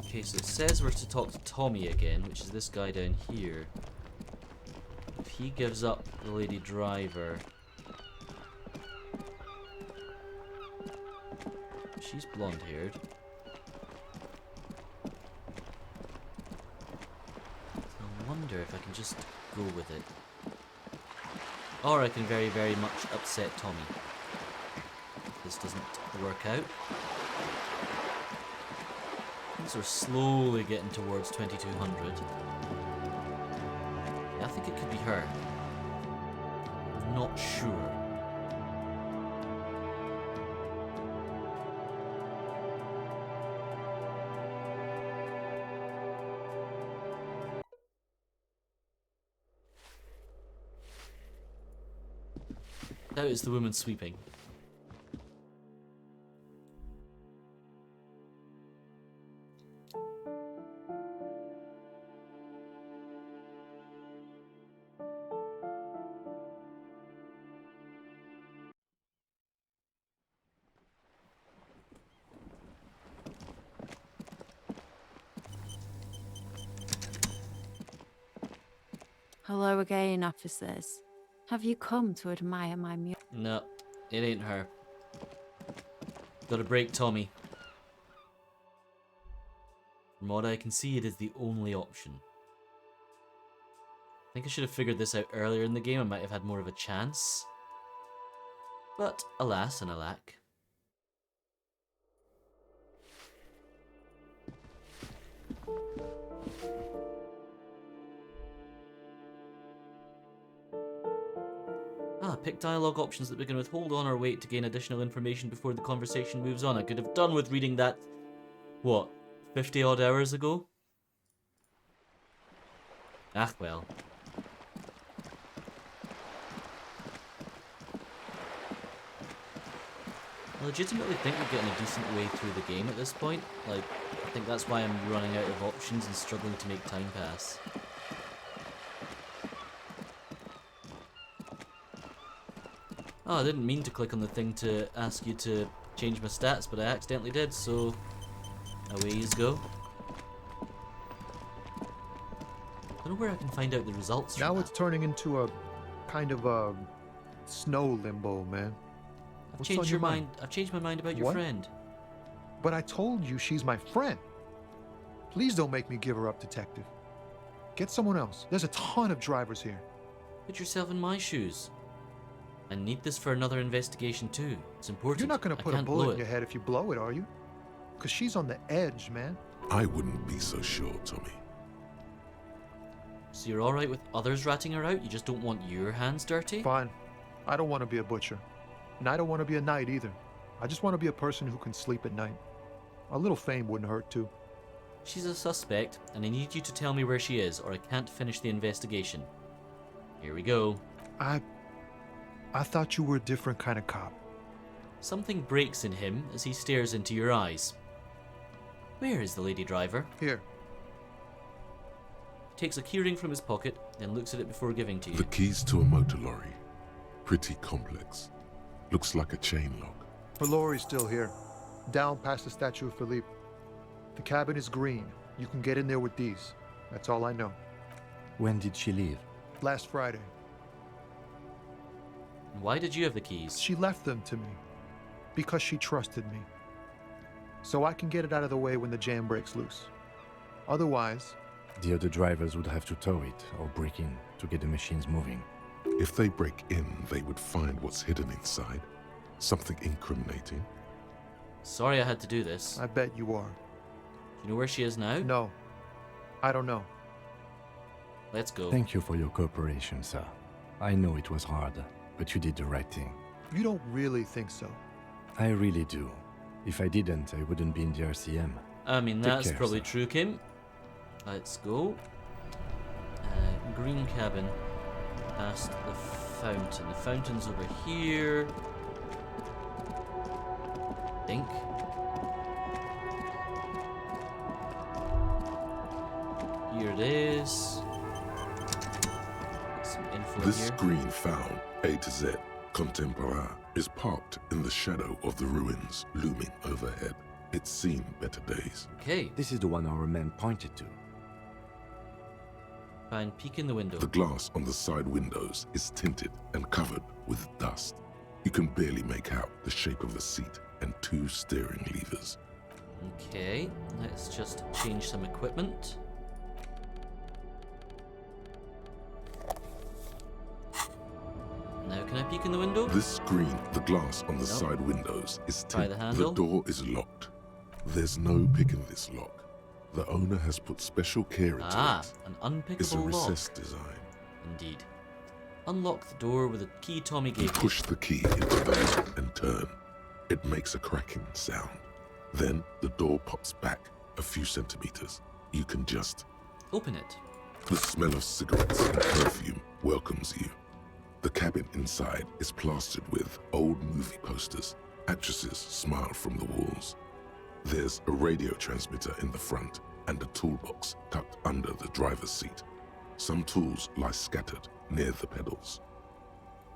Okay, so it says we're to talk to Tommy again, which is this guy down here. If he gives up the lady driver... She's blonde-haired. I wonder if I can just go with it. Or I can very, very much upset Tommy. If this doesn't work out. Things are slowly getting towards 2200. Yeah, I think it could be her. I'm not sure. That is the woman sweeping. Hello again, officers. Have you come to admire my music? No, it ain't her. Gotta break Tommy. From what I can see, it is the only option. I think I should have figured this out earlier in the game. I might have had more of a chance. But alas and alack. Pick dialogue options that begin with hold on or wait to gain additional information before the conversation moves on. I could have done with reading that, what, 50 odd hours ago? Ah, well. I legitimately think we're getting a decent way through the game at this point. Like, I think that's why I'm running out of options and struggling to make time pass. Oh, I didn't mean to click on the thing to ask you to change my stats, but I accidentally did, so away you go. I don't know where I can find out the results Now from it's turning into a kind of a snow limbo, man. I've changed your mind. I've changed my mind about your friend. But I told you she's my friend. Please don't make me give her up, detective. Get someone else. There's a ton of drivers here. Put yourself in my shoes. I need this for another investigation too. It's important. You're not going to put a bullet in your head if you blow it, are you? Because she's on the edge, man. I wouldn't be so sure, Tommy. So you're alright with others ratting her out? You just don't want your hands dirty? Fine. I don't want to be a butcher. And I don't want to be a knight either. I just want to be a person who can sleep at night. A little fame wouldn't hurt too. She's a suspect, and I need you to tell me where she is, or I can't finish the investigation. Here we go. I thought you were a different kind of cop. Something breaks in him as he stares into your eyes. Where is the lady driver? Here. He takes a keyring from his pocket, then looks at it before giving to you. The keys to a motor lorry. Pretty complex. Looks like a chain lock. Her lorry's still here. Down past the statue of Philippe. The cabin is green. You can get in there with these. That's all I know. When did she leave? Last Friday. Why did you have the keys? She left them to me. Because she trusted me. So I can get it out of the way when the jam breaks loose. Otherwise... The other drivers would have to tow it or break in to get the machines moving. If they break in, they would find what's hidden inside. Something incriminating. Sorry I had to do this. I bet you are. Do you know where she is now? No. I don't know. Let's go. Thank you for your cooperation, sir. I know it was hard, but you did the right thing. You don't really think so? I really do. If I didn't, I wouldn't be in the RCM. I mean, Take that's care, probably sir. true, Kim. Let's go. Green cabin. Past the fountain. The fountain's over here. I think. Here it is. Some info This here. screen found, A to Z, Contemporain, is parked in the shadow of the ruins looming overhead. It's seen better days. Okay. This is the one our man pointed to. Try and peek in the window. The glass on the side windows is tinted and covered with dust. You can barely make out the shape of a seat and 2 steering levers. Okay, let's just change some equipment. Now can I peek in the window? This screen, the glass on the side windows, is Try tinted. the handle. The door is locked. There's no picking this lock. The owner has put special care into it. An unpickable It's a lock. recessed design. Indeed. Unlock the door with a key Tommy You gave you. push the key into the lock and turn. It makes a cracking sound. Then the door pops back a few centimeters. You can just open it. The smell of cigarettes and perfume welcomes you. The cabin inside is plastered with old movie posters. Actresses smile from the walls. There's a radio transmitter in the front and a toolbox tucked under the driver's seat. Some tools lie scattered near the pedals.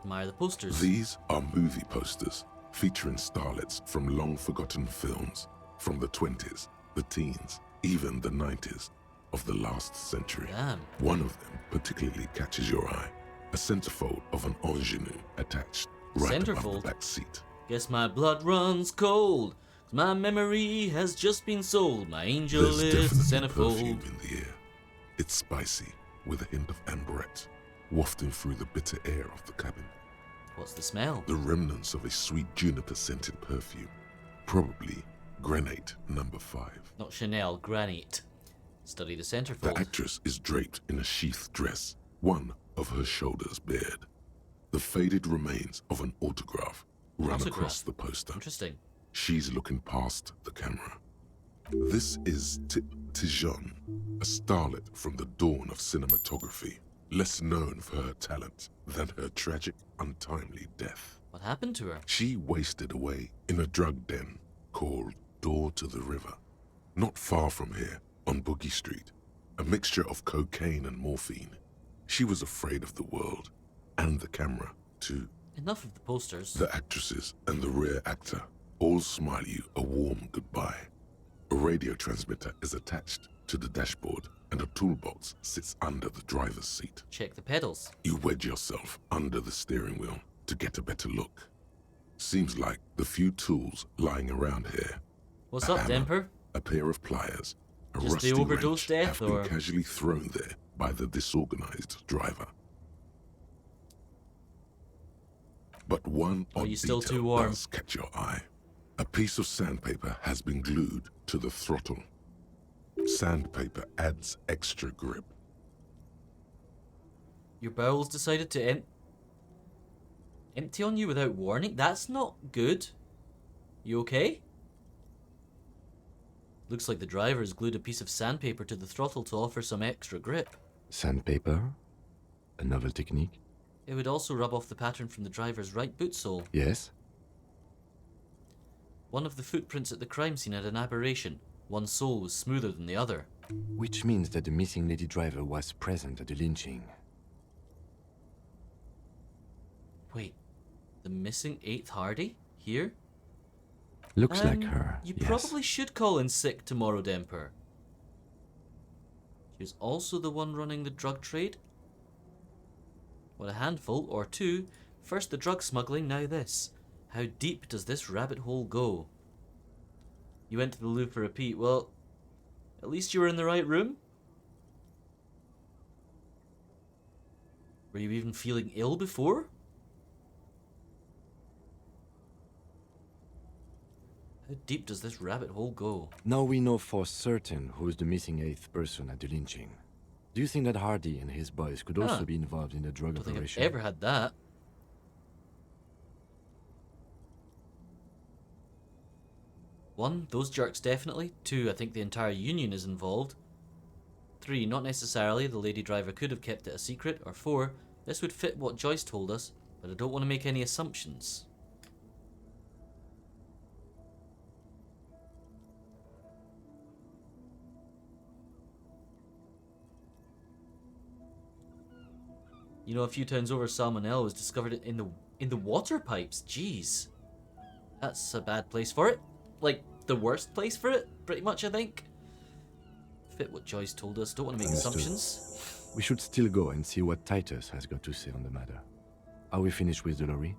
Admire the posters. These are movie posters featuring starlets from long-forgotten films from the 20s, the teens, even the 90s of the last century. Damn. One of them particularly catches your eye. A centerfold of an ingenue attached right above Centerfold? the back seat. Guess my blood runs cold. 'Cause my memory has just been sold. My angel There's is definitely centerfold. perfume in the air. It's spicy, with a hint of amberette, wafting through the bitter air of the cabin. What's the smell? The remnants of a sweet juniper-scented perfume. Probably Granate number 5. Not Chanel, Granite. Study the centerfold. The actress is draped in a sheathed dress, one of her shoulders bared. The faded remains of an autograph run across the poster. Interesting. She's looking past the camera. This is Tip Tijon, a starlet from the dawn of cinematography, less known for her talent than her tragic, untimely death. What happened to her? She wasted away in a drug den called Door to the River. Not far from here, on Boogie Street, a mixture of cocaine and morphine. She was afraid of the world, and the camera, too. Enough of the posters. The actresses and the rear actor all smile you a warm goodbye. A radio transmitter is attached to the dashboard, and a toolbox sits under the driver's seat. Check the pedals. You wedge yourself under the steering wheel to get a better look. Seems like the few tools lying around here. What's a up, hammer, Demper? A pair of pliers, a Just rusty the overdose wrench death, have or? been casually thrown there by the disorganized driver. But one Are odd you still detail too warm? does catch your eye. A piece of sandpaper has been glued to the throttle. Sandpaper adds extra grip. Your bowels decided to empty on you without warning? That's not good. You okay? Looks like the driver has glued a piece of sandpaper to the throttle to offer some extra grip. Sandpaper? A novel technique? It would also rub off the pattern from the driver's right boot sole. Yes? One of the footprints at the crime scene had an aberration. One sole was smoother than the other. Which means that the missing lady driver was present at the lynching. Wait, the missing 8th Hardy? Here? Looks like her, You yes. probably should call in sick tomorrow, Demper. She was also the one running the drug trade. What a handful, or two. First the drug smuggling, now this. How deep does this rabbit hole go? You went to the loo for a pee. Well, at least you were in the right room. Were you even feeling ill before? How deep does this rabbit hole go? Now we know for certain who is the missing 8th person at the lynching. Do you think that Hardy and his boys could also be involved in the drug I don't think I've operation? ever had that. 1, those jerks definitely. 2, I think the entire union is involved. 3, not necessarily, the lady driver could have kept it a secret. Or 4, This would fit what Joyce told us, but I don't want to make any assumptions. You know, a few towns over, salmonella was discovered in the water pipes. Jeez, that's a bad place for it. Like the worst place for it, pretty much. I think. Fit what Joyce told us. Don't want to make assumptions. We should still go and see what Titus has got to say on the matter. Are we finished with the lorry?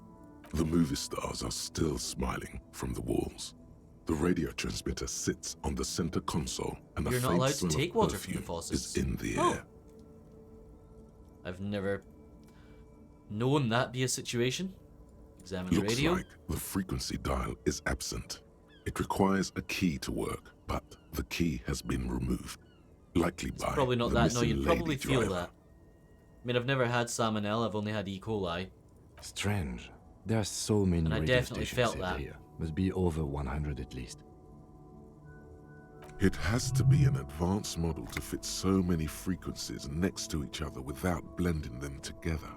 The movie stars are still smiling from the walls. The radio transmitter sits on the center console, and the You're not faint allowed to smell take of water from the perfume faucets. is in the Oh. air. I've never known that be a situation. Examine the Looks radio. like the frequency dial is absent. It requires a key to work, but the key has been removed. Likely by Probably not the that. No, missing you'd probably lady feel driver. that. I mean, I've never had salmonella. I've only had E. coli. Strange. There are so many And I radio definitely stations felt saved that. here. Must be over 100 at least. It has to be an advanced model to fit so many frequencies next to each other without blending them together.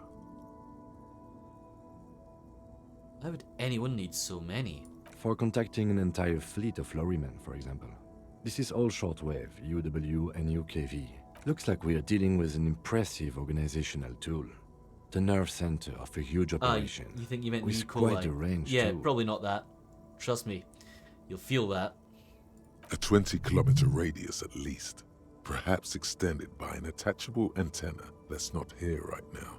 Why would anyone need so many? For contacting an entire fleet of lorrymen, for example. This is all shortwave, UW and UKV. Looks like we are dealing with an impressive organizational tool. The nerve center of a huge operation. You think you meant with E. coli? quite a range Yeah, too. probably not that. Trust me, you'll feel that. A 20-kilometer radius at least, perhaps extended by an attachable antenna that's not here right now.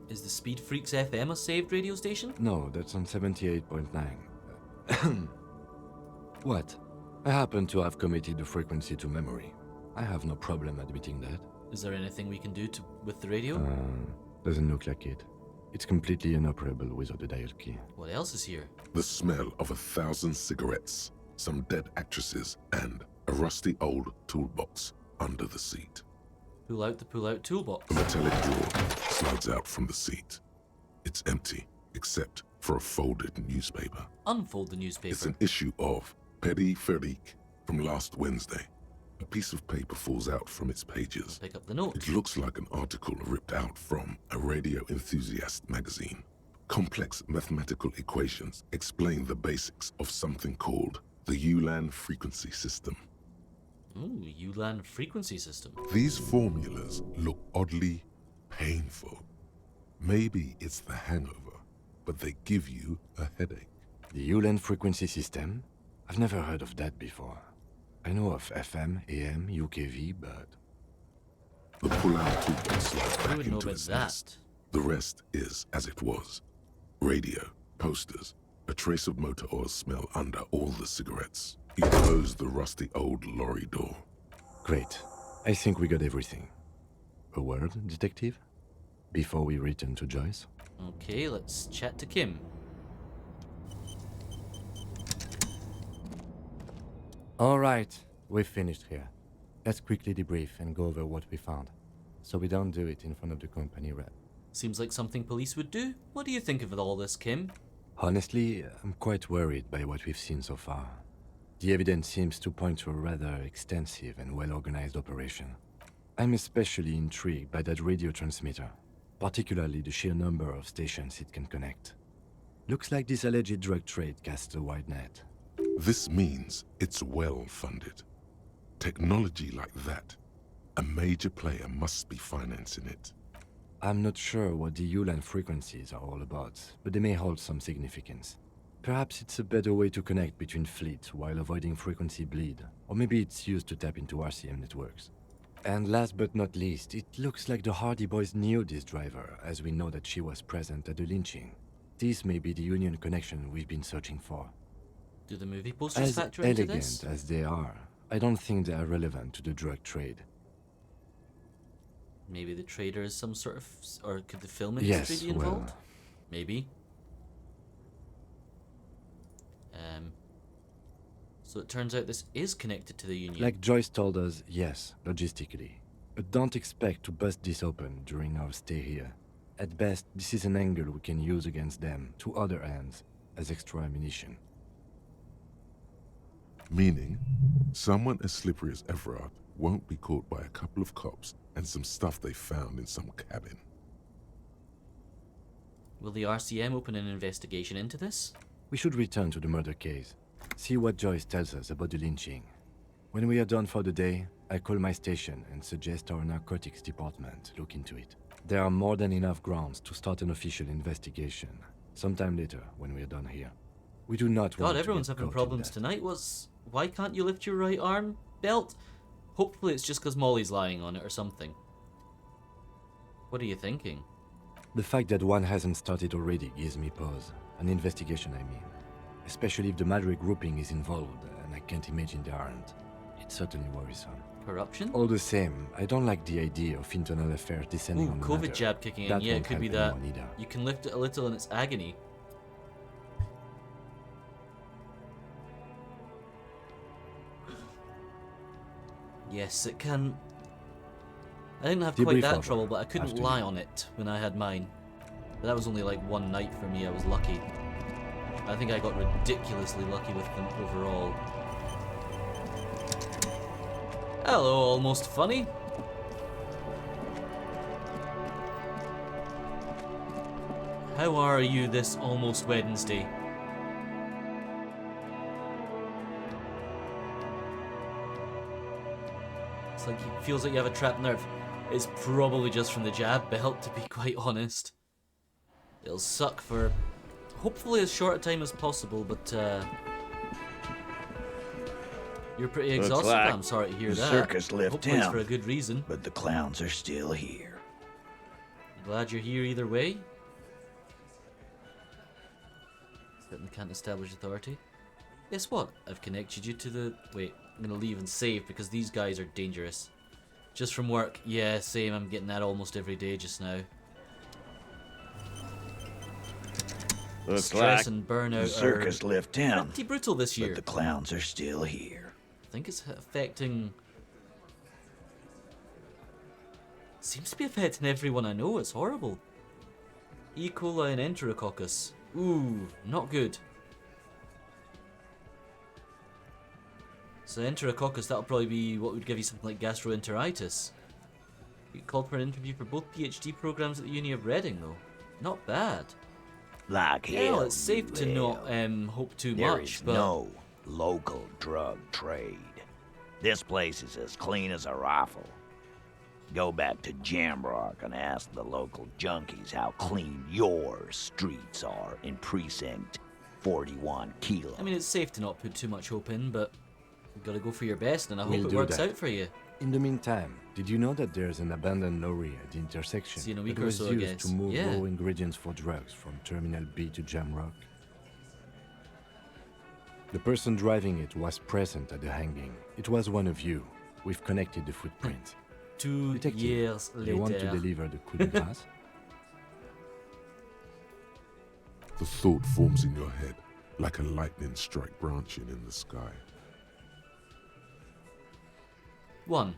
Is the Speed Freaks FM a saved radio station? No, that's on 78.9. What? I happen to have committed the frequency to memory. I have no problem admitting that. Is there anything we can do with the radio? Doesn't look like it. It's completely inoperable without the dial key. What else is here? The smell of 1,000 cigarettes, some dead actresses, and a rusty old toolbox under the seat. Pull out the pull-out toolbox. A metallic drawer slides out from the seat. It's empty, except for a folded newspaper. Unfold the newspaper. It's an issue of Peripherique from last Wednesday. A piece of paper falls out from its pages. Pick up the note. It looks like an article ripped out from a radio enthusiast magazine. Complex mathematical equations explain the basics of something called the ULAN frequency system. Ooh, ULAN frequency system. These formulas look oddly painful. Maybe it's the hangover, but they give you a headache. The ULAN frequency system? I've never heard of that before. I know of FM, AM, UKV, but... The pull-out toolbox slides I back would know into about its that. nest. The rest is as it was. Radio, posters, a trace of motor oil smell under all the cigarettes. He closed the rusty old lorry door. Great. I think we got everything. A word, detective? Before we return to Joyce? Okay, let's chat to Kim. Alright, we've finished here. Let's quickly debrief and go over what we found, so we don't do it in front of the company rep. Seems like something police would do. What do you think of all this, Kim? Honestly, I'm quite worried by what we've seen so far. The evidence seems to point to a rather extensive and well-organized operation. I'm especially intrigued by that radio transmitter, particularly the sheer number of stations it can connect. Looks like this alleged drug trade casts a wide net. This means it's well-funded. Technology like that, a major player must be financing it. I'm not sure what the ULAN frequencies are all about, but they may hold some significance. Perhaps it's a better way to connect between fleets while avoiding frequency bleed, or maybe it's used to tap into RCM networks. And last but not least, it looks like the Hardy Boys knew this driver, as we know that she was present at the lynching. This may be the union connection we've been searching for. Do the movie posters As factor into elegant this? as they are, I don't think they are relevant to the drug trade. Maybe the trader is some sort of... Or could the film industry Yes, be involved? well... Maybe. So it turns out this is connected to the union. Like Joyce told us, yes, logistically. But don't expect to bust this open during our stay here. At best, this is an angle we can use against them, to other ends, as extra ammunition. Meaning, someone as slippery as Everard won't be caught by a couple of cops and some stuff they found in some cabin. Will the RCM open an investigation into this? We should return to the murder case. See what Joyce tells us about the lynching. When we are done for the day, I call my station and suggest our narcotics department look into it. There are more than enough grounds to start an official investigation. Sometime later, when we are done here. We do not want God, to everyone's get having caught in problems that. tonight. Why can't you lift your right arm, Belt? Hopefully it's just because Molly's lying on it or something. What are you thinking? The fact that one hasn't started already gives me pause. An investigation, I mean. Especially if the Madre grouping is involved, and I can't imagine they aren't. It's certainly worrisome. Corruption? All the same, I don't like the idea of internal affairs descending Ooh, on the COVID matter. jab kicking in. That Yeah, it won't could be help that. anyone either. You can lift it a little in its agony. Yes, it can. I didn't have quite Debrief that over trouble, but I couldn't after lie you. on it when I had mine. But that was only like one night for me. I was lucky. I think I got ridiculously lucky with them overall. Hello, almost funny. How are you this almost Wednesday? It's like it feels like you have a trapped nerve. It's probably just from the jab belt, to be quite honest. It'll suck for hopefully as short a time as possible, but you're pretty Looks exhausted. like I'm sorry to hear the that. circus left Hopefully it's town, for a good reason. but the clowns are still here. Glad you're here either way. Certainly can't establish authority. Guess what? I've connected you to the... Wait, I'm gonna leave and save because these guys are dangerous. Just from work. Yeah, same. I'm getting that almost every day just now. Looks Stress like and burnout the circus are left town, pretty brutal this year. but the clowns are still here. I think it's affecting... Seems to be affecting everyone I know. It's horrible. E. coli and enterococcus. Ooh, not good. So enterococcus, that'll probably be what would give you something like gastroenteritis. You called for an interview for both PhD programs at the Uni of Reading, though. Not bad. Like Yeah, hell, well, it's safe to you not will. hope too There much, is but no local drug trade. This place is as clean as a rifle. Go back to Jamrock and ask the local junkies how clean your streets are in Precinct 41 Kilo. I mean, it's safe to not put too much hope in, but you've got to go for your best, and I We'll hope it do works that. out for you. In the meantime, did you know that there's an abandoned lorry at the intersection See you in a week that or was so, I used guess. to move Yeah. raw ingredients for drugs from Terminal B to Jamrock? The person driving it was present at the hanging. It was one of you. We've connected the footprint. 2 Detective, years later. you want to deliver the coup de grâce? The thought forms in your head like a lightning strike branching in the sky. 1.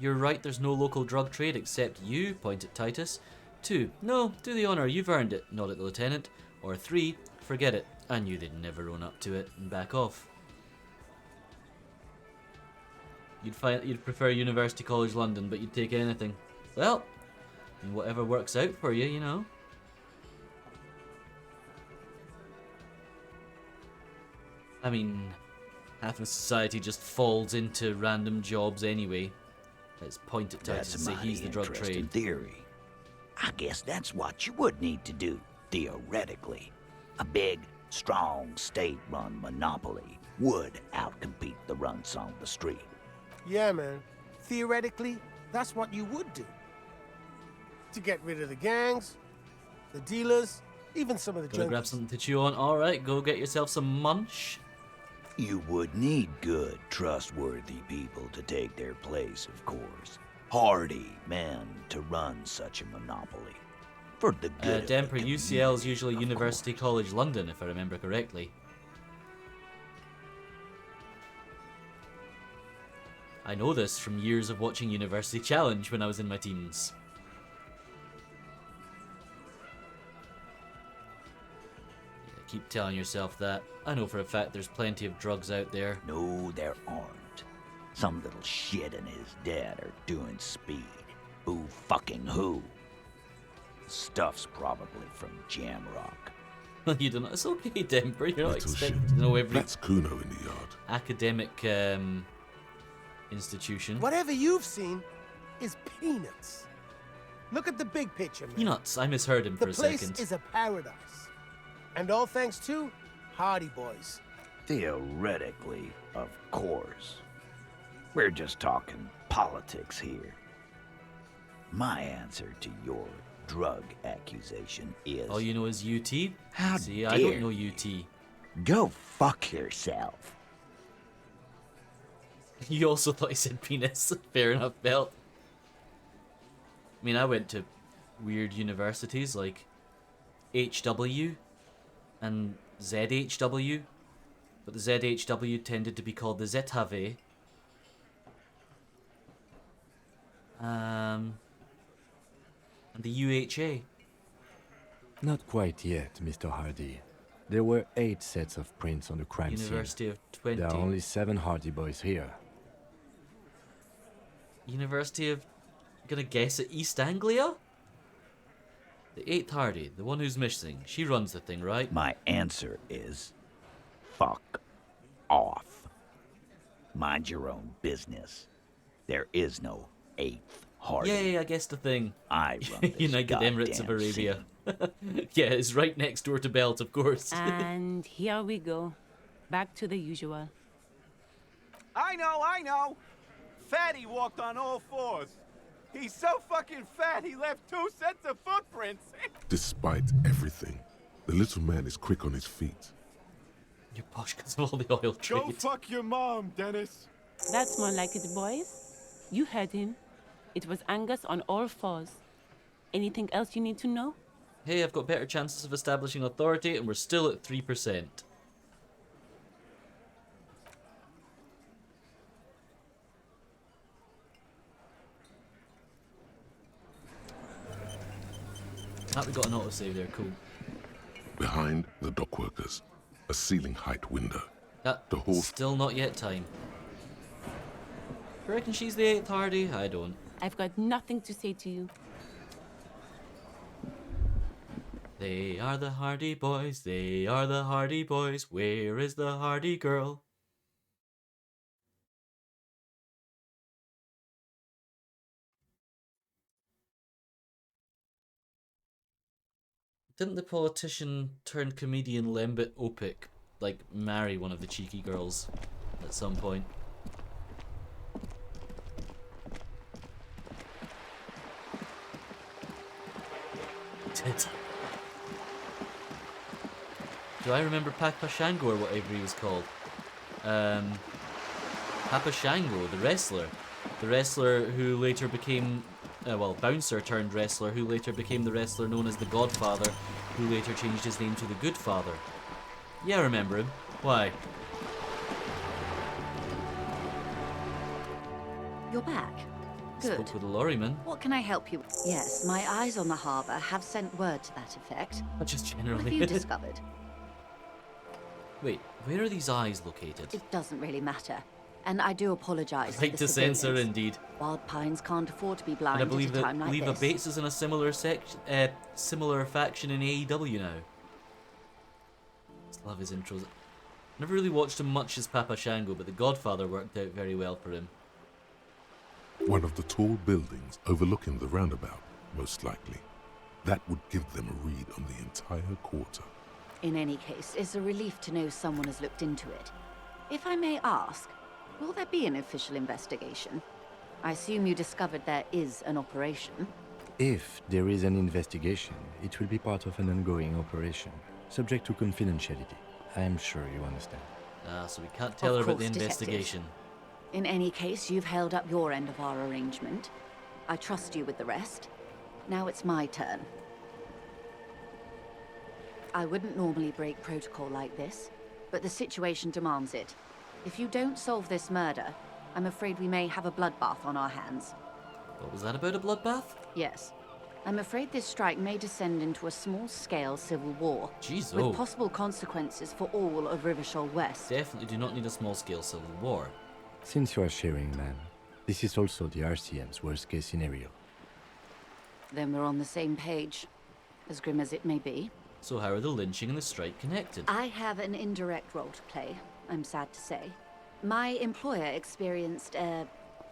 You're right, there's no local drug trade except you, point at Titus. 2. No, do the honour, you've earned it, not at the lieutenant. Or 3. Forget it, I knew they'd never own up to it, and back off. You'd prefer University College London, but you'd take anything. Well, whatever works out for you, you know. I mean, half of society just falls into random jobs anyway. Let's point at Titus and That's a say he's the drug interesting trade. theory. I guess that's what you would need to do, theoretically. A big, strong, state-run monopoly would outcompete the runts on the street. Yeah, man. Theoretically, that's what you would do. To get rid of the gangs, the dealers, even some of the Gonna grab junkies. something to chew on. Alright, go get yourself some munch. You would need good, trustworthy people to take their place, of course. Hardy men to run such a monopoly. For the good of the Demper, UCL is usually University College London, if I remember correctly. I know this from years of watching University Challenge when I was in my teens. Yeah, keep telling yourself that. I know for a fact there's plenty of drugs out there. No, there aren't. Some little shit and his dad are doing speed. Who fucking who? Stuff's probably from Jamrock. You don't know. It's okay, Denver. You're not Little expected shit. to know every That's Kuno in the yard. academic institution. Whatever you've seen is peanuts. Look at the big picture, man. Peanuts. I misheard him for The a place second. is a paradise. And all thanks to Hardy Boys. Theoretically, of course. We're just talking politics here. My answer to your drug accusation is... All you know is UT? How See, I dare don't know you. UT. Go fuck yourself. You also thought he said penis. Fair enough, Belt. I mean, I went to weird universities like HW and ZHW, but the ZHW tended to be called the ZHW. And the UHA. Not quite yet, Mr. Hardy. There were 8 sets of prints on the crime University scene. of 20. There are only 7 Hardy boys here. University of... gonna guess at East Anglia? The 8th Hardy, the one who's missing. She runs the thing, right? My answer is... fuck off. Mind your own business. There is no 8th Hardy. Yay, I guess the thing. I run this United Emirates of goddamn Arabia. scene. Yeah, it's right next door to Belt, of course. And here we go. Back to the usual. I know. Fatty walked on all 4s. He's so fucking fat, he left 2 sets of footprints. Despite everything, the little man is quick on his feet. You're posh because of all the oil trade. Go fuck your mom, Dennis. That's more like it, boys. You heard him. It was Angus on all 4s. Anything else you need to know? Hey, I've got better chances of establishing authority, and we're still at 3%. We got an autosave there, cool. Behind the dockworkers, a ceiling height window. The horse. Still not yet time. You reckon she's the 8th Hardy? I don't. I've got nothing to say to you. They are the Hardy Boys, they are the Hardy Boys. Where is the Hardy girl? Didn't the politician turned comedian Lembit Opik like marry one of the cheeky girls at some point? Did. Do I remember Papa Shango or whatever he was called? Papa Shango, the wrestler. The wrestler who later became, bouncer turned wrestler, who later became the wrestler known as the Godfather, who later changed his name to the Good Father. Yeah, I remember him. Why? You're back. Good. Spoke with a lorryman. What can I help you with? Yes, my eyes on the harbour have sent word to that effect. Not just What generally. have you discovered? Wait, where are these eyes located? It doesn't really matter. And I do apologise. Right to censor, indeed. Wild Pines can't afford to be blind And I believe at a time that like Leva this. Bates is in a similar similar faction in AEW now. Just love his intros. Never really watched him much as Papa Shango, but the Godfather worked out very well for him. One of the tall buildings overlooking the roundabout, most likely. That would give them a read on the entire quarter. In any case, it's a relief to know someone has looked into it. If I may ask, will there be an official investigation? I assume you discovered there is an operation. If there is an investigation, it will be part of an ongoing operation, subject to confidentiality. I am sure you understand. Ah, so we can't tell her about the course, detective. investigation. In any case, you've held up your end of our arrangement. I trust you with the rest. Now it's my turn. I wouldn't normally break protocol like this, but the situation demands it. If you don't solve this murder, I'm afraid we may have a bloodbath on our hands. What was that about, a bloodbath? Yes. I'm afraid this strike may descend into a small-scale civil war, Jeez, with possible consequences for all of Rivershaw West. Definitely do not need a small-scale civil war. Since you are sharing, ma'am, this is also the RCM's worst-case scenario. Then we're on the same page, as grim as it may be. So how are the lynching and the strike connected? I have an indirect role to play, I'm sad to say. My employer experienced a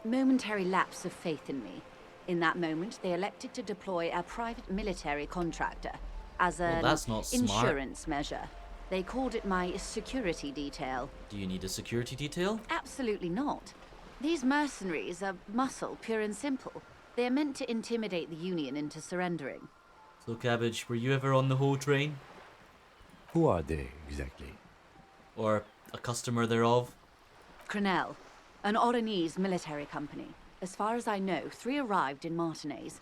momentary lapse of faith in me. In that moment, they elected to deploy a private military contractor as an that's not smart. insurance measure. They called it my security detail. Do you need a security detail? Absolutely not. These mercenaries are muscle, pure and simple. They are meant to intimidate the Union into surrendering. So, Cabbage, were you ever on the whole train? Who are they, exactly? Or a customer thereof? Crenell, an Oranese military company. As far as I know, 3 arrived in Martinez.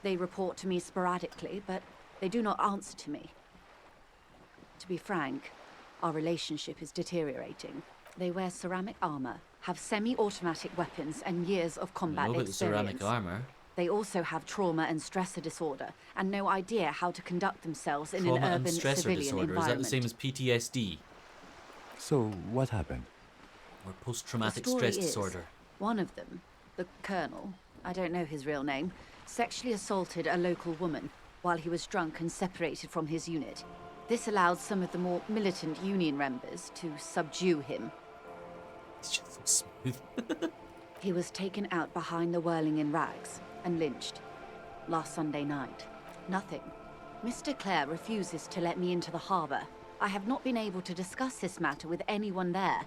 They report to me sporadically, but they do not answer to me. To be frank, our relationship is deteriorating. They wear ceramic armor, have semi-automatic weapons, and years of combat I know about the experience. ceramic armor. They also have trauma and stressor disorder, and no idea how to conduct themselves in Trauma an and urban stressor civilian disorder. Is that the environment. same as PTSD? So, what happened? Or post-traumatic The story stress is, disorder? one of them, the colonel, I don't know his real name, sexually assaulted a local woman while he was drunk and separated from his unit. This allowed some of the more militant Union members to subdue him. It's just so smooth. He was taken out behind the whirling in rags and lynched last Sunday night. Nothing. Mr. Clare refuses to let me into the harbor. I have not been able to discuss this matter with anyone there.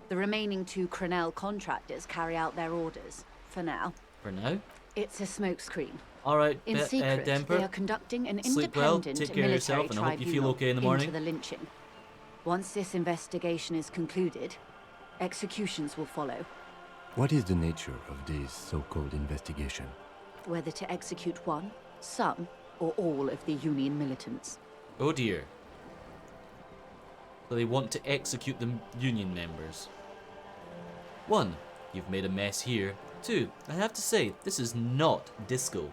The remaining 2 Crenell contractors carry out their orders, for now. For now? It's a smokescreen. Alright, In secret, Demper. they are conducting an Sleep well, independent take care of military yourself, and I hope you feel tribunal okay in the morning. into the lynching. Once this investigation is concluded, executions will follow. What is the nature of this so-called investigation? Whether to execute one, some, or all of the Union militants. Oh dear. So they want to execute the Union members. 1. You've made a mess here. 2. I have to say, this is not disco.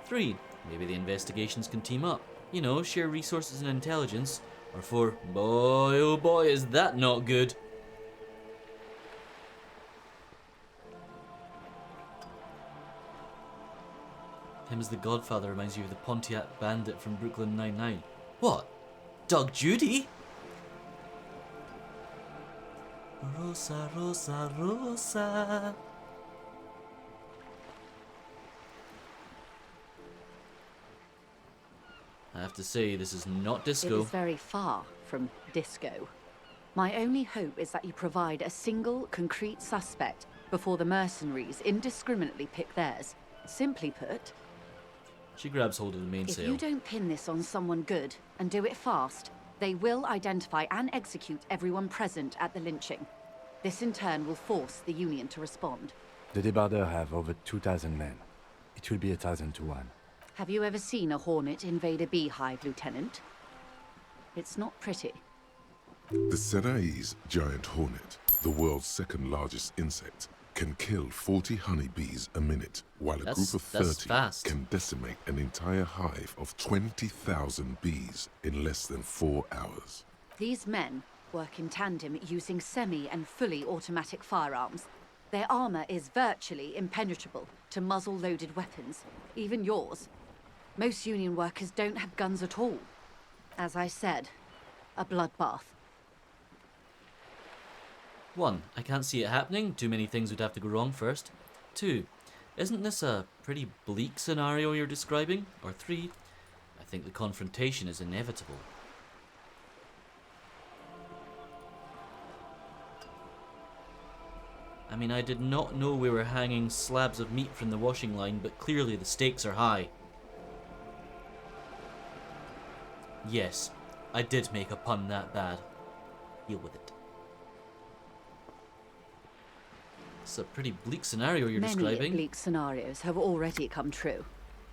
3. Maybe the investigations can team up. You know, share resources and intelligence. Or 4. Boy, oh boy, is that not good. Him as the Godfather reminds you of the Pontiac Bandit from Brooklyn Nine-Nine. What? Doug Judy? Rosa, Rosa, Rosa. I have to say, this is not disco. It is very far from disco. My only hope is that you provide a single, concrete suspect before the mercenaries indiscriminately pick theirs. Simply put, She grabs hold of the if mainsail. you don't pin this on someone good and do it fast, they will identify and execute everyone present at the lynching. This in turn will force the Union to respond. The debardeurs have over 2,000 men. It will be 1,000 to 1. Have you ever seen a hornet invade a beehive, Lieutenant? It's not pretty. The Serai's giant hornet, the world's 2nd largest insect, can kill 40 honeybees a minute, while a group of 30 can decimate an entire hive of 20,000 bees in less than 4 hours. These men work in tandem using semi and fully automatic firearms. Their armor is virtually impenetrable to muzzle-loaded weapons, even yours. Most Union workers don't have guns at all. As I said, a bloodbath. 1. I can't see it happening. Too many things would have to go wrong first. 2. Isn't this a pretty bleak scenario you're describing? Or 3. I think the confrontation is inevitable. I mean, I did not know we were hanging slabs of meat from the washing line, but clearly the stakes are high. Yes, I did make a pun that bad. Deal with it. It's a pretty bleak scenario you're Many describing. bleak scenarios have already come true,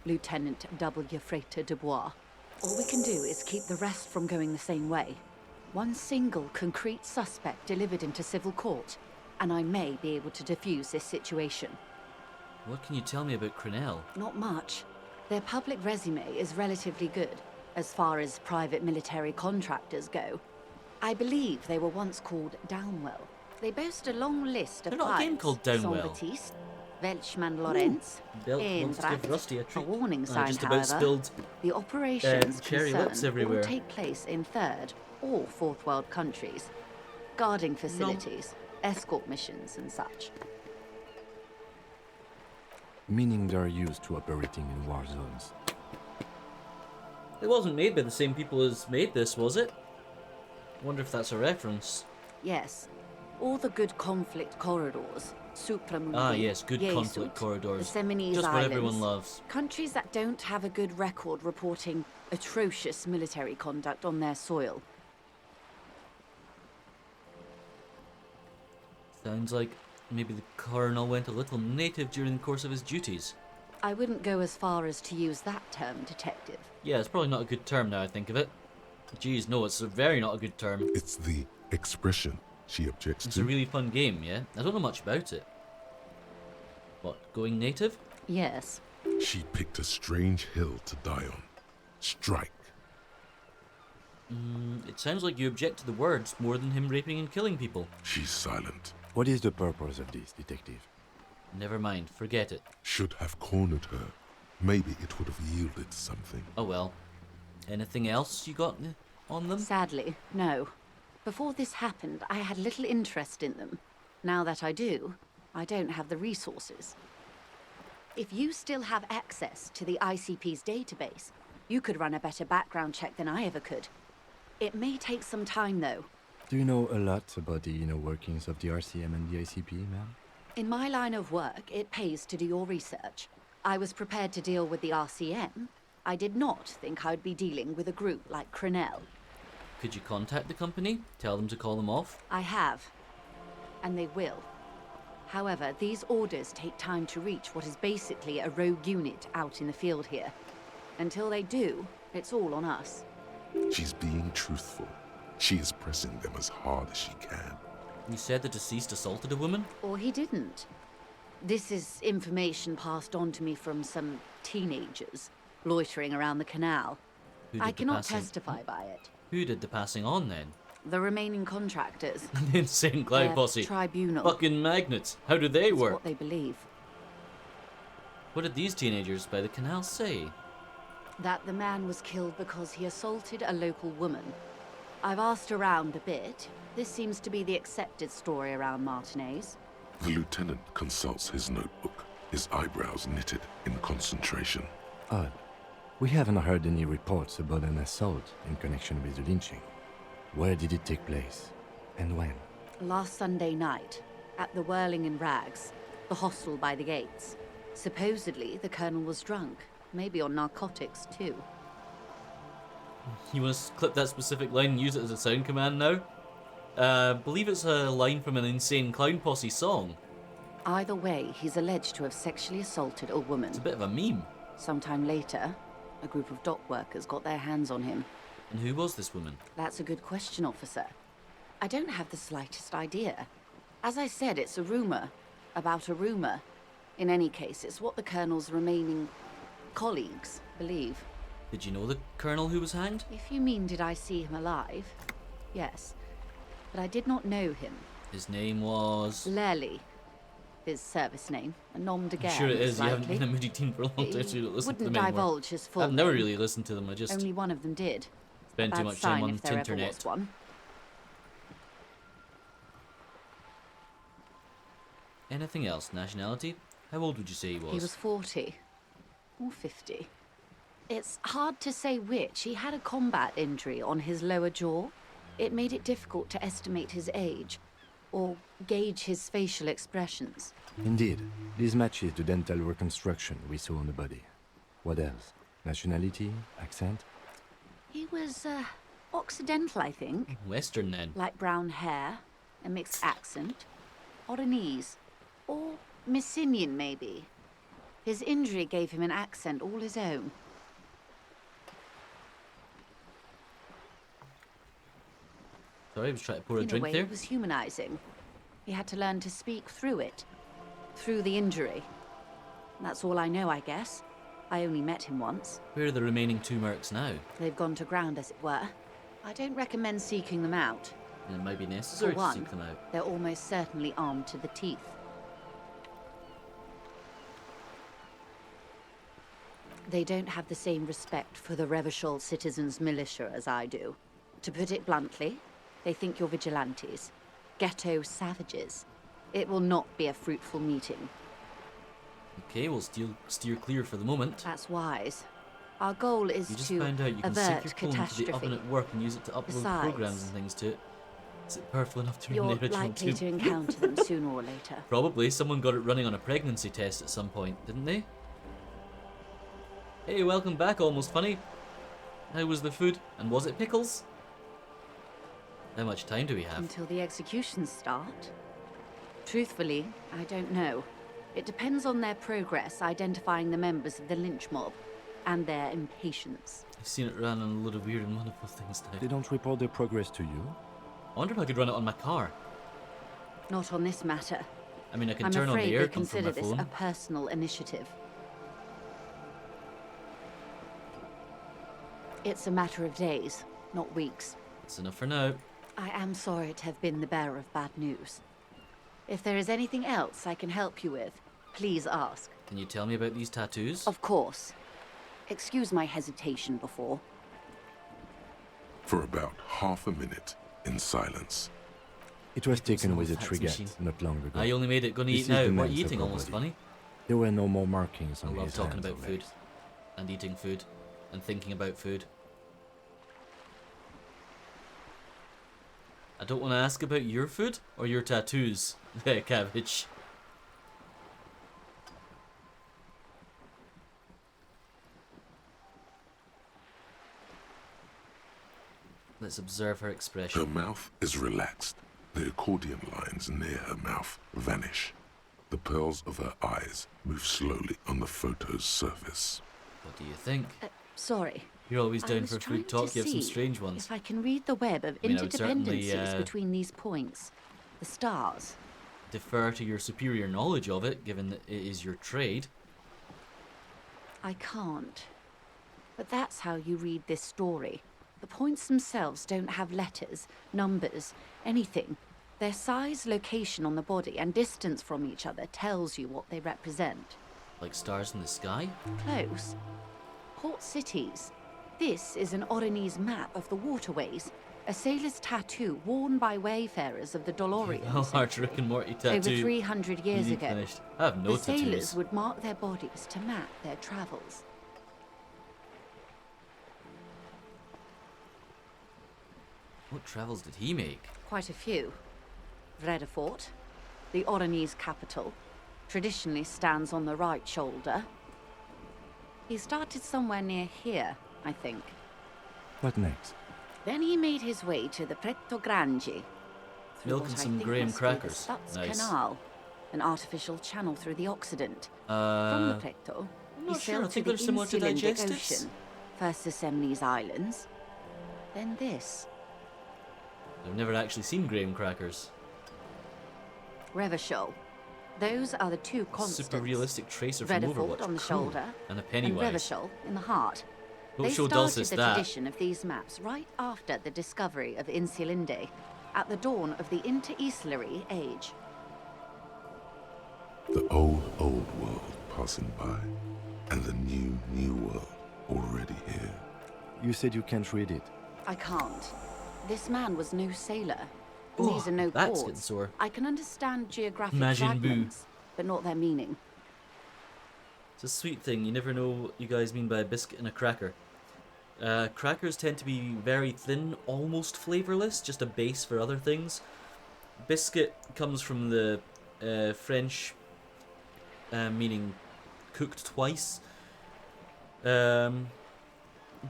Lieutenant W. Frater Dubois. All we can do is keep the rest from going the same way. One single concrete suspect delivered into civil court, and I may be able to defuse this situation. What can you tell me about Crenell? Not much. Their public resume is relatively good, as far as private military contractors go. I believe they were once called Downwell. They boast a long list of They're not a game clients. called Downwell. Jean-Baptiste, Welchman Lorenz. Belt wants to give Rusty a A treat. warning sign, Just about however. spilled The operations cherry lips concerned everywhere. all take place in third or fourth world countries. Guarding facilities, escort missions and such. Meaning they're used to operating in war zones. It wasn't made by the same people as made this, was it? I wonder if that's a reference. Yes. All the good conflict corridors. Supramundi. Ah, yes, good Yeesut, conflict corridors. The Seminese Just what Islands. everyone loves. Countries that don't have a good record reporting atrocious military conduct on their soil. Sounds like maybe the colonel went a little native during the course of his duties. I wouldn't go as far as to use that term, detective. Yeah, it's probably not a good term now I think of it. Geez, no, it's very not a good term. It's the expression she objects It's to. a really fun game, yeah? I don't know much about it. What, going native? Yes. She picked a strange hill to die on. Strike. It sounds like you object to the words more than him raping and killing people. She's silent. What is the purpose of this, detective? Never mind, forget it. Should have cornered her. Maybe it would have yielded something. Oh well. Anything else you got on them? Sadly, no. Before this happened, I had little interest in them. Now that I do, I don't have the resources. If you still have access to the ICP's database, you could run a better background check than I ever could. It may take some time, though. Do you know a lot about the inner workings of the RCM and the ICP, ma'am? In my line of work, it pays to do your research. I was prepared to deal with the RCM. I did not think I'd be dealing with a group like Crenell. Could you contact the company? Tell them to call them off? I have. And they will. However, these orders take time to reach what is basically a rogue unit out in the field here. Until they do, it's all on us. She's being truthful. She is pressing them as hard as she can. You said the deceased assaulted a woman? Or he didn't. This is information passed on to me from some teenagers loitering around the canal. I cannot testify by it. Who did the passing on then? The remaining contractors. The insane clown Their posse. tribunal. Fucking magnets. How do they It's work? what they believe. What did these teenagers by the canal say? That the man was killed because he assaulted a local woman. I've asked around a bit. This seems to be the accepted story around Martinez. The lieutenant consults his notebook, his eyebrows knitted in concentration. Odd. We haven't heard any reports about an assault in connection with the lynching. Where did it take place? And when? Last Sunday night, at the Whirling in Rags, the hostel by the gates. Supposedly, the colonel was drunk. Maybe on narcotics, too. You want to clip that specific line and use it as a sound command now? Believe it's a line from an Insane Clown Posse song. Either way, he's alleged to have sexually assaulted a woman. It's a bit of a meme. Sometime later, a group of dock workers got their hands on him. And who was this woman? That's a good question, officer. I don't have the slightest idea. As I said, it's a rumor. About a rumor. In any case, it's what the colonel's remaining colleagues believe. Did you know the colonel who was hanged? If you mean did I see him alive? Yes. But I did not know him. His name was... Lely. His service name. A nom de guerre. I'm sure it is. You haven't likely. been a Moody Teen for a long time, so you don't listen to them Wouldn't anymore. divulge his full I've never name. really listened to them. I just Only one of them did. spend A too bad much time sign on if the there ever internet. was one. Anything else? Nationality? How old would you say he was? He was 40. Or 50. It's hard to say which. He had a combat injury on his lower jaw. It made it difficult to estimate his age, or gauge his facial expressions. Indeed. This matches the dental reconstruction we saw on the body. What else? Nationality? Accent? He was, Occidental, I think. Western then. Light brown hair, a mixed accent, Oranese, or Messinian maybe. His injury gave him an accent all his own. Sorry, I was trying to pour a In drink a way, there. it was humanizing. He had to learn to speak through it, through the injury. That's all I know, I guess. I only met him once. Where are the remaining two mercs now? They've gone to ground, as it were. I don't recommend seeking them out. And it might be necessary For to one, seek them out. they're almost certainly armed to the teeth. They don't have the same respect for the Revachol citizens' militia as I do. To put it bluntly, they think you're vigilantes. Ghetto savages. It will not be a fruitful meeting. Okay, we'll steer clear for the moment. That's wise. Our goal is You just to found out you can sync avert your phone to catastrophe. the oven at work and use it to upload Besides, programs and things to it. Is it powerful enough to run you're the original likely to tube? encounter them sooner or later. Probably. Someone got it running on a pregnancy test at some point, didn't they? Hey, welcome back, Almost Funny. How was the food? And was it pickles? How much time do we have? Until the executions start? Truthfully, I don't know. It depends on their progress identifying the members of the lynch mob and their impatience. I've seen it run on a lot of weird and wonderful things now. They don't report their progress to you? I wonder if I could run it on my car. Not on this matter. I mean, I can I'm turn on afraid the they aircon from consider my this phone. a personal initiative. It's a matter of days, not weeks. That's enough for now. I am sorry to have been the bearer of bad news. If there is anything else I can help you with, please ask. Can you tell me about these tattoos? Of course. Excuse my hesitation before. For about half a minute, in silence. It was It's an taken with a old fax trigger machine. not long ago. I only made it gonna This eat is now. the What are man's you eating? upper Almost body. Funny. There were no more markings I on love his talking hands about or food. legs. And eating food. And thinking about food. I don't want to ask about your food or your tattoos, Cabbage. Let's observe her expression. Her mouth is relaxed. The accordion lines near her mouth vanish. The pearls of her eyes move slowly on the photo's surface. What do you think? Sorry. You're always I down was for trying food talk. to You have some see strange ones. If I can read the web of I mean, I would certainly, interdependencies between these points, the stars. Defer to your superior knowledge of it, given that it is your trade. I can't. But that's how you read this story. The points themselves don't have letters, numbers, anything. Their size, location on the body, and distance from each other tells you what they represent. Like stars in the sky? Close. Port cities. This is an Oronese map of the waterways, a sailor's tattoo worn by wayfarers of the Dolorians. Well, our Rick and Morty tattoo. Over 300 years Easy ago, finished. I have no the sailors tattoos. would mark their bodies to map their travels. What travels did he make? Quite a few. Vredefort, the Oronese capital, traditionally stands on the right shoulder. He started somewhere near here, I think. What next? Then he made his way to the Pretto Grande. through Milk what and I some think graham must be crackers. the Stutz Nice. Canal, an artificial channel through the Occident. From the Pretto, I'm he not sure. I sailed to think the they're similar to Insulindic digestives. Ocean, first the Semnes Islands, then this. I've never actually seen graham crackers. Revachol. Those are the two constants. Super realistic tracer from Vredefort Overwatch. on the Cool. shoulder, And a and Pennywise. Revachol in the heart. Don't They show started Dulcis the that. tradition of these maps right after the discovery of Insulinde, at the dawn of the Interinsulary Age. The old world passing by, and the new world already here. You said you can't read it. I can't. This man was no sailor. And Oh, these are no that's ports. getting sore. I can understand geographic Majin Buu. fragments, but not their meaning. It's a sweet thing. You never know what you guys mean by a biscuit and a cracker. Crackers tend to be very thin, almost flavorless, just a base for other things. Biscuit comes from the French meaning cooked twice.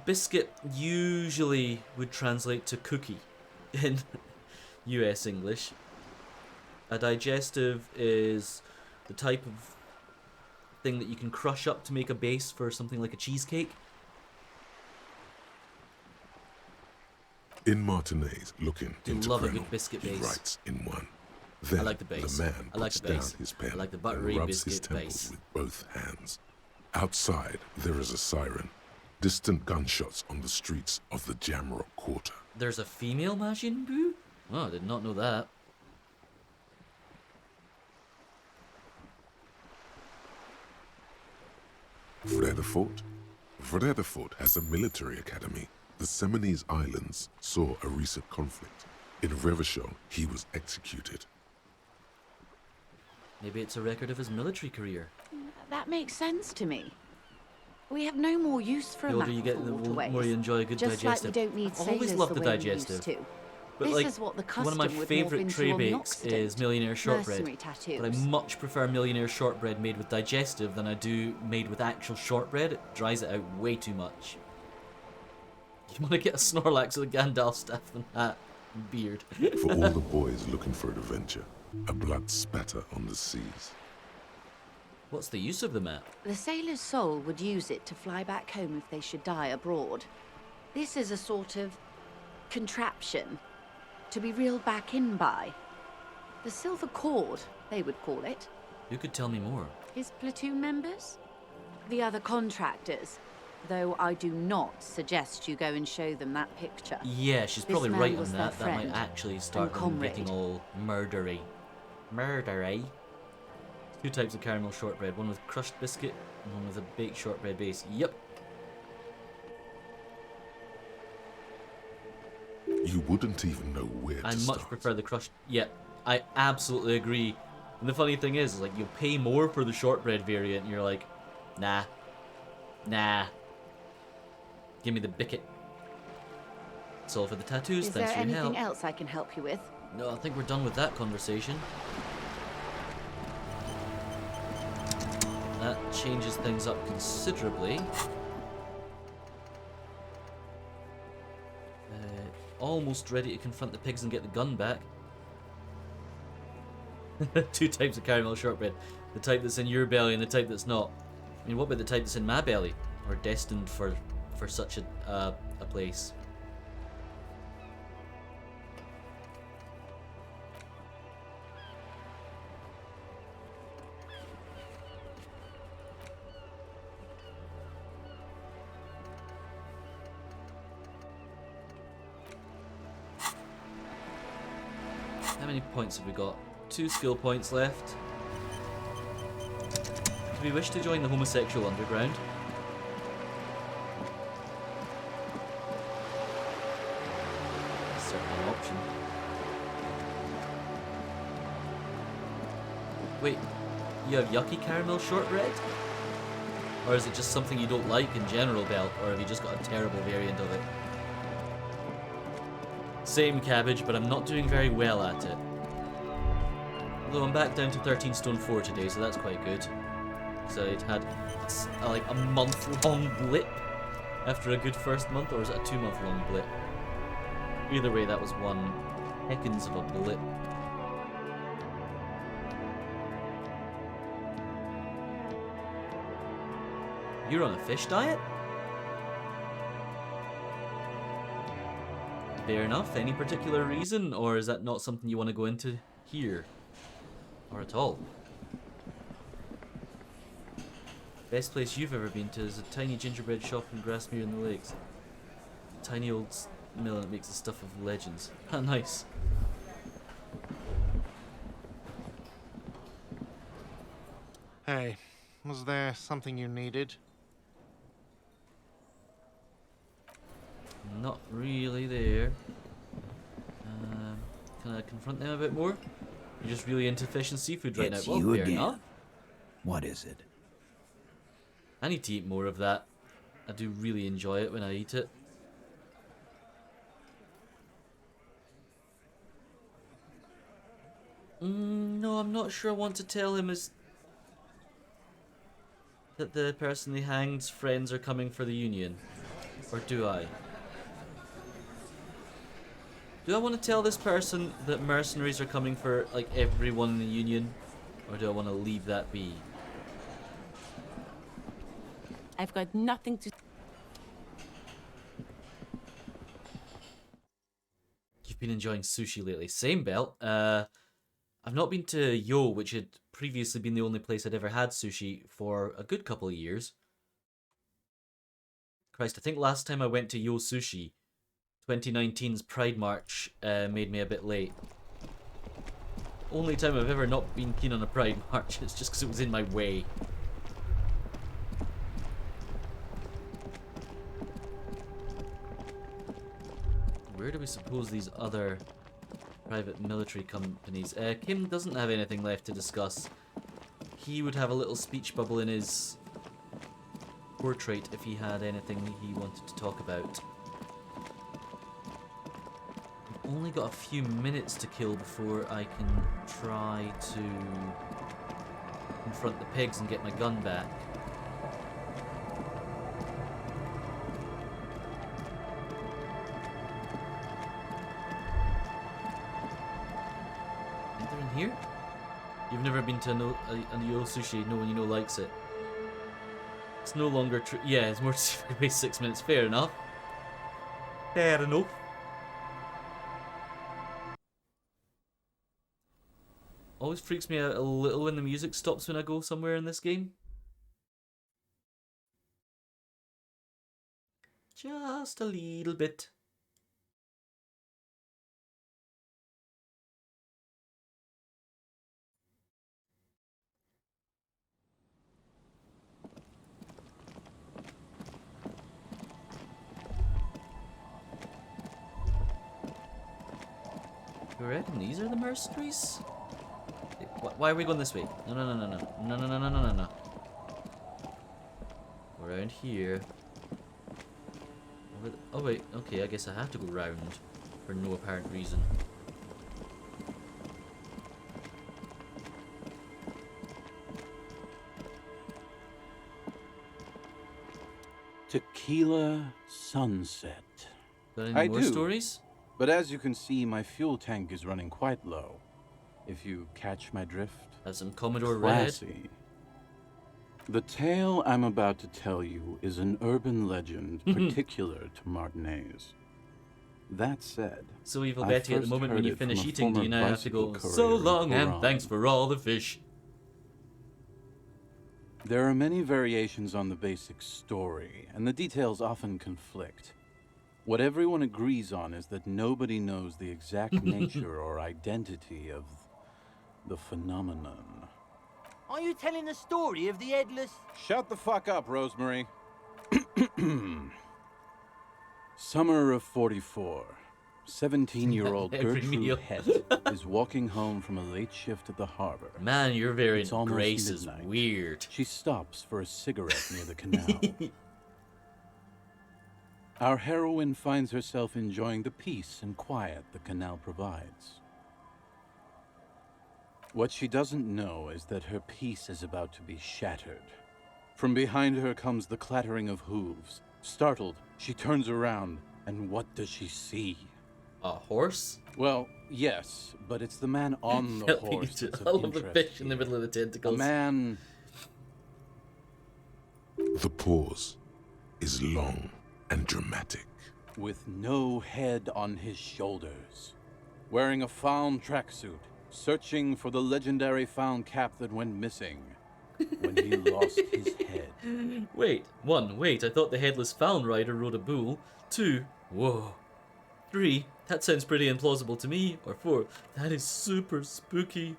Biscuit usually would translate to cookie in US English. A digestive is the type of thing that you can crush up to make a base for something like a cheesecake. In Martinez, looking Do into love a Kreml, good biscuit he base. writes in one. Then I like the base. the man I like puts the base. down his pen I like the and buttery rubs his biscuit temples base. with both hands. Outside, there is a siren. Distant gunshots on the streets of the Jamrock Quarter. There's a female Majin Buu? Oh, I did not know that. Vredefort, Vredefort has a military academy. The Seminese Islands saw a recent conflict. In Revachol, he was executed. Maybe it's a record of his military career. That makes sense to me. We have no more use for a The map older you get, for the waterways. more you enjoy a good Just digestive. like we don't need I've always sailors loved the the way we digestive. used to. But This like, is what the one of my custom would morph favourite into tray on bakes Noxton. is millionaire shortbread. Mercenary tattoos. But I much prefer millionaire shortbread made with digestive than I do made with actual shortbread. It dries it out way too much. You want to get a Snorlax with a Gandalf staff and hat and beard. For all the boys looking for adventure, a blood spatter on the seas. What's the use of the map? The sailor's soul would use it to fly back home if they should die abroad. This is a sort of contraption to be reeled back in by. The silver cord, they would call it. You could tell me more. His platoon members? The other contractors. Though I do not suggest you go and show them that picture. Yeah, she's This probably man right was on their that. That might friend actually start them comrade. getting all murdery. Murdery? Two types of caramel shortbread. One with crushed biscuit and one with a baked shortbread base. Yep. You wouldn't even know where I to much start. prefer the crushed. Yeah, I absolutely agree. And the funny thing is, like, you pay more for the shortbread variant and you're like, nah. Nah. Give me the bicket. That's all for the tattoos. Is Thanks there for your anything help. else I can help you with? No, I think we're done with that conversation. That changes things up considerably. Almost ready to confront the pigs and get the gun back. Two types of caramel shortbread. The type that's in your belly and the type that's not. I mean, what about the type that's in my belly? Or destined for such a place? How many points have we got? 2 skill points left. Do we wish to join the homosexual underground? That's certainly an option. Wait, you have yucky caramel shortbread? Or is it just something you don't like in general, Belt? Or have you just got a terrible variant of it? Same cabbage, but I'm not doing very well at it. Although I'm back down to 13 stone 4 today, so that's quite good. So I'd had like a month-long blip after a good first month, or was it a 2-month-long blip? Either way, that was one heckins of a blip. You're on a fish diet? Fair enough. Any particular reason, or is that not something you want to go into here? Or at all? Best place you've ever been to is a tiny gingerbread shop in Grasmere in the Lakes. Tiny old mill that makes the stuff of legends. Ah, nice. Hey, was there something you needed? Not really there. Can I confront them a bit more? You're just really into fish and seafood right It's now. Well, you fair again. enough. What is it? I need to eat more of that. I do really enjoy it when I eat it. No, I'm not sure I want to tell him that the person he hanged's friends are coming for the Union. Or do I? Do I want to tell this person that mercenaries are coming for, like, everyone in the Union? Or do I want to leave that be? I've got nothing to... You've been enjoying sushi lately. Same, Belt. I've not been to Yo, which had previously been the only place I'd ever had sushi for a good couple of years. Christ, I think last time I went to Yo Sushi, 2019's Pride March made me a bit late. Only time I've ever not been keen on a Pride March. It's just because it was in my way. where do we suppose these other private military companies? Kim doesn't have anything left to discuss. He would have a little speech bubble in his portrait if he had anything he wanted to talk about. I've only got a few minutes to kill before I can try to confront the pigs and get my gun back. Think they're in here? You've never been to a Yo Sushi, no one you know likes it. It's no longer true. Yeah, it's more to waste 6 minutes. Fair enough. Fair enough. Always freaks me out a little when the music stops when I go somewhere in this game. Just a little bit. You reckon these are the mercenaries? Why are we going this way? No, no, no, no, no. No, no, no, no, no, no, no. Around here. Oh, wait. Okay, I guess I have to go round for no apparent reason. Tequila Sunset. Got any more stories? But as you can see, my fuel tank is running quite low. If you catch my drift. Have some Commodore Classy. Red. The tale I'm about to tell you is an urban legend particular to Martinez. That said, So Evil I Betty, at the first moment when heard you it from finish a eating, do you former now have to go, bicycle so courier in long and Tehran. thanks for all the fish? There are many variations on the basic story, and the details often conflict. What everyone agrees on is that nobody knows the exact nature or identity of the phenomenon. Are you telling the story of the headless... Shut the fuck up, Rosemary. Summer of 44. 17-year-old Every meal. Gertrude Het is walking home from a late shift at the harbor. Man, your variant It's almost Grace is midnight. weird. She stops for a cigarette near the canal. Our heroine finds herself enjoying the peace and quiet the canal provides. What she doesn't know is that her peace is about to be shattered. From behind her comes the clattering of hooves. Startled, she turns around, and what does she see? A horse? Well, yes, but it's the man on the horse that's I of love the interest fish in the here. middle of the tentacles. A man... The pause is long and dramatic. with no head on his shoulders, wearing a found tracksuit, searching for the legendary found cap that went missing when he lost his head. Wait, 1, wait, I thought the headless found rider rode a bull. 2, whoa. 3, that sounds pretty implausible to me. Or 4, that is super spooky.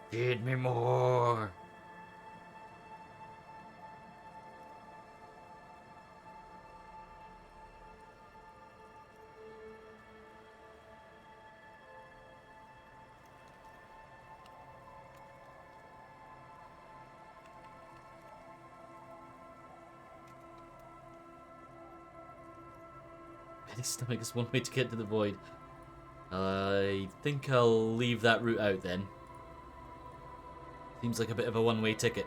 Feed me more. Betty's stomach is one way to get to the void. I think I'll leave that route out then. Seems like a bit of a one-way ticket.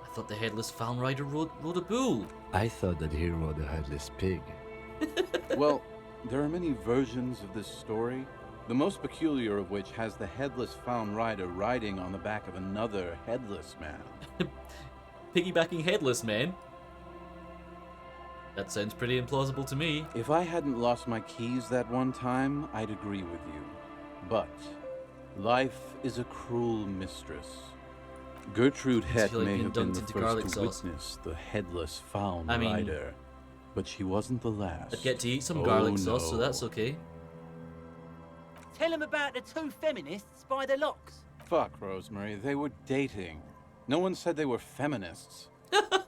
I thought the headless found rider rode a bull. I thought that he rode a headless pig. Well, there are many versions of this story, the most peculiar of which has the headless found rider riding on the back of another headless man. Piggybacking headless man? That sounds pretty implausible to me. If I hadn't lost my keys that one time, I'd agree with you. But life is a cruel mistress. Gertrude Het feel like may being have been dunked the into first garlic to sauce. witness the headless found I mean- rider, but she wasn't the last. I'd get to eat some Oh, garlic sauce, so no. that's okay. Tell him about the two feminists by the locks. Fuck, Rosemary, they were dating. No one said they were feminists.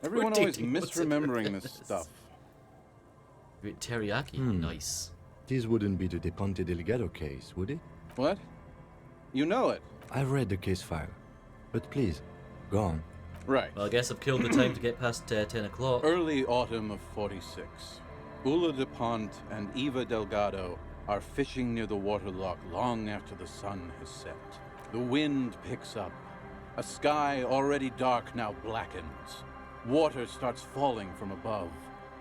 Everyone always dating, what's it for misremembering this feminists? stuff. Great teriyaki, nice. This wouldn't be the De Ponte Delgado case, would it? What? You know it? I've read the case file. But please, go on. Right. Well, I guess I've killed the time to get past 10 o'clock. Early autumn of 46. Ula de Ponte and Eva Delgado are fishing near the waterlock long after the sun has set. The wind picks up. A sky already dark now blackens. Water starts falling from above.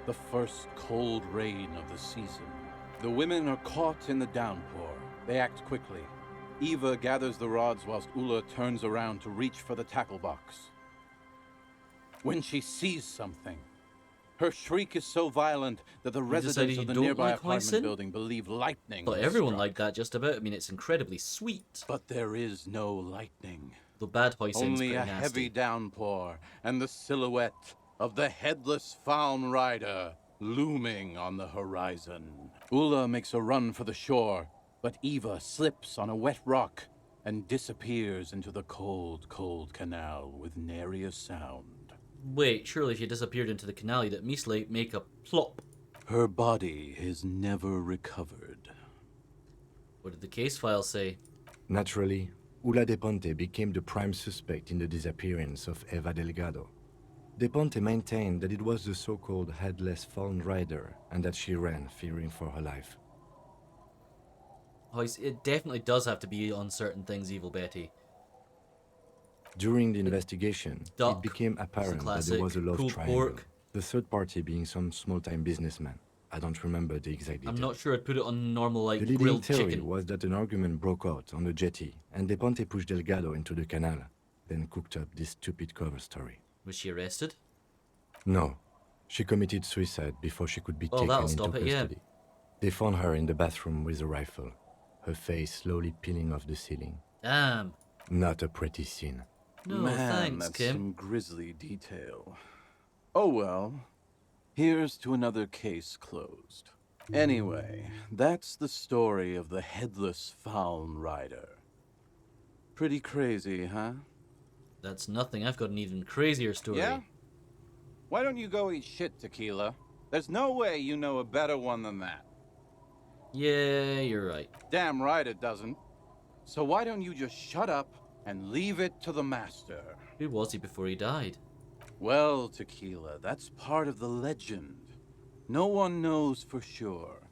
The first cold rain of the season. The women are caught in the downpour. They act quickly. Eva gathers the rods whilst Ula turns around to reach for the tackle box. When she sees something, her shriek is so violent that the residents of the nearby apartment building believe lightning. But everyone liked that just about. I mean, it's incredibly sweet. But there is no lightning. The bad Hoisin's Only pretty a nasty. heavy downpour and the silhouette of the headless Faun rider looming on the horizon. Ula makes a run for the shore, but Eva slips on a wet rock and disappears into the cold, cold canal with nary a sound. Wait, surely if you disappeared into the canal, you'd at least make a plop. Her body is never recovered. What did the case file say? Naturally, Ula de Ponte became the prime suspect in the disappearance of Eva Delgado. De Ponte maintained that it was the so-called headless Faun rider and that she ran, fearing for her life. It definitely does have to be on certain things, Evil Betty. During the investigation, Duck it became apparent that classic. there was a love Pulled triangle, pork. the third party being some small-time businessman. I don't remember the exact details. I'm not sure I'd put it on normal, like, The leading grilled theory chicken. was that an argument broke out on the jetty, and De Ponte pushed Delgado into the canal, then cooked up this stupid cover story. Was she arrested? No, she committed suicide before she could be Oh, taken that'll into stop it, yeah. custody. They found her in the bathroom with a rifle, her face slowly peeling off the ceiling. Damn. Not a pretty scene. No, Man, thanks, that's Kim. some grisly detail. Oh well. Here's to another case closed. Anyway, that's the story of the headless Faun rider. Pretty crazy, huh? That's nothing. I've got an even crazier story. Yeah? Why don't you go eat shit, Tequila? There's no way you know a better one than that. Yeah, you're right. Damn right it doesn't. So why don't you just shut up and leave it to the master? Who was he before he died? Well, Tequila, that's part of the legend. No one knows for sure.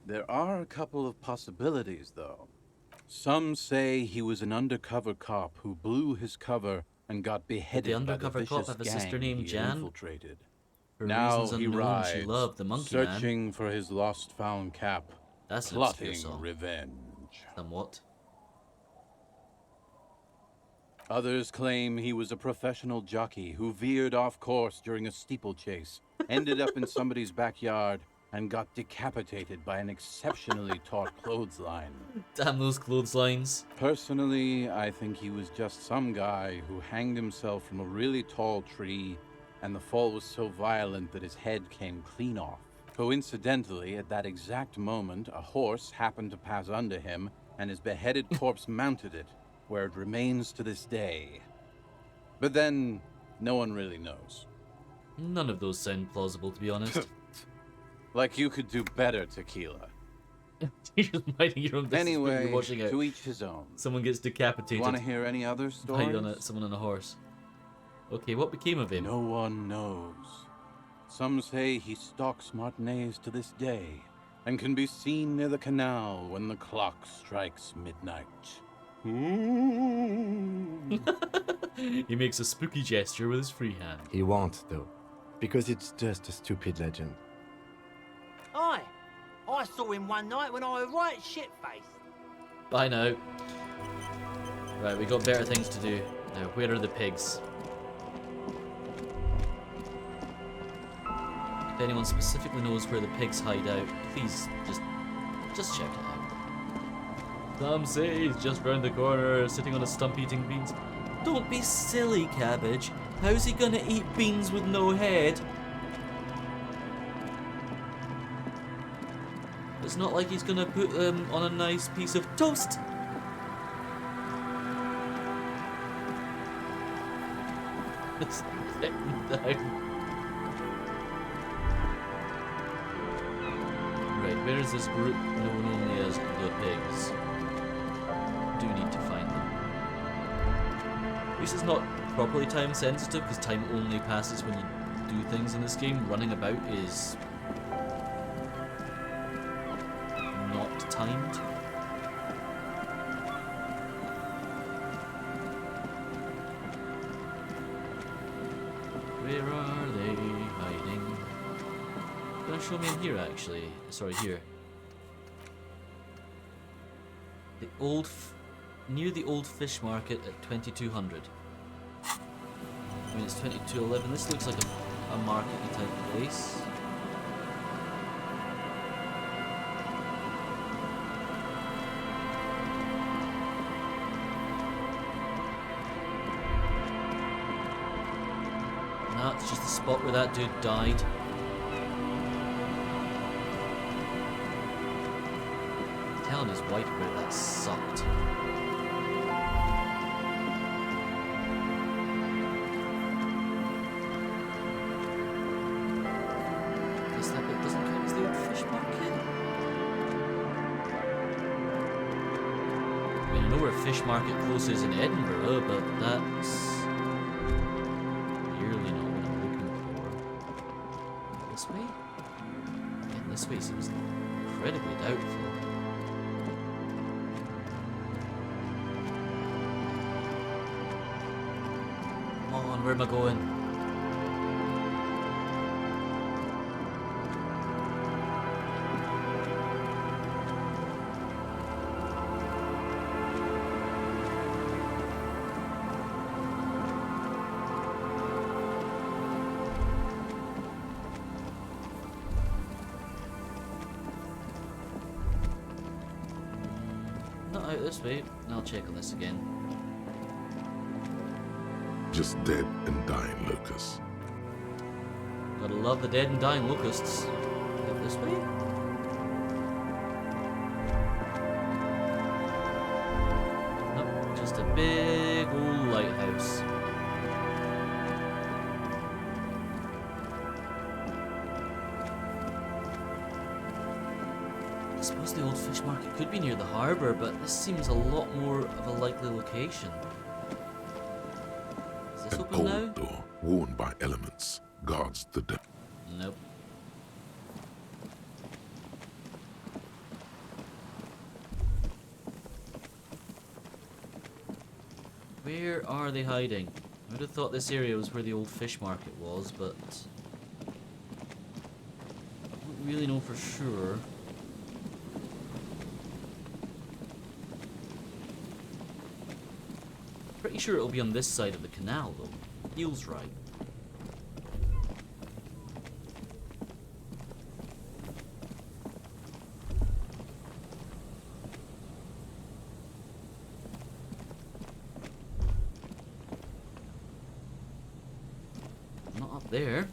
There are a couple of possibilities, though. Some say he was an undercover cop who blew his cover and got beheaded Did the by the undercover vicious cop have a sister gang named he Jan? infiltrated. For Now reasons he unknown, rides, she loved the monkey man. searching for his lost found cap, That's an obscure plotting song. revenge. Somewhat. Others claim he was a professional jockey who veered off course during a steeplechase, ended up in somebody's backyard, and got decapitated by an exceptionally taut clothesline. Damn those clotheslines. Personally, I think he was just some guy who hanged himself from a really tall tree, and the fall was so violent that his head came clean off. Coincidentally, at that exact moment, a horse happened to pass under him, and his beheaded corpse mounted it, where it remains to this day. But then, no one really knows. None of those sound plausible, to be honest. Like you could do better, Tequila. You're just minding your own business, but Anyway, you're watching it. to each his own. Someone gets decapitated. Want to hear any other Right on stories? it, someone on a horse. Okay, what became of him? No one knows. Some say he stalks Martinez to this day, and can be seen near the canal when the clock strikes midnight. He makes a spooky gesture with his free hand. He won't, though, because it's just a stupid legend. Aye, I saw him one night when I was right shit-faced. Bye now. Right, we got better things to do. Now, where are the pigs? If anyone specifically knows where the pigs hide out, please just check it out. Some say he's just round the corner, sitting on a stump eating beans. Don't be silly, Cabbage. How's he gonna eat beans with no head? It's not like he's gonna put them on a nice piece of toast. Let's get him down. Right. where is this group known only as the pigs? Do need to find them. At least it's not properly time sensitive, because time only passes when you do things in this game. Running about is not timed. Where are they hiding? Gonna show me in here actually. Sorry, here. The old, near the old fish market at 2200. I mean, it's 2211. This looks like a market type place. No, it's just the spot where that dude died. Telling his wife about that sucked. Guess that bit doesn't count as the old fish market. I mean, I know where a fish market close is in Edinburgh, but that's clearly not what I'm looking for. This way? Yeah, this way seems incredibly doubtful. Where am I going? Not out this way. I'll check on this again. Just dead and dying locusts. Gotta love the dead and dying locusts. Up this way? Nope, just a big old lighthouse. I suppose the old fish market could be near the harbour, but this seems a lot more of a likely location. An old door, worn by elements, guards the depth. Nope. Where are they hiding? I would have thought this area was where the old fish market was, but I don't really know for sure. Pretty sure it'll be on this side of the canal, though. Feels right. Not up there.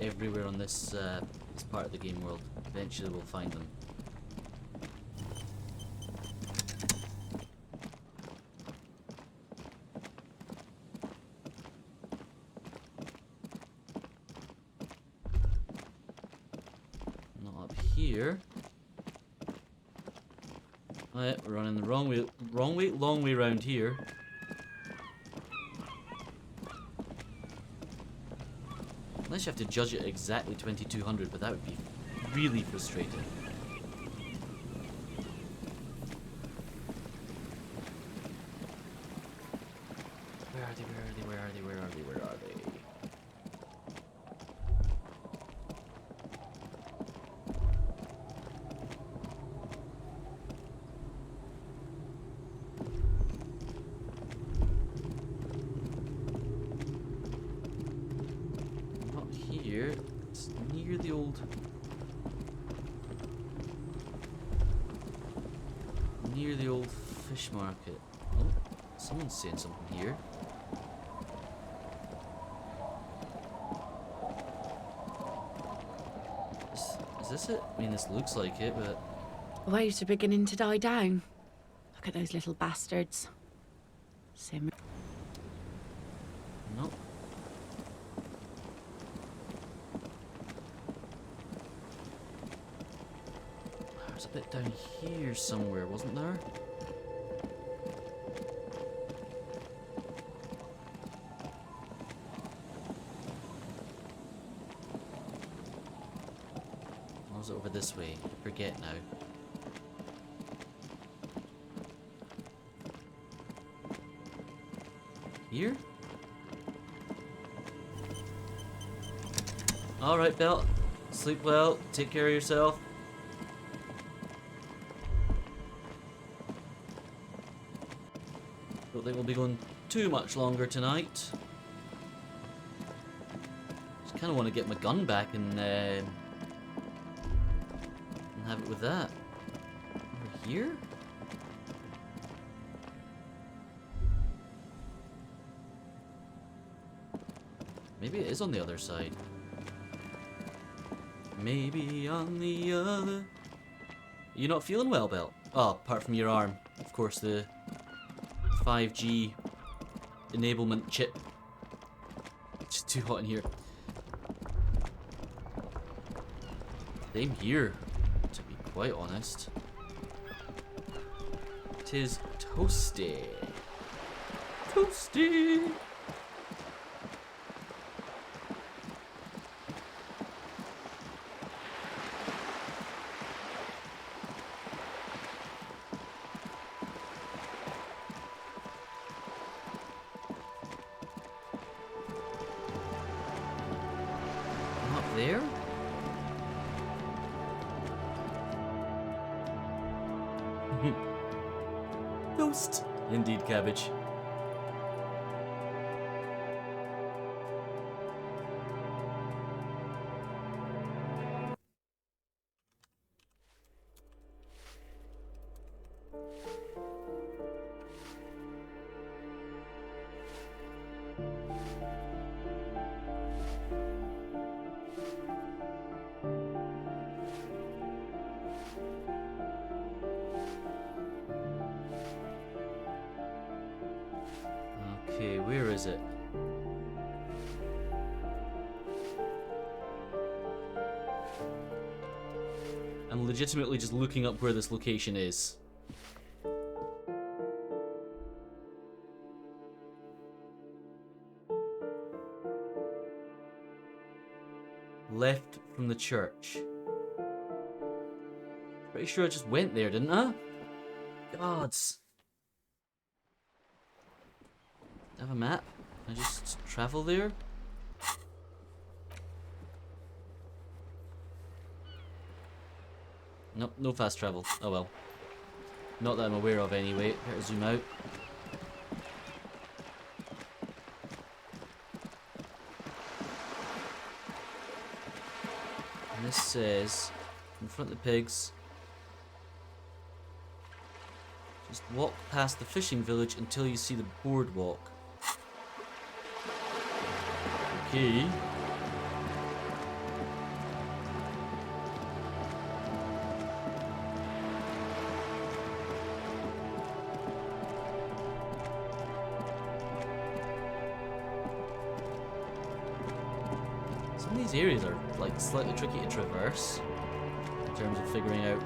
Everywhere on this this part of the game world. Eventually we'll find them. Not up here. Oh yeah, we're running the wrong way, long way around here. Unless you have to judge it exactly 2200, but that would be really frustrating. Where are they? Where are they? Where are they? Where are they? Where are they? Here, it's near the old fish market. Oh, someone's saying something here. Is this it? I mean, this looks like it, but Waves are beginning to die down. Look at those little bastards. a bit down here somewhere, wasn't there? Or was it over this way? Forget now. Here? Alright, Belt. Sleep well. Take care of yourself. Don't think we'll be going too much longer tonight. Just kind of want to get my gun back and have it with that. Over here? Maybe it is on the other side. Maybe on the other... You not feeling well, Belt? Oh, apart from your arm. Of course, the 5G enablement chip. It's just too hot in here. Same here, to be quite honest. Tis toasty. Toasty! There? Toast! Indeed, cabbage. Okay, where is it? I'm legitimately just looking up where this location is. Left from the church. Pretty sure I just went there, didn't I? Gods. I have a map? Can I just travel there? Nope, no fast travel. Oh well. Not that I'm aware of anyway. Better zoom out. And this says, confront the pigs. Just walk past the fishing village until you see the boardwalk. Okay. Some of these areas are like slightly tricky to traverse in terms of figuring out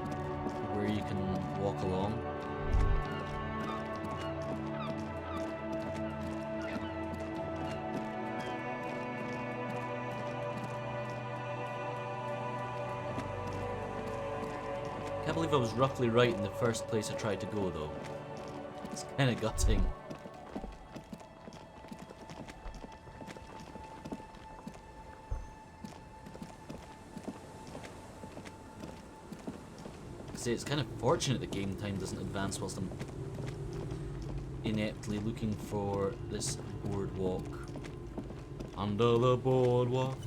where you can walk along. I can't believe I was roughly right in the first place I tried to go though. It's kind of gutting. See, it's kind of fortunate the game time doesn't advance whilst I'm ineptly looking for this boardwalk. Under the boardwalk.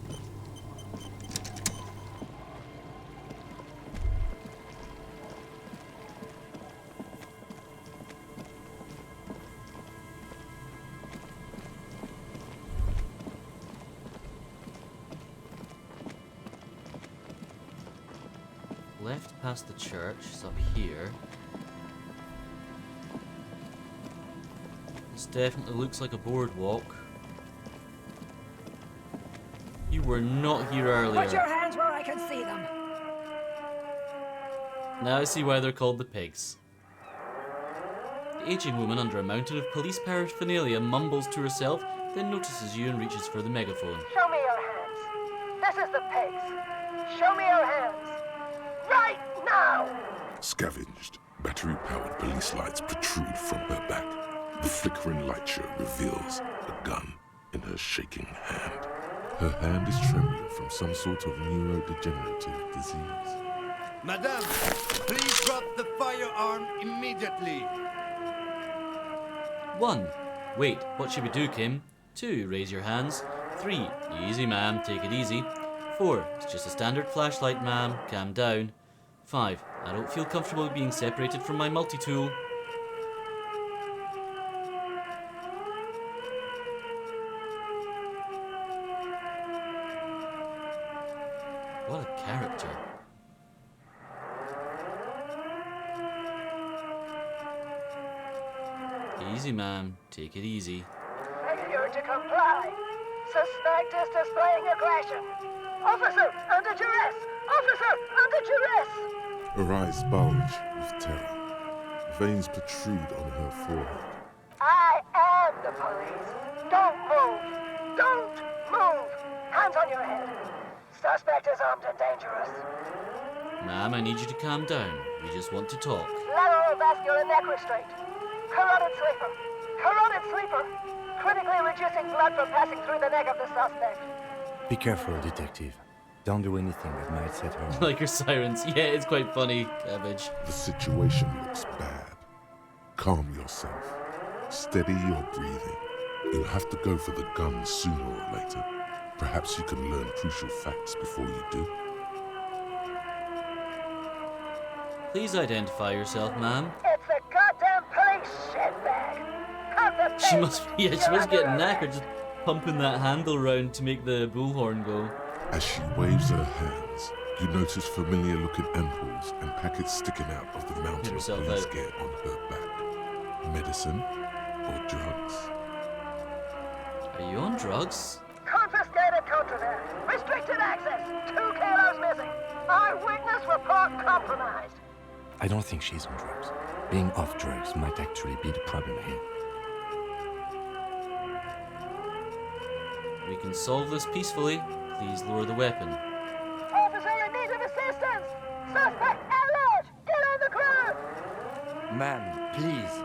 Left past the church, it's up here. This definitely looks like a boardwalk. You were not here earlier. Put your hands where I can see them. Now I see why they're called the pigs. The aging woman under a mountain of police paraphernalia mumbles to herself, then notices you and reaches for the megaphone. Show me your hands. This is the pigs. Show me your hands. Right now! Scavenged, battery-powered police lights protrude from her back. The flickering light show reveals a gun in her shaking hand. Her hand is trembling from some sort of neurodegenerative disease. Madame, please drop the firearm immediately. 1. Wait, what should we do, Kim? 2. Raise your hands. 3. Easy, ma'am, take it easy. 4. It's just a standard flashlight, ma'am, calm down. 5. I don't feel comfortable being separated from my multi-tool. What a character. Easy, ma'am. Take it easy. Failure to comply. Suspect is displaying aggression. Officer, under duress! Officer, under duress! Her eyes bulge with terror. Veins protrude on her forehead. I am the police. Don't move. Don't move. Hands on your head. Suspect is armed and dangerous. Ma'am, I need you to calm down. We just want to talk. Lateral vascular neck restraint. Carotid sleeper. Carotid sleeper. Critically reducing blood from passing through the neck of the suspect. Be careful, detective. Don't do anything that might set her off. Like your sirens. Yeah, it's quite funny, Cabbage. The situation looks bad. Calm yourself. Steady your breathing. You'll have to go for the gun sooner or later. Perhaps you can learn crucial facts before you do. Please identify yourself, ma'am. It's a goddamn police shitbag. Cut the She tape. must be, yeah, she must get knackered just pumping that handle round to make the bullhorn go. As she waves her hands, you notice familiar-looking ampoules and packets sticking out of the mountain of yourself police out. gear on her back. Medicine or drugs? Are you on drugs? Confiscated contraband. Restricted access. 2 kilos missing. Eyewitness report compromised. I don't think she's on drugs. Being off drugs might actually be the problem here. We can solve this peacefully. Please lower the weapon. Officer in need of assistance. Suspect at large. Get on the ground. Ma'am, please.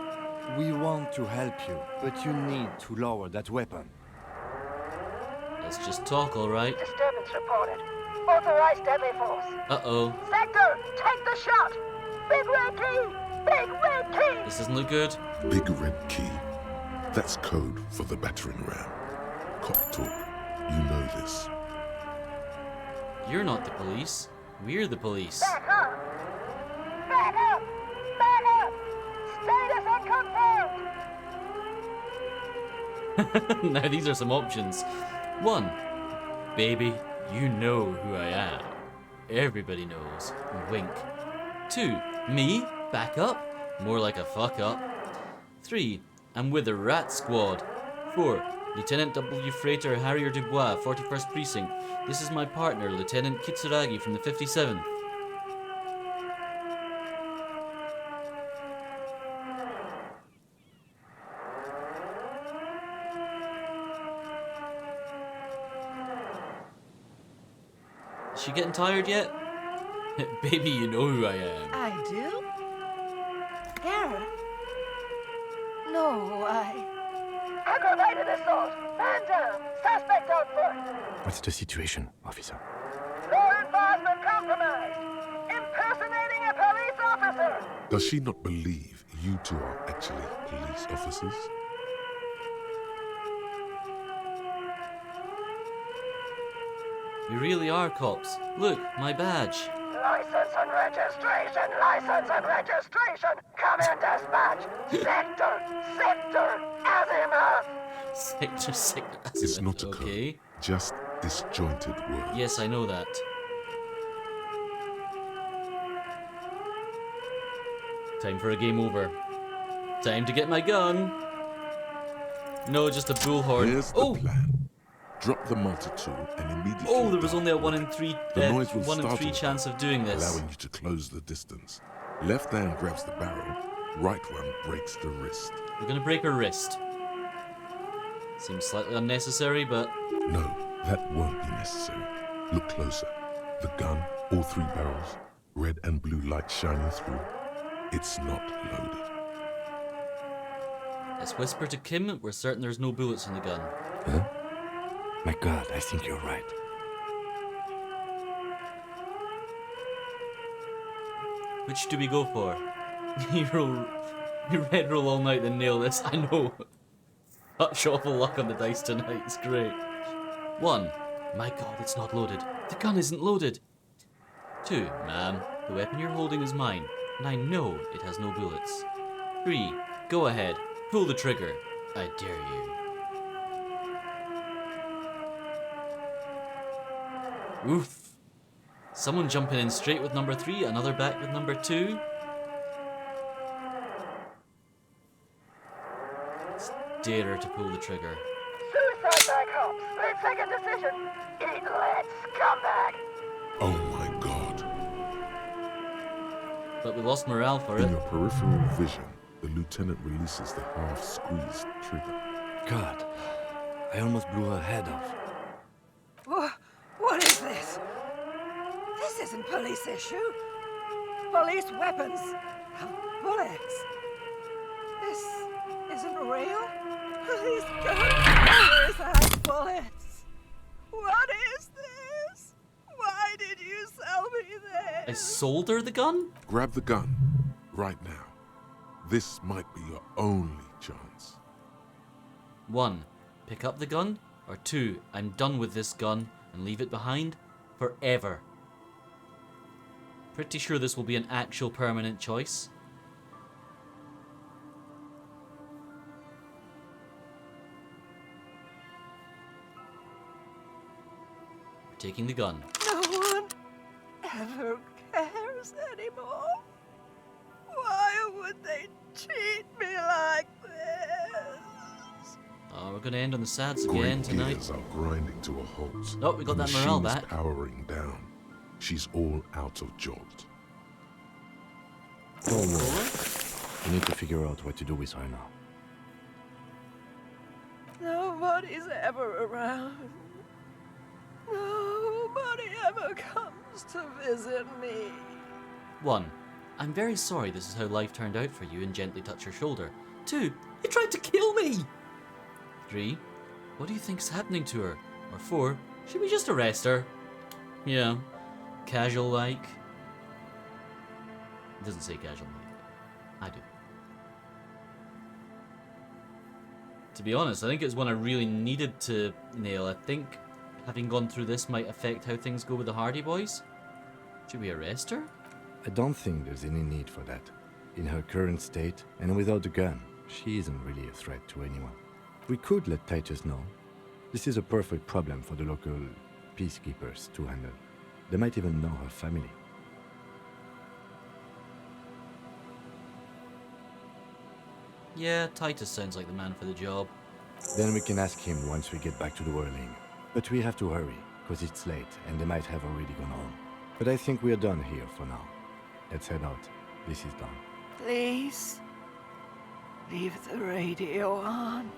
We want to help you, but you need to lower that weapon. Let's just talk, alright? Disturbance reported. Authorized deadly force. Uh-oh. Sector, take the shot. Big red key. Big red key. This doesn't look good. Big red key. That's code for the battering ram. Cop talk. You know this. You're not the police. We're the police. Back up. Back up. Back up. Status unconfirmed. Now these are some options. 1. Baby, you know who I am. Everybody knows. Wink. 2. Me? Back up? More like a fuck up. 3. I'm with the Rat Squad. 4. Lieutenant W. Freighter Harrier Dubois, 41st Precinct. This is my partner, Lieutenant Kitsuragi from the 57th. Is she getting tired yet? Baby, you know who I am. I do? Gareth? No, Aggravated assault. Man down. Suspect on foot. What's the situation, officer? Law enforcement compromised. Impersonating a police officer. Does she not believe you two are actually police officers? We really are cops. Look, my badge. License and registration. License and registration. Come in dispatch. Sector. Azimuth. Sector. It's not a okay. code, just disjointed words. Yes, I know that. Time for a game over. Time to get my gun. No, just a bullhorn. Here's the plan. Drop the multi-tool and immediately. Oh, there was dart only a 1 away. in 3 The noise will 1 in 3 startle chance them, of doing this. allowing you to close the distance. Left hand grabs the barrel, right one breaks the wrist. We're gonna break her wrist. Seems slightly unnecessary, but... No, that won't be necessary. Look closer. The gun, all 3 barrels, red and blue light shining through. It's not loaded. Let's whisper to Kim. We're certain there's no bullets in the gun. Huh? My God, I think you're right. Which do we go for? You red roll all night, then nail this. I know. Such awful luck on the dice tonight. It's great. 1. My God, it's not loaded. The gun isn't loaded. 2. Ma'am, the weapon you're holding is mine, and I know it has no bullets. 3. Go ahead. Pull the trigger. I dare you. Oof. Someone jumping in straight with number 3, another back with number 2. Let's dare her to pull the trigger. Suicide by cops. Split-second decision. Eat lead, scumbag. Oh my God. But we lost morale for In it. your peripheral vision, the lieutenant releases the half-squeezed trigger. God, I almost blew her head off. What is this? This isn't police issue. Police weapons have bullets. This isn't real. Police guns always have bullets. What is this? Why did you sell me this? I sold her the gun? Grab the gun, right now. This might be your only chance. 1. Pick up the gun. Or 2. I'm done with this gun and leave it behind forever. Pretty sure this will be an actual permanent choice. We're taking the gun. No one ever cares anymore. Why would they treat me like this? Oh, we're gonna end on the sads Great again tonight. gears are grinding to a halt. Oh, we got The that morale machine is back. powering down. She's all out of jolt. Don't worry. We need to figure out what to do with her now. Nobody's ever around. Nobody ever comes to visit me. 1. I'm very sorry this is how life turned out for you, and gently touch her shoulder. 2. You tried to kill me! 3. What do you think's happening to her? Or 4. Should we just arrest her? Yeah. Casual like. It doesn't say casual like. I do. To be honest, I think it's one I really needed to nail. I think having gone through this might affect how things go with the Hardy Boys. Should we arrest her? I don't think there's any need for that. In her current state, and without the gun, she isn't really a threat to anyone. We could let Titus know. This is a perfect problem for the local peacekeepers to handle. They might even know her family. Yeah, Titus sounds like the man for the job. Then we can ask him once we get back to the whirling. But we have to hurry, because it's late, and they might have already gone home. But I think we're done here for now. Let's head out. This is done. Please, leave the radio on.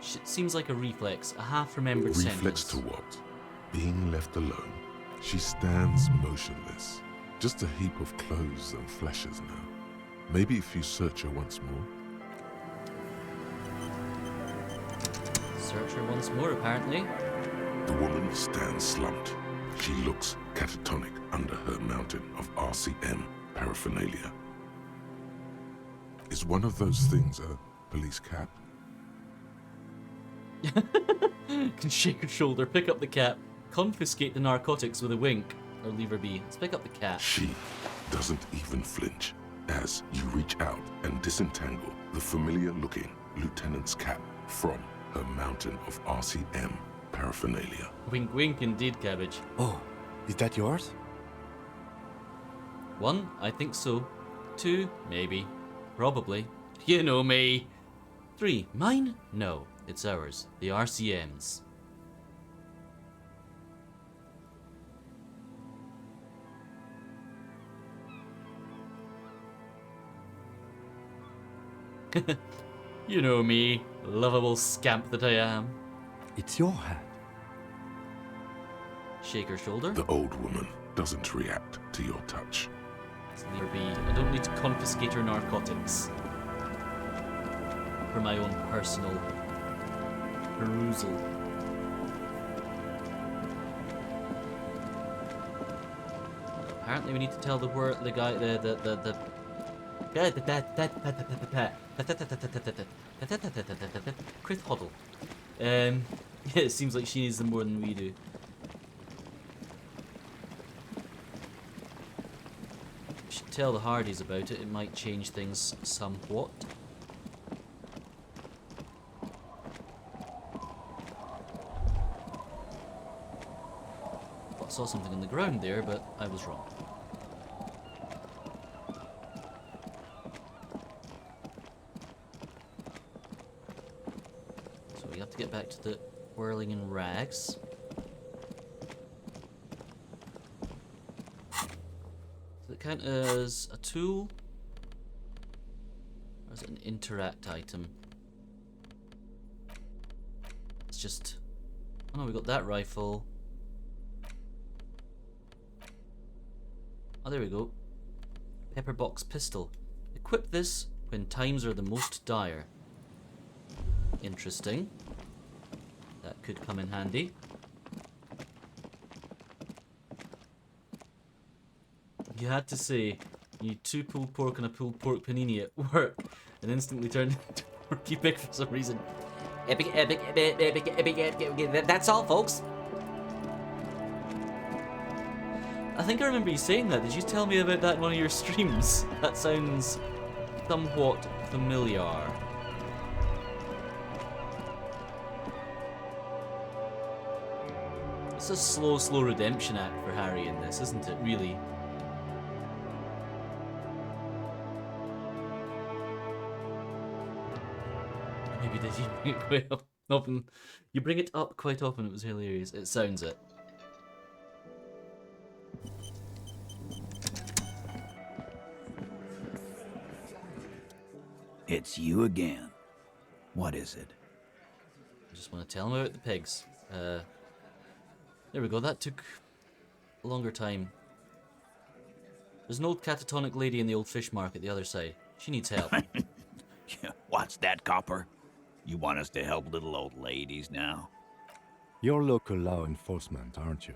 Seems like a reflex, a half-remembered Reflex sentence. to what? Being left alone. She stands motionless. Just a heap of clothes and flashes now. Maybe if you search her once more. Search her once more, apparently. The woman stands slumped. She looks catatonic under her mountain of RCM paraphernalia. Is one of those things a police cap? Can shake her shoulder, pick up the cap, confiscate the narcotics with a wink, or leave her be. Let's pick up the cap. She doesn't even flinch as you reach out and disentangle the familiar-looking lieutenant's cap from her mountain of RCM paraphernalia. Wink, wink, indeed, Cabbage. Oh, is that yours? 1, I think so. 2, maybe. Probably. You know me. 3, mine? No. It's ours. The RCM's. You know me, lovable scamp that I am. It's your hat. Shake her shoulder. The old woman doesn't react to your touch. Leave her be. I don't need to confiscate her narcotics. For my own personal perusal. Apparently we need to tell the guy Chris Hoddle. Yeah, it seems like she needs them more than we do. We should tell the Hardys about it. It might change things somewhat. I saw something on the ground there, but I was wrong. So we have to get back to the whirling in rags. Does it count as a tool? Or is it an interact item? It's just... Oh no, we got that rifle. Oh, there we go. Pepperbox pistol. Equip this when times are the most dire. Interesting. That could come in handy. You had to say, you need 2 pulled pork and a pulled pork panini at work, and instantly turned into Porky Pig for some reason. Epic, epic, epic, epic, epic, epic. That's all, folks. I think I remember you saying that. Did you tell me about that in one of your streams? That sounds somewhat familiar. It's a slow redemption act for Harry in this, isn't it, really? Maybe did you bring it quite often? You bring it up quite often, it was hilarious. It sounds it. It's you again. What is it? I just want to tell him about the pigs. There we go, that took a longer time. There's an old catatonic lady in the old fish market the other side. She needs help. What's that, Copper? You want us to help little old ladies now? You're local law enforcement, aren't you?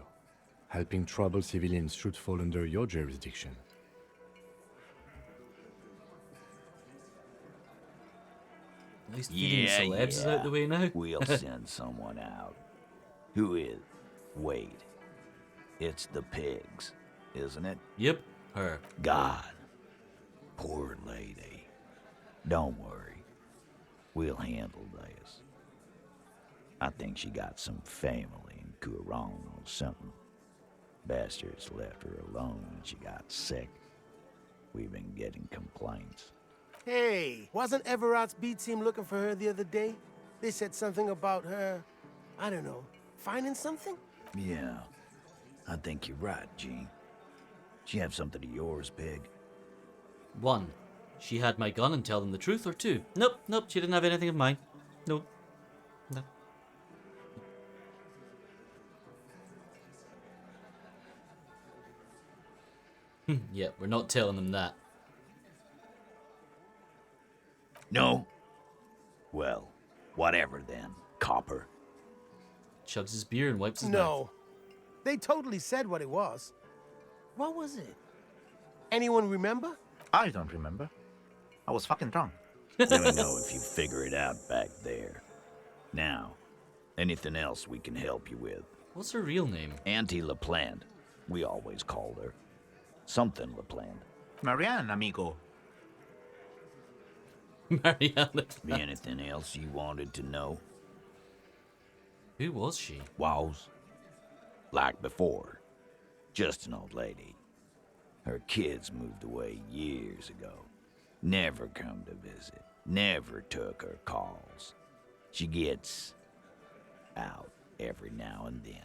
Helping troubled civilians should fall under your jurisdiction. At least feeding the celebs is out the way now. We'll send someone out. Who is? Wait. It's the pigs, isn't it? Yep, her. God. Poor lady. Don't worry. We'll handle this. I think she got some family in Courant or something. Bastards left her alone when she got sick. We've been getting complaints. Hey, wasn't Everard's B team looking for her the other day? They said something about her, I don't know, finding something? Yeah, I think you're right, Gene. She have something of yours, Pig? 1. She had my gun and tell them the truth, or 2. Nope, she didn't have anything of mine. Nope. No. Yeah, we're not telling them that. No? Well, whatever then, Copper. Chugs his beer and wipes his mouth. No. They totally said what it was. What was it? Anyone remember? I don't remember. I was fucking drunk. Let me know if you figure it out back there. Now, anything else we can help you with? What's her real name? Auntie LaPlante. We always called her. Something LaPlante. Marianne, amigo. Marianne. Anything else you wanted to know? Who was she? Was. Like before. Just an old lady. Her kids moved away years ago. Never come to visit. Never took her calls. She gets out every now and then.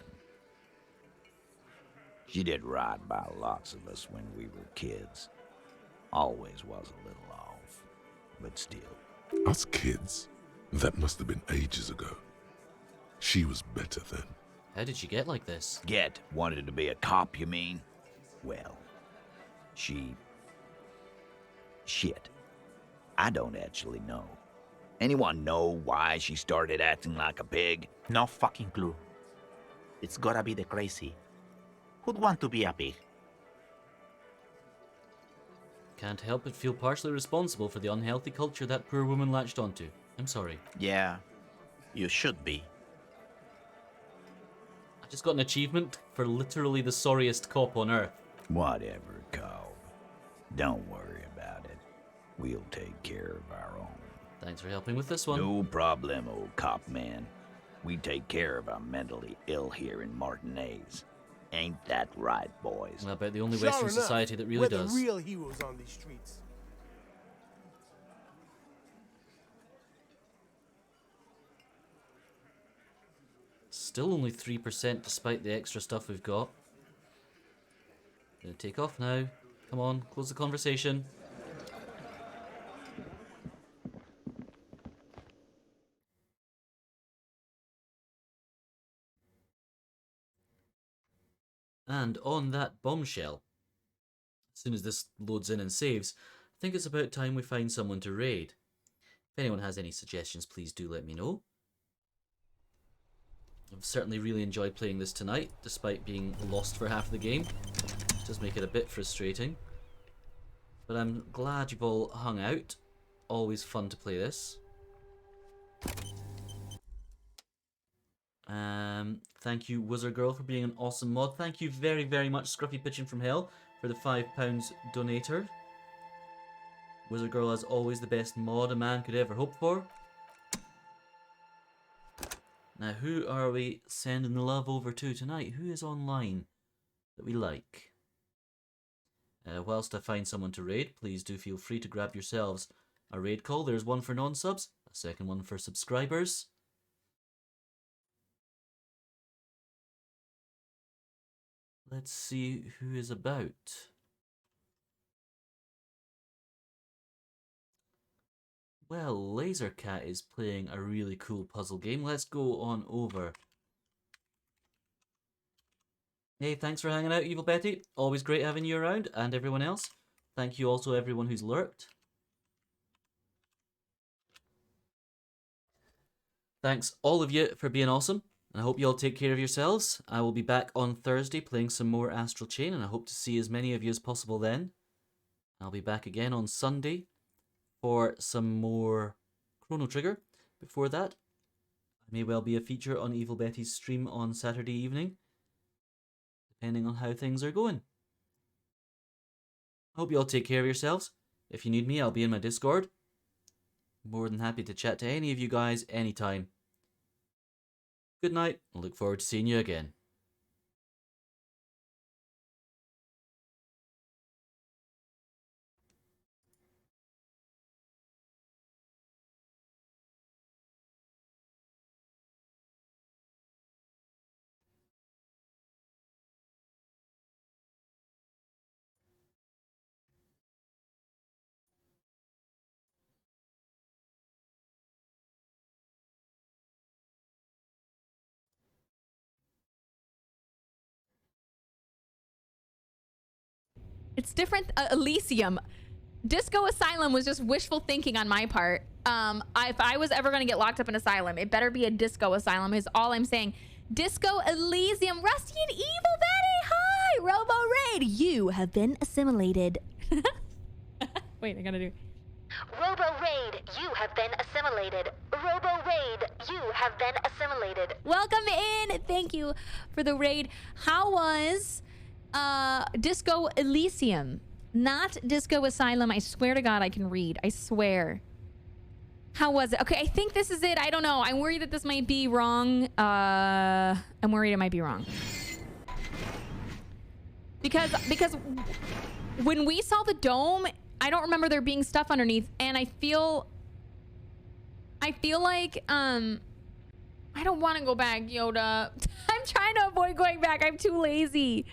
She did right by lots of us when we were kids. Always was a little off, but still. Us kids? That must have been ages ago. She was better then. How did she get like this? Wanted to be a cop, you mean? Well, shit. I don't actually know. Anyone know why she started acting like a pig? No fucking clue. It's gotta be the crazy. Who'd want to be a pig? Can't help but feel partially responsible for the unhealthy culture that poor woman latched onto. I'm sorry. Yeah, you should be. I just got an achievement for literally the sorriest cop on Earth. Whatever, Cobb. Don't worry about it. We'll take care of our own. Thanks for helping with this one. No problem, old cop man. We take care of our mentally ill here in Martinez. Ain't that right, boys? Well, about the only Western society that really does. We're the real heroes on these streets. Still only 3% despite the extra stuff we've got. Gonna take off now. Come on, close the conversation. And on that bombshell, as soon as this loads in and saves, I think it's about time we find someone to raid. If anyone has any suggestions, please do let me know. I've certainly really enjoyed playing this tonight, despite being lost for half the game. It does make it a bit frustrating. But I'm glad you've all hung out. Always fun to play this. Thank you, Wizard Girl, for being an awesome mod. Thank you very, very much, Scruffy Pigeon from Hell, for the £5 donator. Wizard Girl, as always, the best mod a man could ever hope for. Now, who are we sending the love over to tonight? Who is online that we like? Whilst I find someone to raid, please do feel free to grab yourselves a raid call. There's one for non-subs, a second one for subscribers. Let's see who is about. Well, Lasercat is playing a really cool puzzle game. Let's go on over. Hey, thanks for hanging out, Evil Betty. Always great having you around, and everyone else. Thank you also everyone who's lurked. Thanks all of you for being awesome. I hope you all take care of yourselves. I will be back on Thursday playing some more Astral Chain, and I hope to see as many of you as possible then. I'll be back again on Sunday for some more Chrono Trigger. Before that, I may well be a feature on Evil Betty's stream on Saturday evening, depending on how things are going. I hope you all take care of yourselves. If you need me, I'll be in my Discord. More than happy to chat to any of you guys anytime. Good night, and look forward to seeing you again. It's different. Elysium. Disco Asylum was just wishful thinking on my part. If I was ever going to get locked up in Asylum, it better be a Disco Asylum is all I'm saying. Disco Elysium. Rusty and Evil Betty. Hi. Robo Raid. You have been assimilated. Wait, I gotta do. Robo Raid, you have been assimilated. Robo Raid, you have been assimilated. Welcome in. Thank you for the raid. How was Disco Elysium? Not Disco Asylum. I swear to God I can read. I swear. How was it? Okay, I think this is it. I don't know. I'm worried that this might be wrong. I'm worried it might be wrong. Because when we saw the dome, I don't remember there being stuff underneath, and I feel I feel like I don't want to go back, Yoda. I'm trying to avoid going back. I'm too lazy.